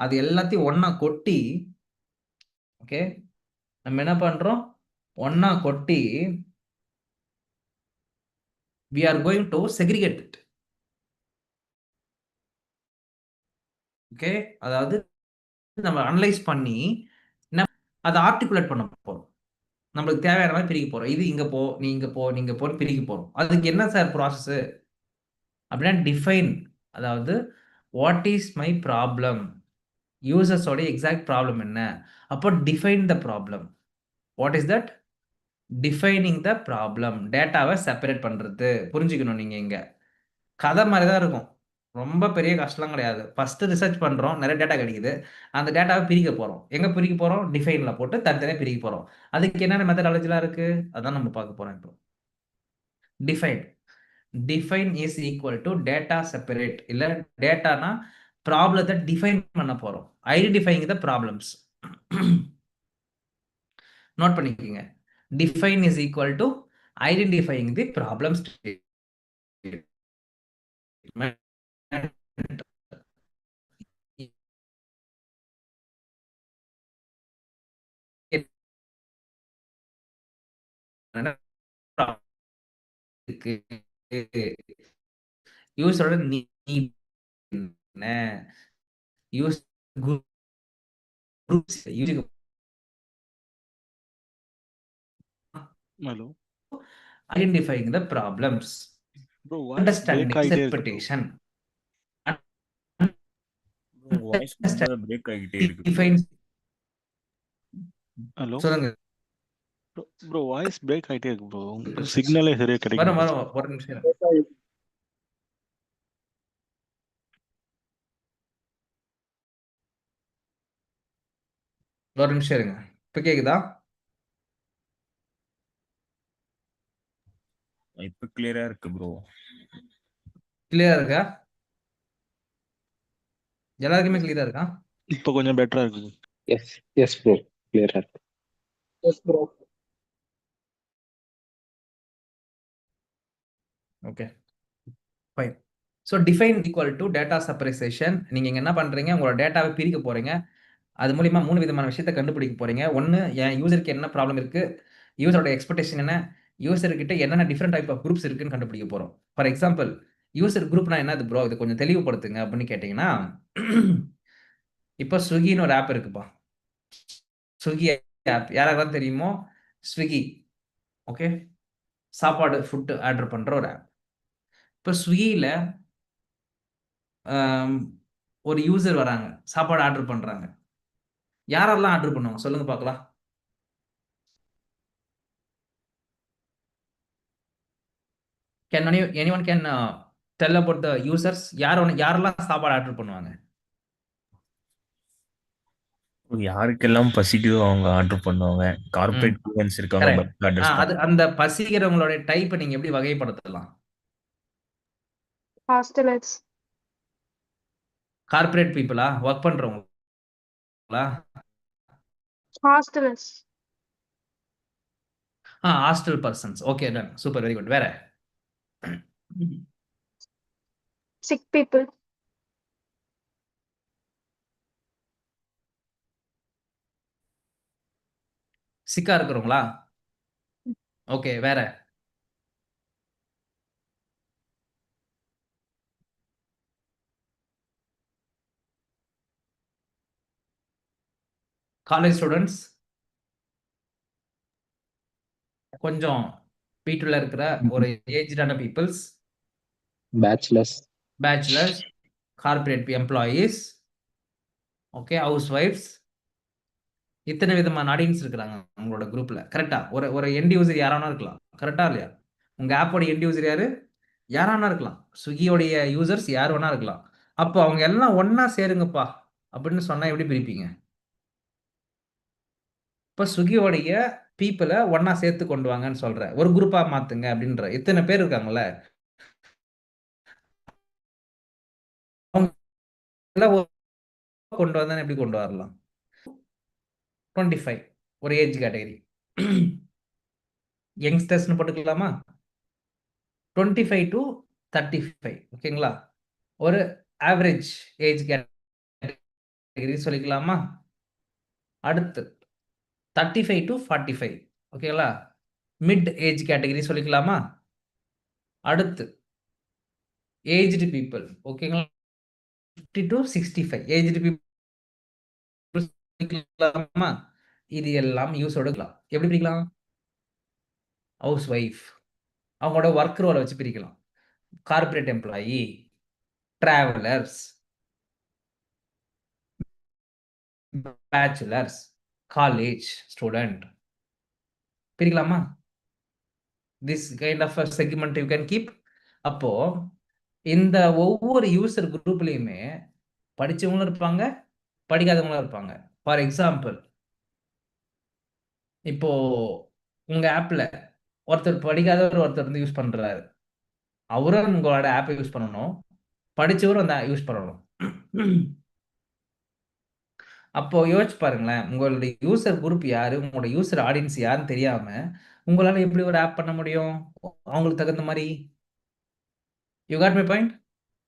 அது எல்லாத்தையும் ஒன்னா கொட்டி, ஓகே, நம்ம என்ன பண்றோம்? ஒன்னா கொட்டி we are going to segregate it. Okay, அதாவது நம்ம அனலைஸ் பண்ணி அதை ஆர்டிகுலேட் பண்ண போறோம். நம்மளுக்கு தேவையான மாதிரி பிரிக்க போறோம். இது இங்க போ, நீங்க போ, நீங்க போன்னு பிரிக்க போறோம். அதுக்கு என்ன சார் ப்ராசஸ் அப்படின்னா டிஃபைன். அதாவது வாட் இஸ் மை ப்ராப்ளம், யூசர்ஸோட எக்ஸாக்ட் ப்ராப்ளம் என்ன. அப்போ define the problem. What is that? Defining the problem. டேட்டாவை செப்பரேட் பண்றது. புரிஞ்சுக்கணும் நீங்க. இங்க கதை மாதிரி தான் இருக்கும். ரொம்ப பெரிய கஷ்டம்லாம் கிடையாது. ஃபர்ஸ்ட் ரிசர்ச் பண்றோம், நிறைய டேட்டா கிடைக்குது. அந்த டேட்டாவை பிரிக்க போறோம். எங்க பிரிக்க போறோம்? டிஃபைன்ல போட்டு தனித்தனியா பிரிக்க போறோம். அதுக்கு என்னென்ன மெத்தடாலஜிலாம் இருக்கு? அதான் நம்ம பார்க்க போறோம் இப்போ. Define is equal to data separate. இல்ல டேட்டானா ப்ராப்ளத்தை டிஃபைன் பண்ண போறோம். Identifying the problems. நோட் பண்ணிக்கோங்க. Define is equal to identifying the problem statement. யூசரோட நீட் என்ன, use groups using Hello. identifying the problems, Bro, voice break understanding ஆயிட்டே இருக்கு bro. expectation, வாய்ஸ் ரொம்ப பிரேக் ஆகிட்டே இருக்கு bro. define. Hello. சொல்லுங்க. Bro, voice break ஆயிட்டே இருக்கு bro. சிக்னலே சரியா கிடைக்க வரும் மாட்டேங்குது. ஒரு நிமிஷம் இருங்க. ஒரு நிமிஷம் இருங்க. இப்ப கேக்குதா? இப்ப கிளியரா இருக்கு ப்ரோ. கிளியரா இருக்கா? எல்லாருக்குமே கிளியரா இருக்கா? இப்போ கொஞ்சம் பெட்டரா இருக்கு. Yes, bro. Clear. Yes, bro. Okay fine. So define equal to data separation. நீங்கள் இங்கே என்ன பண்ணுறீங்க? உங்களோட டேட்டாவை பிரிக்க போகிறீங்க. அது மூலிமா 3 விதமான விஷயத்தை கண்டுபிடிக்க போகிறீங்க. ஒன்று, என் யூசருக்கு என்ன ப்ராப்ளம் இருக்குது, யூசரோட எக்ஸ்பெக்டேஷன் என்ன, யூசர்கிட்ட என்னென்ன டிஃப்ரெண்ட் டைப் ஆஃப் குரூப்ஸ் இருக்குன்னு கண்டுபிடிக்க போகிறோம். ஃபார் எக்ஸாம்பிள், யூசர் குரூப்னா என்னது ப்ரோ, இது கொஞ்சம் தெளிவுபடுத்துங்க அப்படின்னு கேட்டிங்கன்னா, இப்போ ஸ்விக்கின்னு ஒரு ஆப் இருக்குப்பா. ஸ்விக்கி ஆப் யாராவது தெரியுமோ? ஸ்விக்கி, ஓகே, சாப்பாடு ஃபுட்டு ஆர்டர் பண்ணுற ஒரு ஆப். இப்போ ஸ்விக்கியில் ஒரு யூசர் வராங்க, சாப்பாடு ஆர்டர் பண்ணுறாங்க. யாரெல்லாம் ஆர்டர் பண்ணுவாங்க சொல்லுங்க பார்க்கலாம். Can anyone can tell about the users? யாரெல்லாம் சாப்பாடு ஆர்டர் பண்ணுவாங்க? யாருக்கெல்லாம் பசிக்குதோ அவங்க ஆர்டர் பண்ணுவாங்க. கார்ப்பரேட் ஈவென்ட்ஸ் இருக்காங்க, Correct. பல்க் ஆர்டர்ஸ் அது அந்த பசிக்கிறவங்களோட டைப்பை நீங்க எப்படி வகைப்படுத்தலாம்? Hostelers. கார்ப்பரேட் பீப்புளா, ஒர்க் பண்றவங்களா? Hostelers. Hostel persons. Okay, done, super, very good. வேற? Sick people. சிக்கா இருக்கிறவங்களா? ஓகே, வேற? காலேஜ் ஸ்டூடெண்ட்ஸ், கொஞ்சம் வீட்டுல இருக்கிற ஒரு ஏஜ்டான peoples, Bachelors. Corporate employees, okay, ஹவுஸ் ஒய்ஃப்ஸ். இத்தனை விதமான ஆடியன்ஸ் இருக்கிறாங்க உங்களோட குரூப்ல. கரெக்டா? ஒரு எண்ட் யூசர் யாரானா இருக்கலாம். கரெக்டா இல்லையா? உங்க ஆப்போட எண்ட் யூசர் யாரு? யாரானா இருக்கலாம். ஸ்விக்கியோடைய யூசர்ஸ் யார் வேணா இருக்கலாம். அப்போ அவங்க எல்லாம் ஒன்னா சேருங்கப்பா அப்படின்னு சொன்னா எப்படி பிரிப்பீங்க? இப்போ ஸ்விக்கியோடைய பீப்புளை ஒன்னா சேர்த்து கொண்டு வாங்கன்னு சொல்ற, ஒரு குரூப்பா மாத்துங்க அப்படின்ற. இத்தனை பேர் இருக்காங்கல்ல, அவங்க எல்லாம் கொண்டு வந்தா எப்படி கொண்டு வரலாம்? 25 ஒரு ஏஜ் கேட்டகரி, யங்ஸ்டர்ஸ்னு போட்டுக்கலாமா? 25 to 35, ஓகேங்களா? ஒரு ஆவரேஜ் ஏஜ் கேட்டகரி சொல்லிக்கலாமா? அடுத்து 35 to 45, ஓகேங்களா? மிட் ஏஜ் கேட்டகரி சொல்லிக்கலாமா? அடுத்து ஏஜ்டு பீப்புள், ஓகேங்களா? 50 to 65 ஏஜ்டு பீப்புள் சொல்லிக்கலாமா? இது எல்லாம் யூஸோட எப்படி பிரிக்கலாம்? ஹவுஸ் ஒய்ஃப், அவங்களோட ஒர்க் ரோலை வச்சு பிரிக்கலாம். Corporate employee, travellers, bachelors, college student பிரிக்கலாமா? This kind of segment you can keep. அப்போ இந்த ஒவ்வொரு யூசர் குரூப்லயுமே படிச்சவங்களும் இருப்பாங்க, படிக்காதவங்களும் இருப்பாங்க. ஃபார் எக்ஸாம்பிள், இப்போ உங்க ஆப்ல ஒருத்தர் படிக்காதவர் ஒருத்தர் வந்து யூஸ் பண்றாரு. அவரும் உங்களோட ஆப்பை யூஸ் பண்ணணும், படிச்சவரும் அந்த யூஸ் பண்ணணும். அப்போ யோசிச்சு பாருங்களேன், உங்களுடைய யூசர் குரூப் யாரு, உங்களோட யூசர் ஆடியன்ஸ் யாருன்னு தெரியாம உங்களால எப்படி ஒரு ஆப் பண்ண முடியும் அவங்களுக்கு தகுந்த மாதிரி? You got my point?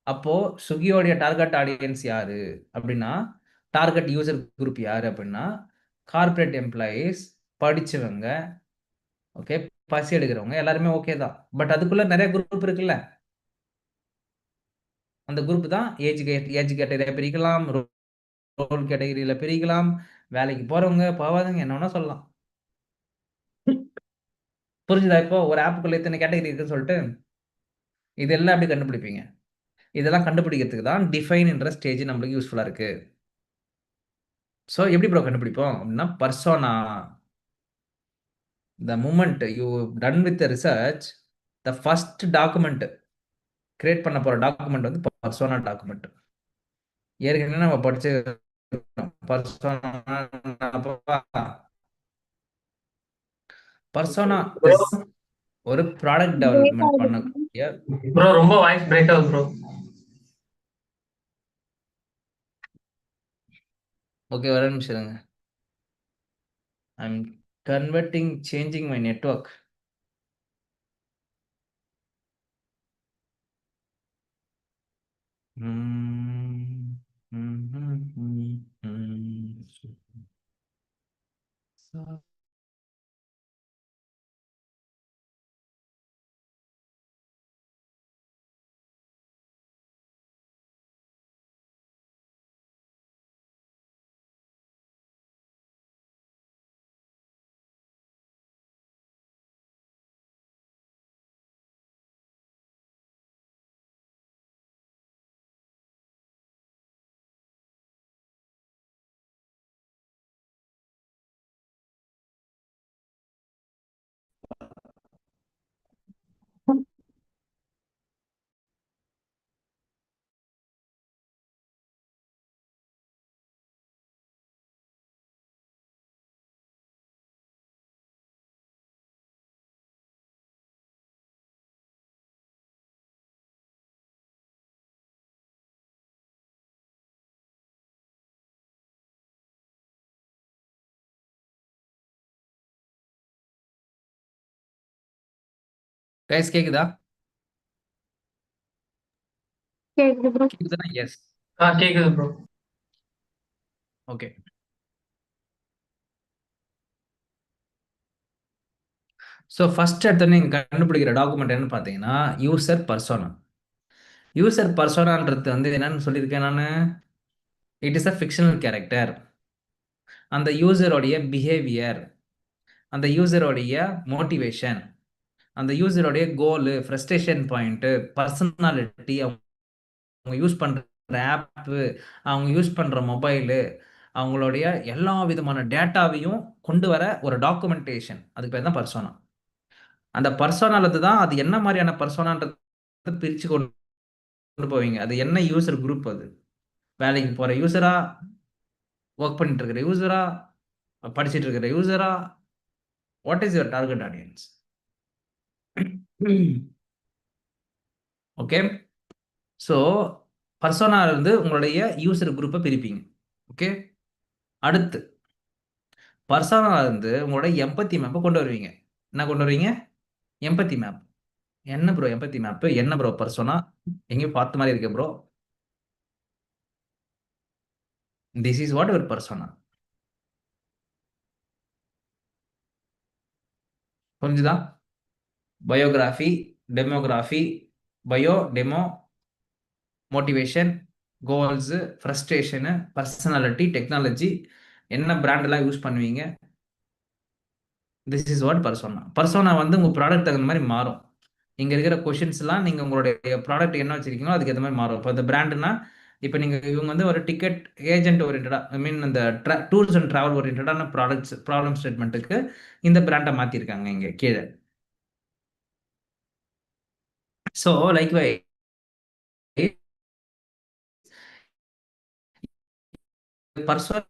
அப்போ ஸ்விக்கியோடைய டார்கெட் ஆடியன்ஸ் யாரு அப்படின்னா, டார்கெட் யூசர் குரூப் யாரு அப்படின்னா, கார்பரேட் எம்ப்ளாயீஸ், படிச்சவங்க, ஓகே, பசி எடுக்கிறவங்க எல்லாருமே ஓகே தான். பட் அதுக்குள்ள நிறைய குரூப் இருக்குல்ல, அந்த குரூப் தான் ஏஜ் கேட்டகரியில பிரிக்கலாம், ரோல் கேட்டகரியில பிரிக்கலாம், வேலைக்கு போறவங்க போவாதவங்க என்ன வேணா சொல்லலாம். புரிஞ்சுதா? இப்போ ஒரு ஆப்புக்குள்ள இத்தனை கேட்டகரி இருக்குன்னு சொல்லிட்டு இதெல்லாம் எப்படி கண்டுபிடிப்பீங்க? இதெல்லாம் கண்டுபிடிக்கிறதுக்கு தான் டிஃபைன் என்ற ஸ்டேஜ் நம்மளுக்கு யூஸ்ஃபுல்லா இருக்கு. ஸோ எப்படி ப்ரோ கண்டுபிடிப்போம் அப்படின்னா, persona. The moment you done with the research, the first document create பண்ண போற டாக்குமெண்ட் வந்து பர்சோனா டாக்குமெண்ட். ஏற்கனவே நம்ம படிச்சு பர்சோனா ஒரு ப்ராடக்ட் டெவலப்மெண்ட் பண்ணக்கூடிய. ப்ரோ ரொம்ப வாய்ஸ் பிரேக் ஆகுது ப்ரோ. ஓகே, ஒரு நிமிஷம் இருங்க. I'm converting, changing my network. Guys கேக்குதா? கேக்குது ப்ரோ. கேக்குதுன்னா எஸ். கேக்குது ப்ரோ. ஓகே, ஸோ ஃபர்ஸ்ட் எடுத்தோன்னே நீங்கள் கண்டுபிடிக்கிற டாக்குமெண்ட் என்னன்னு பார்த்தீங்கன்னா யூசர் பர்சோனா. யூசர் பர்சோனான்றது வந்து என்னன்னு சொல்லியிருக்கேன் நான், it is a fictional character. அந்த யூசரோடைய பிஹேவியர், அந்த யூசரோடைய மோட்டிவேஷன், அந்த யூசரோடைய கோலு, ஃப்ரஸ்ட்ரேஷன் பாயிண்ட்டு, பர்சனாலிட்டி, அவங்க யூஸ் பண்ணுற ஆப்பு, அவங்க யூஸ் பண்ணுற மொபைலு, அவங்களுடைய எல்லா விதமான டேட்டாவையும் கொண்டு வர ஒரு டாக்குமெண்டேஷன், அதுக்கு பேர் தான் பர்சோனா. அந்த பர்சோனாலது தான் அது என்ன மாதிரியான பர்சோனான்றத பிரித்து கொண்டு போவீங்க. அது என்ன யூசர் குரூப், அது வேலைக்கு போகிற யூசரா, ஒர்க் பண்ணிட்டு இருக்கிற யூசரா, படிச்சுட்டு இருக்கிற யூசரா, what is your target audience? Okay, so persona இருந்து உங்களுடைய யூசர் குரூப்பை பிரிப்பீங்க. ஓகே, அடுத்து பர்சோனா இருந்து உங்களோட எம்பத்தி மேப்பை கொண்டு வருவீங்க. என்ன கொண்டு வருவீங்க? Empathy map. என்ன ப்ரோ எம்பத்தி மேப்? என்ன ப்ரோ பர்சோனா? எங்கேயும் பார்த்த மாதிரி இருக்கு bro. This is what your persona. புரிஞ்சுதா? Biography, demography, bio, demo, motivation, goals, frustration, personality, technology, என்ன பிராண்டெல்லாம் யூஸ் பண்ணுவீங்க. This is what persona. Persona வந்து உங்கள் ப்ராடக்ட் தகுந்த மாதிரி மாறும். இங்கே இருக்கிற கொஷின்ஸ்லாம் நீங்கள் உங்களுடைய ப்ராடக்ட் என்ன வச்சிருக்கீங்களோ அதுக்கு ஏற்ற மாதிரி மாறும். இப்போ இந்த பிராண்டுனா, இப்போ நீங்கள் இவங்க வந்து ஒரு டிக்கெட் ஏஜென்ட் ஓரியன்டாக, ஐ மீன் இந்த டூர்ஸ் அண்ட் ட்ராவல் ஓரியன்டான ப்ராப்ளம் ஸ்டேட்மெண்ட்டுக்கு இந்த பிராண்டை மாற்றிருக்காங்க இங்கே கீழே. So like why personal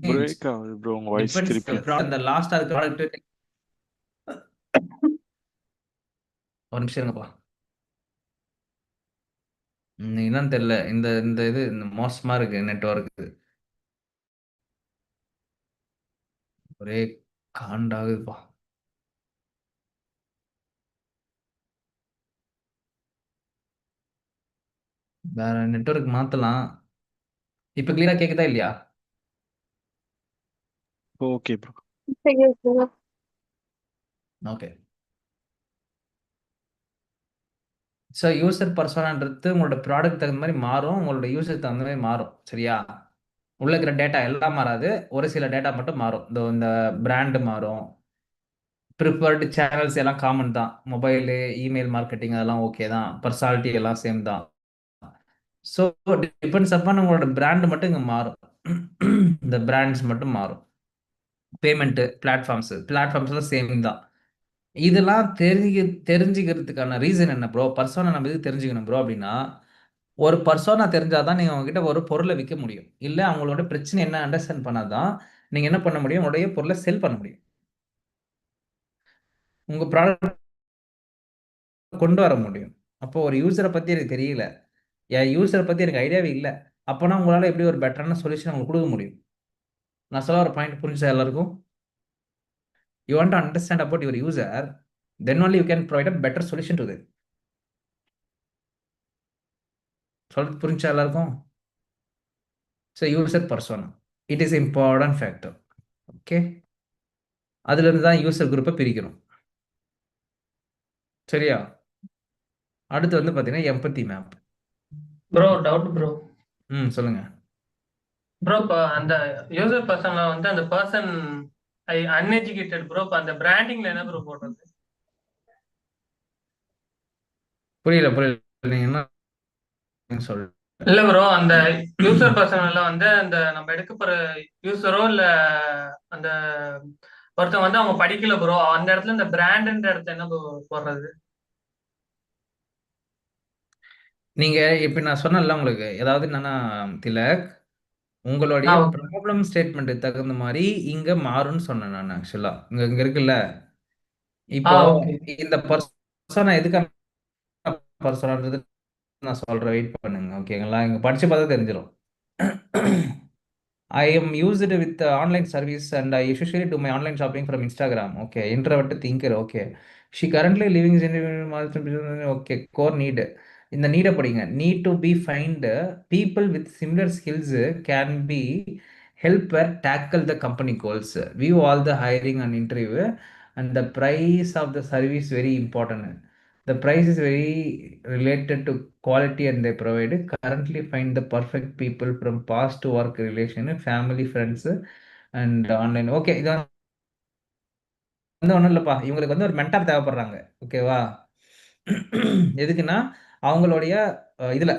break ஆகுது ப்ரோ உங்க வாய்ஸ் டிபெண்ட்ஸ் திருப்பி. அந்த லாஸ்டா இருக்க ப்ராடக்ட். ஒரு நிமிஷம் இருங்கப்பா. என்னன்னு தெரியல, இந்த இந்த இது மோசமா இருக்கு நெட்வொர்க், ஒரே காண்டாகுதுப்பா. வேற நெட்வொர்க் மாத்தலாம். இப்ப கிளியரா கேக்குதா இல்லையா? Okay bro. Yes, bro. Okay. So user பர்சனான்றது உங்களோட ப்ராடக்ட் தகுந்த மாதிரி மாறும், உங்களோட யூசர் தகுந்த மாதிரி மாறும். சரியா? உள்ள இருக்கிற டேட்டா எல்லாம் மாறாது, ஒரு சில டேட்டா மட்டும் மாறும். இந்த பிராண்டு மாறும், ப்ரிஃபர்டு சேனல்ஸ் எல்லாம் காமன் தான், மொபைலு இமெயில் மார்க்கெட்டிங் அதெல்லாம் ஓகே தான், பர்சனாலிட்டி எல்லாம் சேம் தான். ஸோ டிபெண்ட்ஸ் அப்பான் உங்களோட பிராண்டு மட்டும் இங்கே மாறும். இந்த பிராண்ட்ஸ் மட்டும் மாறும். பேமெண்ட்டு பிளாட்ஃபார்ம்ஸ்லாம் சேம் தான். இதெல்லாம் தெரிஞ்சுக்கிறதுக்கான ரீசன் என்ன ப்ரோ? பர்சோனா நம்ம எதுக்கு தெரிஞ்சுக்கணும் ப்ரோ அப்படின்னா, ஒரு பர்சோனா தெரிஞ்சாதான் நீங்கள் அவங்ககிட்ட ஒரு பொருளை விற்க முடியும். இல்லை அவங்களோட பிரச்சனை என்ன அண்டர்ஸ்டாண்ட் பண்ணாதான் நீங்கள் என்ன பண்ண முடியும், உங்களுடைய பொருளை செல் பண்ண முடியும், உங்கள் ப்ராடக்ட் கொண்டு வர முடியும். அப்போ ஒரு யூசரை பற்றி எனக்கு தெரியல, என் யூசரை பற்றி எனக்கு ஐடியாவே இல்லை, அப்போனா உங்களால் எப்படி ஒரு பெட்டரான சொல்யூஷன் உங்களுக்கு கொடுக்க முடியும்? நான் சொல்ல ஒரு பாயிண்ட் புரிஞ்சா எல்லாருக்கும்? You want to understand about your user, then only you can provide a better solution to them. சொல்றது புரிஞ்சா எல்லாருக்கும்? So user persona it is important factor. Okay, அதுல இருந்து தான் யூசர் குரூப்பை பிரிக்கணும். சரியா? அடுத்து வந்து பார்த்தீங்கன்னா எம்பத்தி மேப். Bro doubt bro. சொல்லுங்க ப்ரோ இப்போ அந்த யூசர் பர்சன்ல வந்து அந்த பர்சன் அன்எஜுகேட்டட் ப்ரோ, இப்போ அந்த பிராண்டிங்ல என்ன ப்ரோ போடுறது? புரியல நீங்க என்ன சொல்ற? இல்ல ப்ரோ, அந்த யூசர் பர்சன்ல வந்து அந்த நம்ம எடுக்க போற யூசரோ இல்ல அந்த ஒருத்தன் வந்து அவங்க படிக்கல ப்ரோ, அந்த இடத்துல இந்த பிராண்ட்ன்ற இடத்துல என்ன ப்ரோ போடுறது? நீங்க இப்ப நான் சொன்னேன்ல உங்களுக்கு, ஏதாவது என்னன்னா திலக், உங்களுடைய ஓகே. ப்ராப்ளம் ஸ்டேட்மெண்ட் தகுந்த மாதிரி இங்க மாறும்னு சொன்னேன் நான். ஆக்சுவலா இங்க இருக்குல்ல, இப்போ ஓகே. இந்த பர்சனா எதுக்கான பர்சனான்றது நான் சொல்றேன், வெயிட் பண்ணுங்க. ஓகேங்களா? இங்க படிச்சு பார்த்தா தெரிஞ்சிடும். I am used with online service and I usually do my online shopping from Instagram. Okay, introvert thinker. Okay, she currently living in okay, core need. In the need படிங்க, need to be find people with similar skills can be help her tackle the company goals, view all the hiring and interview, and the price of the service very important. The price is very related to quality and they provide. Currently find the perfect people from past work relation, family, friends and online. Okay, இது வந்து ஒன்றும் இல்லைப்பா, இவங்களுக்கு வந்து ஒரு mentor தேவைப்படுறாங்க. ஓகேவா? எதுக்குன்னா அவங்களுடைய இதில்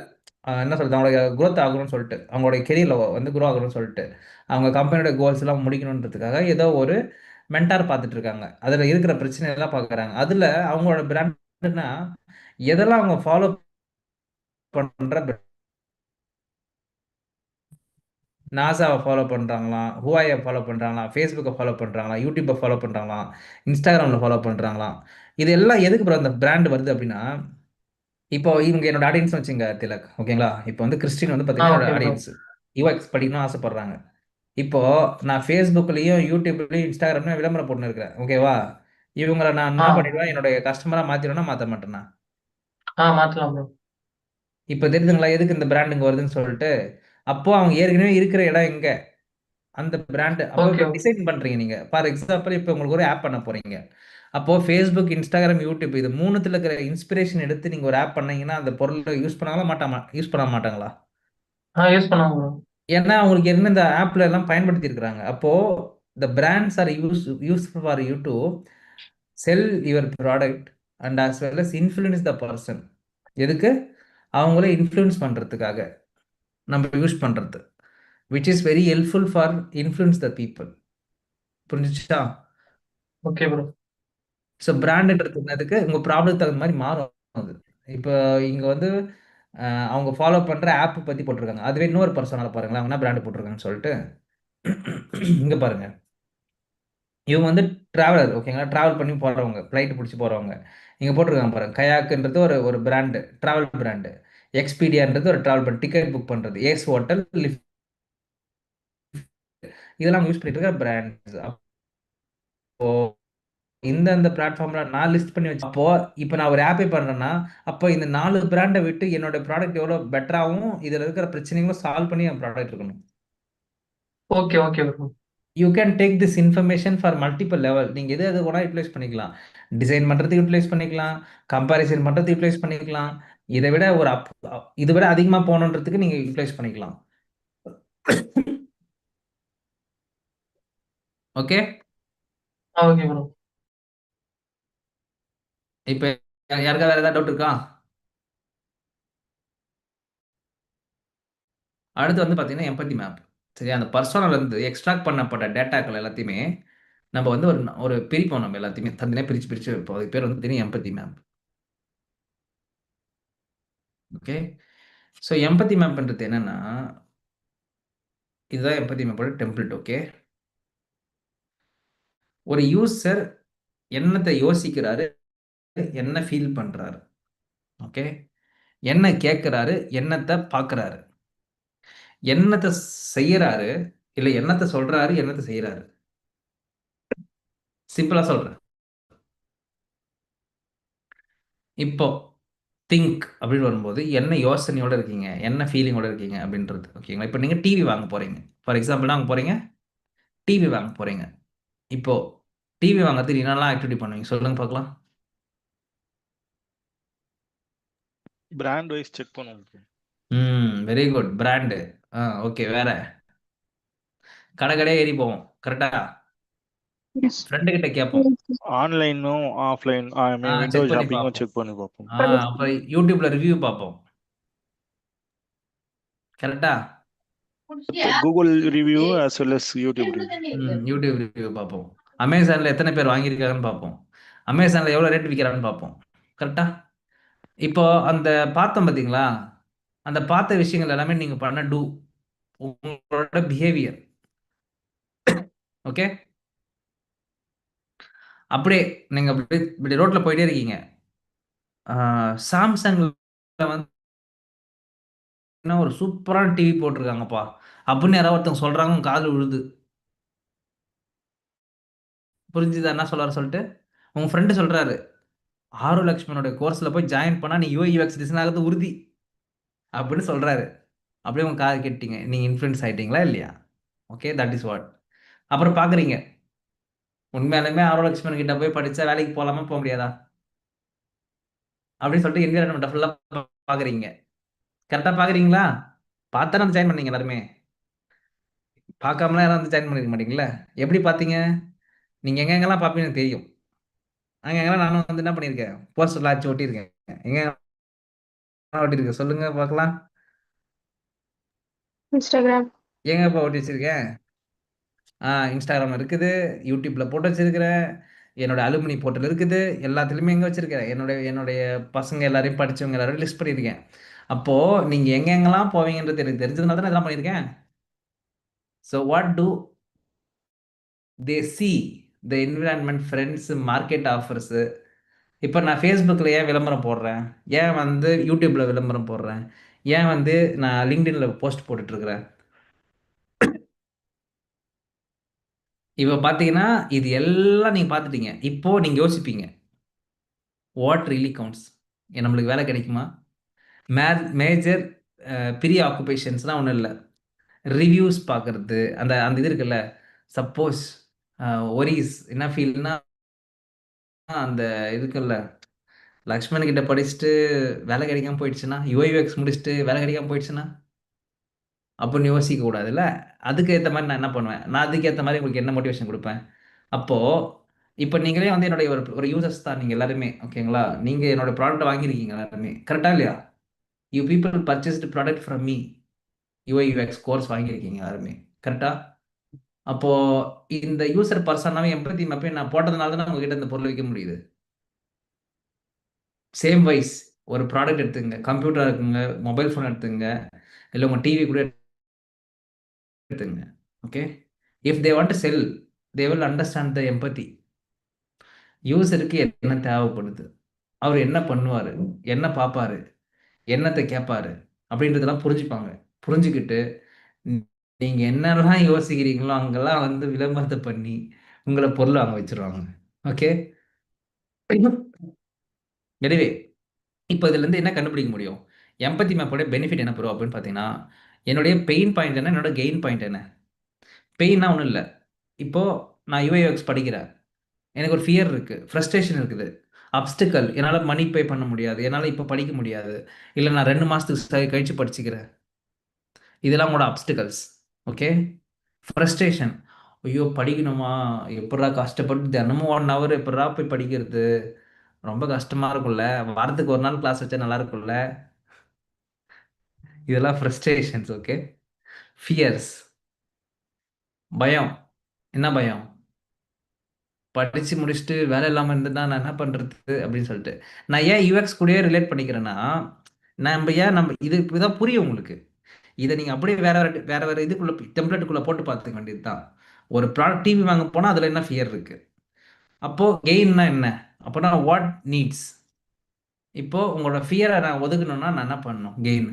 என்ன சொல்றது, அவங்களுடைய growth ஆகணும்னு சொல்லிட்டு, அவங்களுடைய கெரியரில் வந்து குரோ ஆகணும்னு சொல்லிட்டு, அவங்க கம்பெனியோட கோல்ஸ் எல்லாம் முடிக்கணுன்றதுக்காக ஏதோ ஒரு மென்டார் பார்த்துட்டு இருக்காங்க. அதில் இருக்கிற பிரச்சனை எல்லாம் பார்க்குறாங்க. அதில் அவங்களோட பிராண்ட்னா எதெல்லாம் அவங்க ஃபாலோ பண்ற, நாசாவை ஃபாலோ பண்ணுறாங்களாம், ஹுவாயை ஃபாலோ பண்ணுறாங்களாம், ஃபேஸ்புக்கை ஃபாலோ பண்ணுறாங்களாம், யூடியூப்பை ஃபாலோ பண்ணுறாங்களாம், இன்ஸ்டாகிராமில் ஃபாலோ பண்ணுறாங்களாம். இது எல்லாம் எதுக்கு ப்ரோ அந்த பிராண்ட் வருது அப்படின்னா, இப்போ இவங்க என்னோட ஆடியன்ஸ் வச்சுங்க திலக். ஓகேங்களா? இப்போ வந்து கிறிஸ்டின் வந்து பார்த்தீங்கன்னா என்னோட ஓகே ப்ரோ. ஆடியன்ஸ், யூஎக்ஸ் படிக்கணும்னு ஆசைப்படுறாங்க. இப்போ நான் ஃபேஸ்புக்லேயும் யூடியூப்லேயும் இன்ஸ்டாகிராம்லையும் விளம்பரம் போட்டுன்னு இருக்கிறேன். ஓகேவா? இவங்களை நான் என்ன பண்ணிடுவேன், என்னுடைய கஸ்டமராக மாற்றிடுவேன்னா மாற்ற மாட்டேன்னா? மாத்தலாம் ப்ரோ. இப்போ தெரியுதுங்களா எதுக்கு இந்த பிராண்ட் இங்கே வருதுன்னு சொல்லிட்டு? அப்போ அவங்க ஏற்கனவே இருக்கிற இடம் எங்க, அந்த பிராண்ட் அப்போ ஓகே. டிசைன் பண்றீங்க நீங்க. ஃபார் எக்ஸாம்பிள் இப்போ உங்களுக்கு ஒரு ஆப் பண்ண போறீங்க, அப்போ ஃபேஸ்புக், இன்ஸ்டாகிராம், யூடியூப் இது மூணுத்துல இருக்கிற இன்ஸ்பிரேஷன் எடுத்து நீங்க ஒரு ஆப் பண்ணீங்கன்னா அந்த பொருளை யூஸ் பண்ணாங்களா யூஸ் பண்ண மாட்டாங்களா? யூஸ் பண்ணாங்க ப்ரோ. ஏன்னா அவங்களுக்கு என்ன இந்த ஆப்ல எல்லாம் பயன்படுத்தி இருக்கிறாங்க. அப்போ the brands are useful for you to sell your product and as well as influence the person. எதுக்கு? அவங்கள இன்ஃப்ளூயன்ஸ் பண்றதுக்காக நம்ம யூஸ் பண்றது, which is very helpful for influence the people. புரிஞ்சுச்சா? Okay bro. ஸோ பிராண்டுன்றது என்னதுக்கு, உங்கள் ப்ராப்ளத்துக்கு தகுந்த மாதிரி மாறும் அது. இப்போ இங்கே வந்து அவங்க ஃபாலோ பண்ணுற ஆப் பற்றி போட்டிருக்காங்க. அதுவே இன்னொரு பர்சனால பாருங்களேன், அவங்க என்ன பிராண்டு போட்டிருக்காங்கன்னு சொல்லிட்டு. இங்கே பாருங்க, இவங்க வந்து டிராவலர், ஓகேங்களா, டிராவல் பண்ணி போகிறவங்க, ஃப்ளைட் பிடிச்சி போகிறவங்க. இங்கே போட்டிருக்காங்க பாருங்க, கயாக்குன்றது ஒரு பிராண்டு, டிராவல் பிராண்டு. எக்ஸ்பீடியான்றது ஒரு டிராவல் பண்ணி டிக்கெட் புக் பண்ணுறது. ஏஸ் ஹோட்டல், லிஃப்ட், இதெல்லாம் யூஸ் பண்ணிட்டு இருக்கிற பிராண்ட்ஸ். அப்போ இந்த பிளாட்ஃபார்ம்ல நான் லிஸ்ட் பண்ணி வச்சு, அப்போ இப்போ நான் ஒரு ஆப்பே பண்றேன்னா, அப்போ இந்த 4 பிராண்டை விட்டு என்னோட ப்ராடக்ட் எவ்வளோ பெட்டராகவும் இதுல இருக்கிற பிரச்சனைகளும் சால்வ் பண்ணி என் ப்ராடக்ட் இருக்கணும். Okay okay bro. You can take this information for multiple level. நீங்கள் எது வேணா யூட்டிலைஸ் பண்ணிக்கலாம். டிசைன் பண்ணுறதுக்கு யூட்டிலைஸ் பண்ணிக்கலாம், கம்பாரிசன் பண்ணுறதுக்கு யூட்டிலைஸ் பண்ணிக்கலாம், இதை விட இதை விட அதிகமாக போகணுன்றதுக்கு நீங்கள் யூட்டிலைஸ் பண்ணிக்கலாம். Okay okay bro. இப்போ யாருக்கா வேற ஏதாவது டவுட் இருக்கா? அடுத்து வந்து பார்த்தீங்கன்னா எம்பத்தி மேப். சரி, அந்த பர்சனலேருந்து எக்ஸ்ட்ராக்ட் பண்ணப்பட்ட டேட்டாக்கள் எல்லாத்தையுமே நம்ம வந்து ஒரு பிரிப்போம். நம்ம எல்லாத்தையுமே தனியாக பிரித்து வைப்போம். அதுக்கு பேர் வந்து தெரியும் எம்பத்தி மேப். ஓகே, ஸோ எம்பத்தி மேப்ன்றது என்னன்னா, இதுதான் எம்பத்தி மேப்போட டெம்ப்ளேட். ஓகே, ஒரு யூசர் என்னத்தை யோசிக்கிறாரு, என்ன ஃபீல் பண்ணுறாரு, ஓகே, என்ன கேட்குறாரு, என்னத்தை பார்க்குறாரு, என்னத்தை செய்யறாரு, இல்லை என்னத்தை சொல்றாரு, என்னத்தை செய்யறாரு. சிம்பிளா சொல்றேன். இப்போ திங்க் அப்படின்னு வரும்போது என்ன யோசனையோட இருக்கீங்க, என்ன ஃபீலிங்கோட இருக்கீங்க அப்படின்றது. ஓகேங்களா, இப்போ நீங்கள் டிவி வாங்க போறீங்க. ஃபார் எக்ஸாம்பிள் வாங்க போறீங்க, டிவி வாங்க போறீங்க. இப்போ டிவி வாங்குறதுக்கு என்னெல்லாம் ஆக்டிவிட்டி பண்ணுவீங்க சொல்லுங்க பார்க்கலாம். பிராண்ட் வைஸ் செக் பண்ணுவோம். Very good, brand. ஓகே, வேற கடையே ஏறி போவோம், கரெக்டா? Yes. ஃப்ரெண்டு கிட்ட கேட்போம், ஆன்லைனும் ஆஃப்லைன் விண்டோ செக் பண்ணி ஷாப்பிங்கும் பார்ப்போம். செக் பண்ணி பார்ப்போம். அப்புறம் யூடியூப்ல ரிவ்யூ பார்ப்போம், கரெக்டா? Google review as well as YouTube review. YouTube review பார்ப்போம். அமேசான்ல எத்தனை பேர் வாங்கியிருக்காங்கன்னு பார்ப்போம். அமேசான்ல எவ்வளோ ரேட் விற்கிறான்னு பார்ப்போம், கரெக்டா? இப்போ அந்த பார்த்தோம் பார்த்தீங்களா, அந்த பார்த்த விஷயங்கள் எல்லாமே நீங்கள் பண்ண உங்களோட பிஹேவியர். ஓகே, அப்படியே நீங்கள் இப்படி ரோட்டில் போயிட்டே இருக்கீங்க. சாம்சங்ல வந்து ஒரு சூப்பரான டிவி போட்டிருக்காங்கப்பா அப்படின்னு யாராவது ஒருத்தவங்க சொல்றாங்க, உங்க காது விழுது. புரிஞ்சுதா என்ன சொல்றாரு சொல்லிட்டு? உங்க ஃப்ரெண்டு சொல்றாரு, ஆரு லக்ஷ்மணோட கோர்ஸ்ல போய் ஜாயின் பண்ணா நீ யூஐ/யூஎக்ஸ் டிசைன் ஆகிறது உறுதி அப்படின்னு சொல்றாரு. அப்படியே உங்க காது கேட்டீங்க, நீங்க இன்ஃப்ளூயன்ஸ் ஆயிட்டீங்களா இல்லையா? Okay, that is what. அப்புறம் பாக்குறீங்க, உண்மையாலுமே ஆரு லக்ஷ்மணன் கிட்ட போய் படிச்சா வேலைக்கு போகலாமா போக முடியாதா அப்படின்னு சொல்லிட்டு என்விரான்மெண்ட் ஃபுல்லா பாக்குறீங்க, கரெக்டா பாக்குறீங்களா? பார்த்தா வந்து ஜாயின் பண்ணீங்க எல்லாருமே, பார்க்காமலாம் யாரும் வந்து ஜாயின் பண்ணிருக்க மாட்டீங்களா? எப்படி பார்த்தீங்க? நீங்க எங்கெங்கெல்லாம் பார்ப்பீங்கன்னு எனக்கு தெரியும். அங்கெங்கெல்லாம் நானும் வந்து என்ன பண்ணியிருக்கேன், போஸ்டர்லாம் அடிச்சு ஒட்டியிருக்கேன். எங்க ஒட்டியிருக்கேன் சொல்லுங்க பார்க்கலாம். Instagram. எங்கப்பா ஒட்டி வச்சிருக்கேன்? இன்ஸ்டாகிராம் இருக்குது, யூடியூப்ல போட்டு வச்சிருக்கிறேன், என்னோட அலுமினி போர்ட்டல் இருக்குது, எல்லாத்துலேயுமே எங்கே வச்சிருக்கிறேன், என்னுடைய பசங்க எல்லாரையும் படிச்சவங்க எல்லாரையும் லிஸ்ட் பண்ணியிருக்கேன். அப்போ நீங்க எங்கெங்கெல்லாம் போவீங்கன்றது எனக்கு தெரிஞ்சதுனால தான் இதெல்லாம் பண்ணியிருக்கேன். So what to they see the environment, friends, market offers. இப்போ நான் ஃபேஸ்புக்கில் ஏன் விளம்பரம் போடுறேன், ஏன் வந்து யூடியூப்பில் விளம்பரம் போடுறேன், ஏன் வந்து நான் லிங்க்டின்ல போஸ்ட் போட்டுட்ருக்கிறேன். இப்போ பார்த்தீங்கன்னா இது எல்லாம் நீங்கள் பார்த்துட்டீங்க. இப்போ நீங்கள் யோசிப்பீங்க, வாட் ரியலி கவுண்ட்ஸ், நம்மளுக்கு வேலை கிடைக்குமா? மேஜர் பெரிய ஆக்குபேஷன்ஸ்லாம் ஒன்றும் இல்லை. ரிவ்யூஸ் பார்க்குறது, அந்த அந்த இது இருக்குல்ல. சப்போஸ் ஒரிஸ் என்ன ஃபீல்னா, அந்த இதுக்குல்ல, லக்ஷ்மண் கிட்ட படிச்சுட்டு வேலை கிடைக்காம போயிடுச்சுன்னா, யூஐஎக்ஸ் முடிச்சுட்டு வேலை கிடைக்காம போயிடுச்சுன்னா அப்படின்னு யோசிக்க கூடாதுல்ல. அதுக்கு ஏற்ற மாதிரி நான் என்ன பண்ணுவேன், நான் அதுக்கு ஏற்ற மாதிரி உங்களுக்கு என்ன மோட்டிவேஷன் கொடுப்பேன். அப்போது இப்போ நீங்களே வந்து என்னுடைய ஒரு யூசர்ஸ் தான் நீங்கள் எல்லாருமே, ஓகேங்களா? நீங்கள் என்னோட ப்ராடக்ட் வாங்கியிருக்கீங்க எல்லாருமே, கரெக்டாக இல்லையா? You people purchased product from me, UIX course வாங்கியிருக்கீங்க எல்லாருமே, கரெக்டா? அப்போது இந்த யூசர் பர்சனாவே எம்பத்தி மேப்பே நான் போட்டதுனால தான் உங்ககிட்ட இந்த பொருள் விற்க முடியுது. சேம் வைஸ் ஒரு ப்ராடக்ட் எடுத்துங்க, கம்ப்யூட்டர் இருக்குங்க, மொபைல் ஃபோன் எடுத்துங்க, இல்லை உங்கள் டிவி கூட எடுத்துங்க. Okay, if they want to sell, they will understand the empathy. யூசருக்கு என்ன தேவைப்படுது, அவர் என்ன பண்ணுவார், என்ன பார்ப்பாரு, என்னத்தை கேட்பாரு அப்படின்றதெல்லாம் புரிஞ்சுப்பாங்க. புரிஞ்சுக்கிட்டு நீங்கள் என்னெல்லாம் யோசிக்கிறீங்களோ அங்கெல்லாம் வந்து விளம்பரத்தை பண்ணி உங்களை பொருள் வாங்க வச்சிருவாங்க. ஓகே, எனவே இப்போ இதுலேருந்து என்ன கண்டுபிடிக்க முடியும்? எம்பத்தி மேப்போட பெனிஃபிட் என்ன ப்ரோ அப்படின்னு பார்த்தீங்கன்னா, என்னுடைய பெயின் பாயிண்ட் என்ன, என்னோட கெயின் பாயிண்ட் என்ன? பெயின்னா ஒன்றும் இல்லை. இப்போது நான் யூஐஎக்ஸ் படிக்கிறேன், எனக்கு ஒரு ஃபியர் இருக்குது, ஃப்ரஸ்ட்ரேஷன் இருக்குது, அப்டிக்கல், என்னால் மணி பே பண்ண முடியாது, என்னால் இப்போ படிக்க முடியாது, இல்லை நான் 2 மாதத்துக்கு கழித்து படிச்சுக்கிறேன், இதெல்லாம் உங்களோட அப்டிக்கல்ஸ். ஓகே, ஃப்ரஸ்ட்ரேஷன், ஐயோ படிக்கணுமா, எப்படா கஷ்டப்பட்டு தினமும் 1 ஹவர் எப்படா போய் படிக்கிறது, ரொம்ப கஷ்டமாக இருக்கும்ல, வாரத்துக்கு 1 நாள் கிளாஸ் வச்சா நல்லா இருக்கும்ல, இதெல்லாம் ஃப்ரஸ்ட்ரேஷன்ஸ். ஓகே, ஃபியர்ஸ், பயம். என்ன பயம்? படித்து முடிச்சுட்டு வேலை இல்லாமல் இருந்துட்டா நான் என்ன பண்ணுறது அப்படின்னு சொல்லிட்டு. நான் ஏன் யூஎக்ஸ் கூடயே ரிலேட் பண்ணிக்கிறேன்னா, நம்ம இது இப்போதான் புரியும் உங்களுக்கு. இதை நீங்கள் அப்படியே வேற இதுக்குள்ளே டெம்ப்ளேட்டுக்குள்ளே போட்டு பார்த்துக்க வேண்டியது தான். ஒரு ப்ராடக்ட் டிவி வாங்க போனால் அதில் என்ன ஃபியர் இருக்குது, அப்போது கெயின்னா என்ன, அப்போனா வாட் நீட்ஸ். இப்போது உங்களோட ஃபியரை நான் ஒதுக்கணும்னா நான் என்ன பண்ணணும்? கெயின்.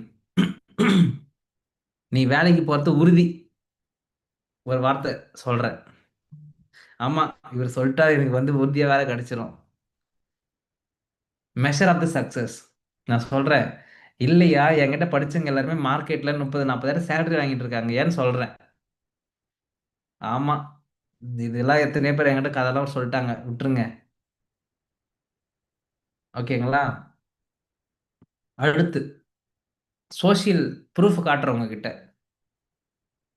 நீ வேலைக்கு போகிறது உறுதி. ஒரு வார்த்தை சொல்கிறேன், ஆமாம் இவர் சொல்லிட்டா எனக்கு வந்து உறுதியாக வேலை கிடச்சிரும். Measure of the success. நான் சொல்கிறேன், இல்லையா என்கிட்ட படித்தவங்க எல்லாருமே மார்க்கெட்டில் 30,000-40,000 சேலரி வாங்கிட்டு இருக்காங்க, ஏன்னு சொல்கிறேன். ஆமாம், இதெல்லாம் எத்தனை பேர் என்கிட்ட கதைலாம் சொல்லிட்டாங்க, விட்டுருங்க. ஓகேங்களா? அடுத்து சோஷியல் ப்ரூஃப் காட்டுறவங்க கிட்ட.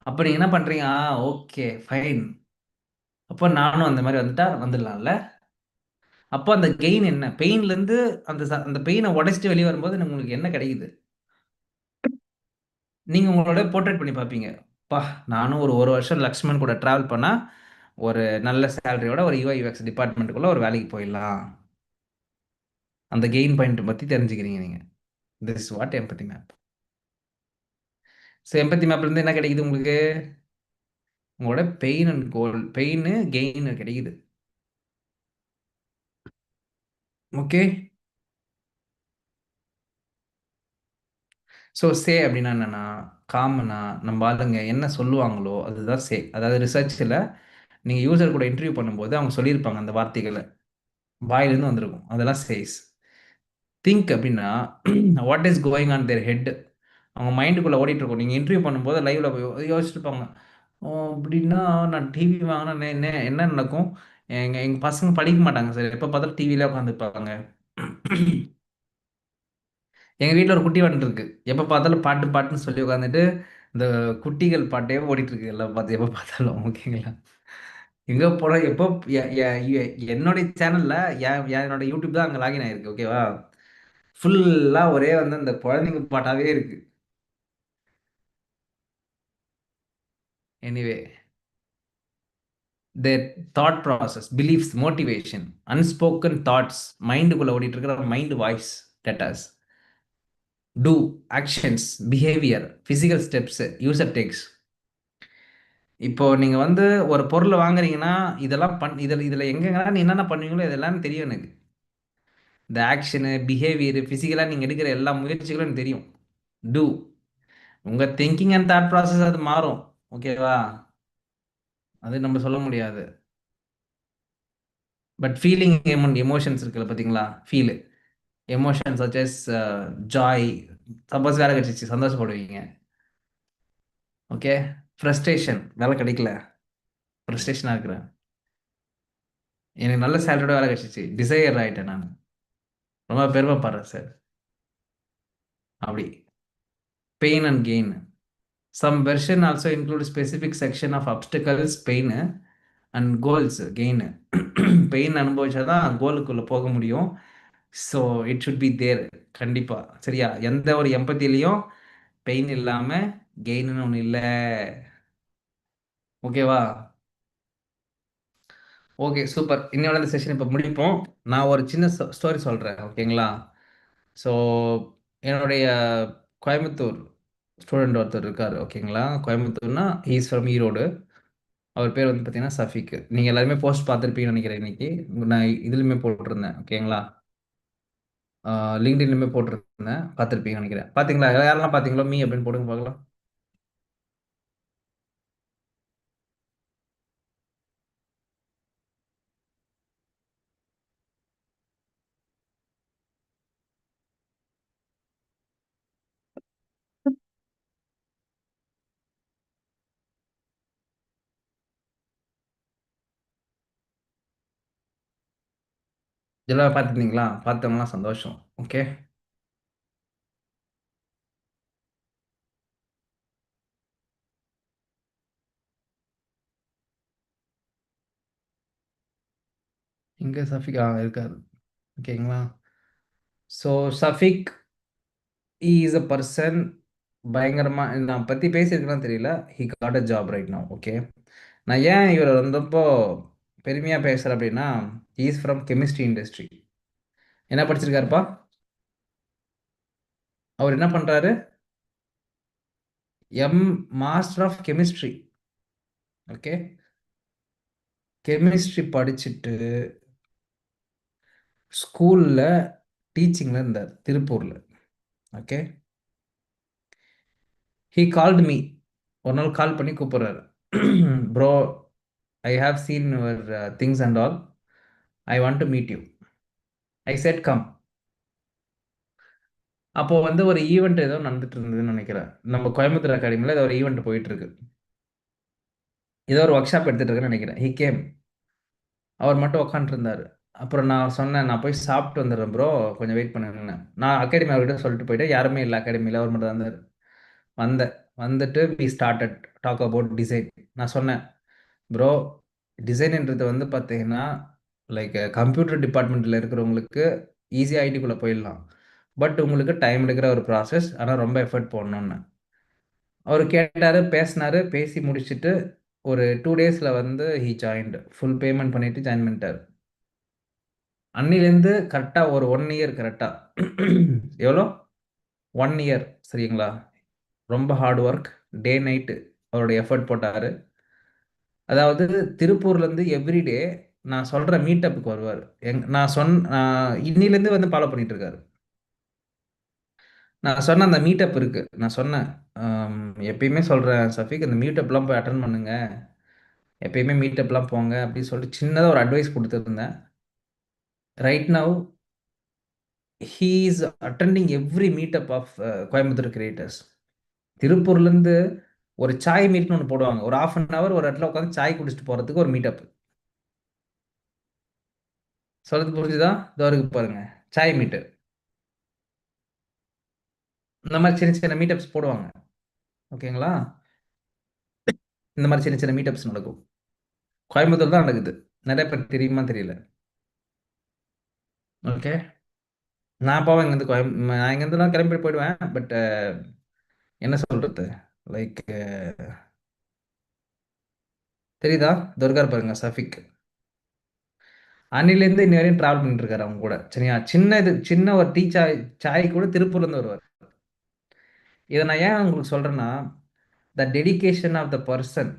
அப்போ நீங்கள் என்ன பண்ணுறீங்க? ஓகே ஃபைன், அப்போ நானும் அந்த மாதிரி வந்துட்டா வந்துடலாம்ல. அப்போ அந்த கெயின் என்ன? பெயின்லேருந்து அந்த பெயினை உடைச்சிட்டு வெளியே வரும்போது உங்களுக்கு என்ன கிடைக்குது? நீங்கள் உங்களோட போர்ட்ரேட் பண்ணி பார்ப்பீங்க, பா நானும் ஒரு வருஷம் லக்ஷ்மன் கூட ட்ராவல் பண்ணால் ஒரு நல்ல சேலரியோட ஒரு யூஐ யூஎக்ஸ் டிபார்ட்மெண்ட்டுக்குள்ளே ஒரு வேலைக்கு போயிடலாம். அந்த கெயின் பாயிண்ட் பற்றி தெரிஞ்சுக்கிறீங்க நீங்கள். This is what empathy map. So empathy மேப்லேருந்து என்ன கிடைக்குது உங்களுக்கு? உங்களோட pain and goal, pain gain கிடைக்குது. ஓகே, ஸோ சே அப்படின்னா என்னென்னா, காமனா நம்ம ஆளுங்க என்ன சொல்லுவாங்களோ அதுதான் சே. அதாவது ரிசர்ச்சில் நீங்கள் யூசர் கூட இன்டர்வியூ பண்ணும்போது அவங்க சொல்லியிருப்பாங்க அந்த வார்த்தைகளை, வாயிலேருந்து வந்திருக்கும், அதெல்லாம் சேஸ். திங்க் அப்படின்னா what is going on their head, அவங்க மைண்டுக்குள்ளே ஓடிட்டுருக்கோம். நீங்கள் இன்டர்வியூ பண்ணும்போது லைவில் போய் யோசிச்சுருப்பாங்க, ஓ அப்படின்னா நான் டிவி வாங்கினா என்ன நடக்கும், எங்கள் பசங்க படிக்க மாட்டாங்க சார், எப்போ பார்த்தாலும் டிவியிலே உட்காந்துருப்பாங்க. எங்கள் வீட்டில் ஒரு குட்டி வந்துட்டு இருக்கு, எப்போ பார்த்தாலும் பாட்டு பாட்டுன்னு சொல்லி உட்காந்துட்டு இந்த குட்டிகள் பாட்டே ஓடிட்டுருக்கு எல்லாம் பார்த்து எப்போ பார்த்தாலும். ஓகேங்களா? எங்கே போனால் எப்போ என்னுடைய சேனலில் என்னோட யூடியூப் தான் அங்கே லாகின் ஆகிருக்கு. ஓகேவா? ஃபுல்லாக ஒரே வந்து அந்த குழந்தைங்க பாட்டாகவே இருக்குது. Anyway, their thought process, beliefs, motivation, unspoken thoughts, மைண்டுக்குள்ளே ஓடிட்டு இருக்கிற mind voice datas, to actions, behaviour, physical steps, user takes. இப்போ நீங்கள் வந்து ஒரு பொருளை வாங்குறீங்கன்னா இதெல்லாம் இதில் எங்கெங்கன்னா நீ என்னென்ன பண்ணுவீங்களோ இதெல்லாம் தெரியும் எனக்கு. இந்த ஆக்ஷனு, பிஹேவியரு, ஃபிசிக்கலாக நீங்கள் எடுக்கிற எல்லா முயற்சிகளும் எனக்கு தெரியும். டூ, உங்கள் திங்கிங் அண்ட் தாட் ப்ராசஸ் அது மாறும். ஓகேவா? அது நம்ம சொல்ல முடியாது. பட் ஃபீலிங் எமோஷன்ஸ் இருக்குல்ல பார்த்தீங்களா, feel emotions such S Joy, suppose வேலை கிடைச்சிச்சு சந்தோஷப்படுவீங்க. ஓகே, ஃப்ரஸ்ட்ரேஷன், வேலை கிடைக்கல ஃப்ரஸ்ட்ரேஷனாக இருக்கிறேன், எனக்கு நல்ல சேலரியோட வேலை கிடைச்சிச்சு டிசையர் ஆகிட்டேன், நான் ரொம்ப பெருமைப்படுறேன் சார். அப்படி pain and gain. Some version also include specific section of obstacles, pain and goals, gain. Pain அனுபவிச்சா தான் கோலுக்குள்ளே போக முடியும். So it should be there கண்டிப்பாக. சரியா? எந்த ஒரு எம்பத்திலையும் பெயின் இல்லாமல் கெயின்னு ஒன்று இல்லை. ஓகேவா? Okay super. இன்னொரு இந்த செஷன் இப்போ முடிப்போம். நான் ஒரு சின்ன ஸ்டோரி சொல்கிறேன். ஓகேங்களா? ஸோ என்னுடைய கோயம்புத்தூர் ஸ்டூடெண்ட் ஒருத்தர் இருக்கார், ஓகேங்களா? கோயம்புத்தூர்னா ஈஸ் ஃப்ரம் ஈரோடு. அவர் பேர் வந்து பார்த்தீங்கன்னா சஃபிக். நீங்கள் எல்லாருமே போஸ்ட் பார்த்துருப்பீங்கன்னு நினைக்கிறேன். இன்னைக்கு நான் இதுலையுமே போட்டிருந்தேன், ஓகேங்களா? லிங்க்டின்லையுமே போட்டிருந்தேன், பார்த்துருப்பீங்கன்னு நினைக்கிறேன். பார்த்தீங்களா? யாரெல்லாம் பார்த்தீங்களோ மீ அப்படின்னு போடுங்க பார்க்கலாம். எல்லாம் பார்த்துருந்தீங்களா? பார்த்தவங்களாம் சந்தோஷம். ஓகே, இங்கே சஃபிக் இருக்காரு, ஓகேங்களா? So Shafiq is a person, பயங்கரமா நான் பற்றி பேசியிருக்கேன்னு தெரியல. He got a job right now, okay? நான் ஏன் இவர் வந்தப்போ பெருமையாக பேசுகிறேன் அப்படின்னா, இஸ் ஃப்ரம் கெமிஸ்ட்ரி இண்டஸ்ட்ரி. என்ன படிச்சிருக்காருப்பா? அவர் என்ன பண்ணுறாரு? Master of chemistry, okay? Chemistry படிச்சுட்டு ஸ்கூலில் டீச்சிங்கில் இருந்தார் திருப்பூரில், ஓகே? ஹீ கால்டு மீ, ஒரு நாள் கால் பண்ணி கூப்பிட்றாரு. Bro, I have seen your things and all, I want to meet you. I said come. அப்போ வந்து ஒரு ஈவெண்ட் ஏதோ நடந்துட்டு இருந்ததுன்னு நினைக்கிறேன். நம்ம கோயம்புத்தூர் அகாடமியில் ஏதோ ஒரு ஈவெண்ட் போயிட்டு இருக்கு, ஏதோ ஒரு ஒர்க் ஷாப் எடுத்துட்டு இருக்குன்னு நினைக்கிறேன். He came. அவர் மட்டும் உட்காந்துருந்தாரு. அப்புறம் நான் சொன்னேன், நான் போய் சாப்பிட்டு வந்துடுறேன் ப்ரோ, கொஞ்சம் வெயிட் பண்ணுங்கன்னு. நான் அகாடமி அவர்கிட்ட சொல்லிட்டு போயிட்டு, யாருமே இல்லை அகாடமியில், அவர் மட்டும் தான் இருந்தார். வந்தேன், வந்துட்டு we started talk about design. நான் சொன்னேன், ப்ரோ, டிசைன்ன்றது வந்து பார்த்தீங்கன்னா லைக் கம்ப்யூட்டர் டிபார்ட்மெண்ட்டில் இருக்கிறவங்களுக்கு ஈஸியாக ஐடிக்குள்ளே போயிடலாம். பட் உங்களுக்கு டைம் எடுக்கிற ஒரு ப்ராசஸ், ஆனால் ரொம்ப எஃபர்ட் போடணுன்னு. அவர் கேட்டார், பேசினார், பேசி முடிச்சுட்டு ஒரு 2 டேஸில் வந்து ஹி ஜாயின்டு. ஃபுல் பேமெண்ட் பண்ணிவிட்டு ஜாயின் பண்ணிட்டார். அன்னிலேருந்து கரெக்டாக ஒரு 1 இயர், கரெக்டாக எவ்வளோ 1 இயர், சரிங்களா? ரொம்ப ஹார்ட் ஒர்க், டே நைட்டு அவருடைய எஃபர்ட் போட்டார். அதாவது திருப்பூர்லேருந்து எவ்ரிடே நான் சொல்கிற மீட்டப்புக்கு வருவார். நான் இன்னிலேருந்து வந்து ஃபாலோ பண்ணிட்டு இருக்காரு. நான் சொன்ன அந்த மீட்டப் இருக்குது, நான் சொன்னேன், எப்பயுமே சொல்கிறேன் சஃபிக், இந்த மீட்டப்லாம் போய் அட்டன் பண்ணுங்க, எப்பயுமே மீட்டப்லாம் போங்க அப்படின்னு சொல்லிட்டு சின்னதாக ஒரு அட்வைஸ் கொடுத்துருந்தேன். Right now he is attending every meetup of Coimbatore creators. திருப்பூர்லேருந்து ஒரு சாய் மீட்னு ஒன்று போடுவாங்க, ஒரு 1/2 hour ஒரு இடத்துல உட்காந்து சாய் குடிச்சிட்டு போகிறதுக்கு ஒரு மீட்டப். சொல்றது புரிஞ்சுதா? இதோ இருக்கு பாருங்க, சாய் மீட்டு. இந்த மாதிரி சின்ன சின்ன மீட்டப்ஸ் போடுவாங்க, ஓகேங்களா? இந்த மாதிரி சின்ன சின்ன மீட்டப்ஸ் நடக்கும். கோயம்புத்தூர் தான் நடக்குது, நிறைய பேர் தெரியுமா தெரியல, ஓகே? நான் போவேன் இங்கேருந்து நான் இங்கேருந்துலாம் கிளம்பி போயிடுவேன். பட் என்ன சொல்கிறது, லைக் தெரியுதா? துர்கார் பாருங்க சஃபிக், அன்னிலேருந்து இன்ன வரையும் ட்ராவல் பண்ணிட்டு இருக்காரு அவங்க கூட, சரியா? சின்ன ஒரு டீ சாய் சாய் கூட திருப்பூர்லேருந்து வருவார். இதை நான் ஏன் உங்களுக்கு சொல்கிறேன்னா, the dedication of the person.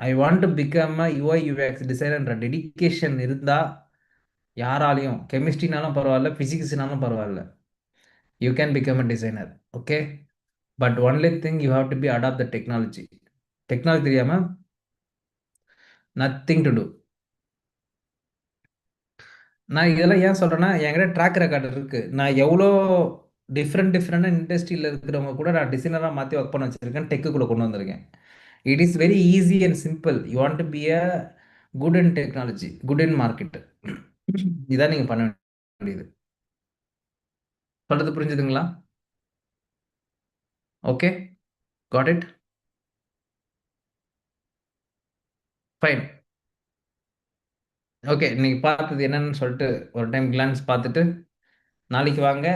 I want to become a UI UX டிசைனர்ன்ற டெடிகேஷன் இருந்தால் யாராலையும், கெமிஸ்ட்ரினாலும் பரவாயில்ல, ஃபிசிக்ஸ்னாலும் பரவாயில்ல, you can become a designer, okay? But only thing, you have to be adapt the technology. Technology தெரியாமல் நத்திங் டு டூ. நான் இதெல்லாம் ஏன் சொல்கிறேன்னா, என்கிட்ட ட்ராக் ரெக்கார்டு இருக்குது. நான் எவ்வளோ டிஃப்ரெண்டான இண்டஸ்ட்ரியில் இருக்கிறவங்க கூட நான் டிசைனராக மாற்றி ஒர்க் பண்ண வச்சுருக்கேன், டெக்குக்குள்ளே கொண்டு வந்திருக்கேன். It is very easy and simple. You want to be a good in technology, good in market. இதான் நீங்கள் பண்ண வேண்டியது. சொல்கிறது புரிஞ்சுதுங்களா? Okay, got it, fine. Okay, நீங்கள் பார்த்தது என்னன்னு சொல்லிட்டு ஒரு டைம் கிளான்ஸ் பார்த்துட்டு நாளைக்கு வாங்க,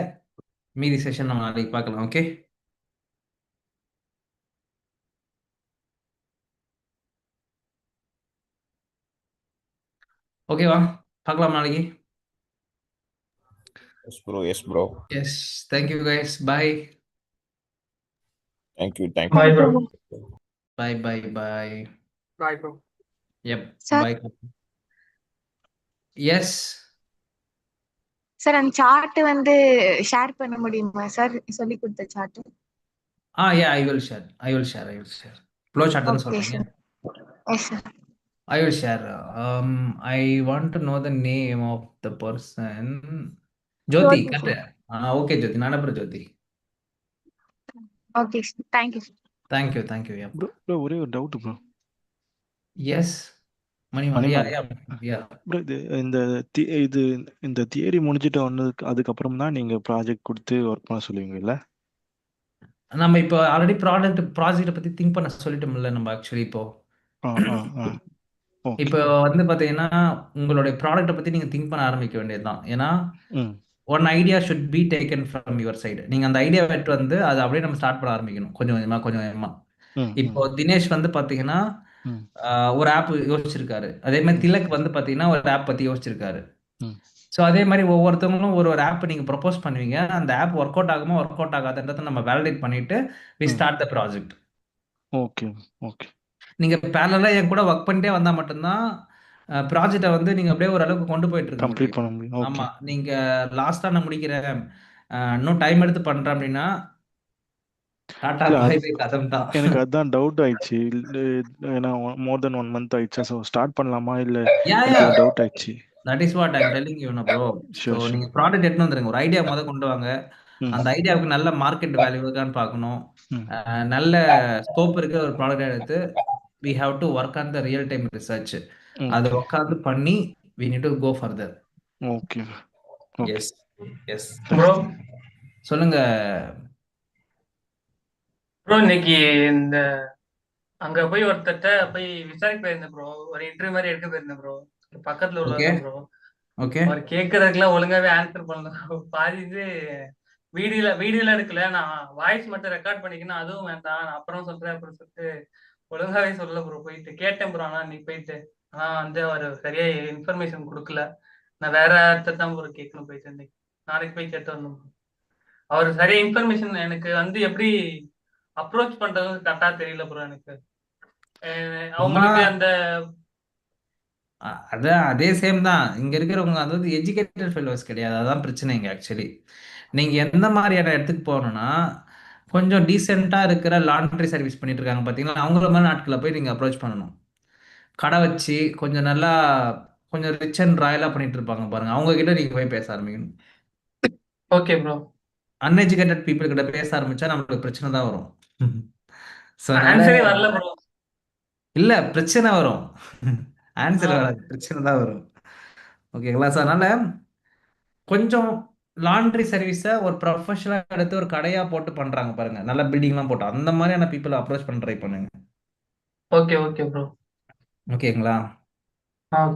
மீதி செஷன் நம்ம நாளைக்கு பார்க்கலாம், ஓகே? ஓகேவா? பார்க்கலாம் நாளைக்கு. Yes bro, yes bro. Yes, thank you guys, bye. Thank you, bye thank you. Bro. Bye bye bye. Bye bro. Yep, sir bye. Yes. Sir அந்த சார்ட் வந்து ஷேர் பண்ண முடியுமா சார், சொல்லி கொடுத்த chart? Yeah, I will share, I will share, I will share. Flow chart தானே okay சொல்றீங்க? Sir. Yes sir. I will share. I want to know the name of the person. Jyoti, Jyoti sir. correct? Okay, Jyoti. Nanapura Jyoti. Okay sir, thank you sir. Thank you. Yeah. Bro ஒரே ஒரு doubt bro. Yes. Maniman. Yeah, yeah. Bro இந்த theory முடிஞ்சிட்டு அதுக்கப்புறம் தான் நீங்க project கொடுத்து work பண்ண சொல்லுவீங்கல்ல? நம்ம இப்போ ஆல்ரெடி ப்ராஜெக்ட்டை பத்தி திங்க் பண்ண சொல்லிட்டோம்ல நம்ம ஆக்சுவலி இப்போ. இப்போ வந்து பாத்தீங்கன்னா உங்களுடைய ப்ராடக்ட்டை பத்தி நீங்க திங்க் பண்ண ஆரம்பிக்க வேண்டியதுதான். ஏன்னா one idea should be taken from your side. நீங்க அந்த ஐடியா வெட்டு வந்து அதை அப்படியே நம்ம ஸ்டார்ட் பண்ண ஆரம்பிக்கணும் கொஞ்சம் கொஞ்சமா. இப்போ தினேஷ் வந்து பாத்தீங்கன்னா ஒரு ஆப் யோசிச்சிருக்காரு. அதே மாதிரி திலக் வந்து பாத்தீங்கன்னா ஒரு ஆப் பத்தி யோசிச்சிருக்காரு. ஸோ அதே மாதிரி ஒவ்வொருத்தவங்களும் ஒரு ஆப் நீங்க ப்ரொபோஸ் பண்ணுவீங்க. அந்த ஆப் ஒர்க் அவுட் ஆகுமா ஒர்க் அவுட் ஆகாதுன்றதை நம்ம வேலிடேட் பண்ணிட்டு we start the project. Okay okay. நீங்க பேரலா என் கூட ஒர்க் பண்ணிட்டே வந்தா மட்டும்தான் ப்ராஜெக்டை வந்து நீங்க அப்படியே ஒரு அளவுக்கு கொண்டு போயிட்டு இருக்க கம்ப்ளீட் பண்ண முடியும். முடியும். ஆமா, ஓகே. நீங்க லாஸ்டா நான் முடிக்கிறேன், இன்னும் டைம் எடுத்து பண்றேன் அப்படின்னா டாடா இல்ல, பை பை கதம் தான். எனக்கு அதான் டவுட் ஆயிடுச்சு. ஏன்னா மோர் தென் 1 month ஆயிடுச்சா, ஸோ ஸ்டார்ட் பண்ணலாமா இல்ல யா எனக்கு டவுட் ஆயிடுச்சு. That is what I am telling you bro. So sure நீங்க ஷூர். ப்ராடக்ட் எடுத்துன்னு வந்துருங்க. ஒரு ஐடியா கொண்டு வாங்க. அந்த ஐடியாவுக்கு நல்ல மார்க்கெட் வேல்யூ இருக்கான்னு பார்க்கணும். நல்ல ஸ்கோப் இருக்கிற ஒரு ப்ராடக்ட் எடுத்து we have to work on the real time research. அதை உட்காந்து பண்ணி we need to go further. ஓகே. எஸ் எஸ் ப்ரோ சொல்லுங்க ப்ரோ, இன்னைக்கு இந்த அங்க போய் ஒருத்தட்ட போய் விசாரிக்க போயிருந்தேன் ப்ரோ. ஒரு இன்டர்வியூ மாதிரி எடுக்க போயிருந்தேன் ப்ரோ. பக்கத்துல ஓகே உள்ளதான் ப்ரோ. ஓகே அவர் கேட்கறதுக்குலாம் ஒழுங்காவே ஆன்சர் பண்ணல. பாதி இது வீடியோல எடுக்கல, நான் வாய்ஸ் மட்டும் ரெக்கார்ட் பண்ணிக்கினா அதுவும் வேண்டாம், நான் அப்புறம் சொல்றேன் அப்படின்னு சொல்லிட்டு ஒழுங்காவே சொல்லல ப்ரோ. போயிட்டு கேட்டேன் ப்ரோ. ஆனா இன்னைக்கு போயிட்டு வந்து அவர் சரியா இன்ஃபர்மேஷன் கொடுக்கல. நான் வேற இடத்த தான் ப்ரோ கேட்கணும் போயிட்டு. இன்னைக்கு நாளைக்கு போய் கேட்டு வரணும் bro. அவர் சரியா இன்ஃபர்மேஷன் எனக்கு வந்து எப்படி அப்ரோச் பண்றது கரெக்டா தெரியல ப்ரோ எனக்கு. அவங்களுக்கு அந்த அதே சேம் தான் இங்க இருக்கிறவங்க. அது வந்து எஜுகேட்டட் ஃபெலோஸ் கிடையாது. அதான் பிரச்சனை இங்க ஆக்சுவலி. நீங்க எந்த மாதிரியான இடத்துக்கு போகணும்னா கொஞ்சம் டீசெண்டா இருக்கிற லாண்ட்ரி சர்வீஸ் பண்ணிட்டு இருக்காங்க பாத்தீங்கன்னா, அவங்கள மாதிரி நாட்களை போய் நீங்க அப்ரோச் பண்ணணும். கடை வச்சு கொஞ்சம் நல்லா கொஞ்சம் ரிச் அண்ட் ராயலா பண்ணிட்டு இருப்பாங்க பாருங்க, அவங்க கிட்ட நீங்க போய் பேச ஆரம்பிக்கணும். Okay bro. அன்எஜுகேட்டட் பீப்புள் கிட்ட பேச ஆரம்பிச்சா நம்மளுக்கு பிரச்சனை தான் வரும். ஸோ ஆன்சரே வரல ப்ரோ. இல்ல பிரச்சனை வரும். ஆன்சர் ஆ. வராது, பிரச்சனை தான் வரும். ஓகேங்களா? ஸோ அதனால கொஞ்சம் லாண்ட்ரி சர்வீஸை ஒரு ப்ரொஃபஷனலாக எடுத்து ஒரு கடையா போட்டு பண்றாங்க பாருங்க, நல்ல பில்டிங்லாம் போட்டு, அந்த மாதிரியான பீப்புளை அப்ரோச் பண்ண ட்ரை பண்ணுங்க. Okay okay bro. ஓகேங்களா?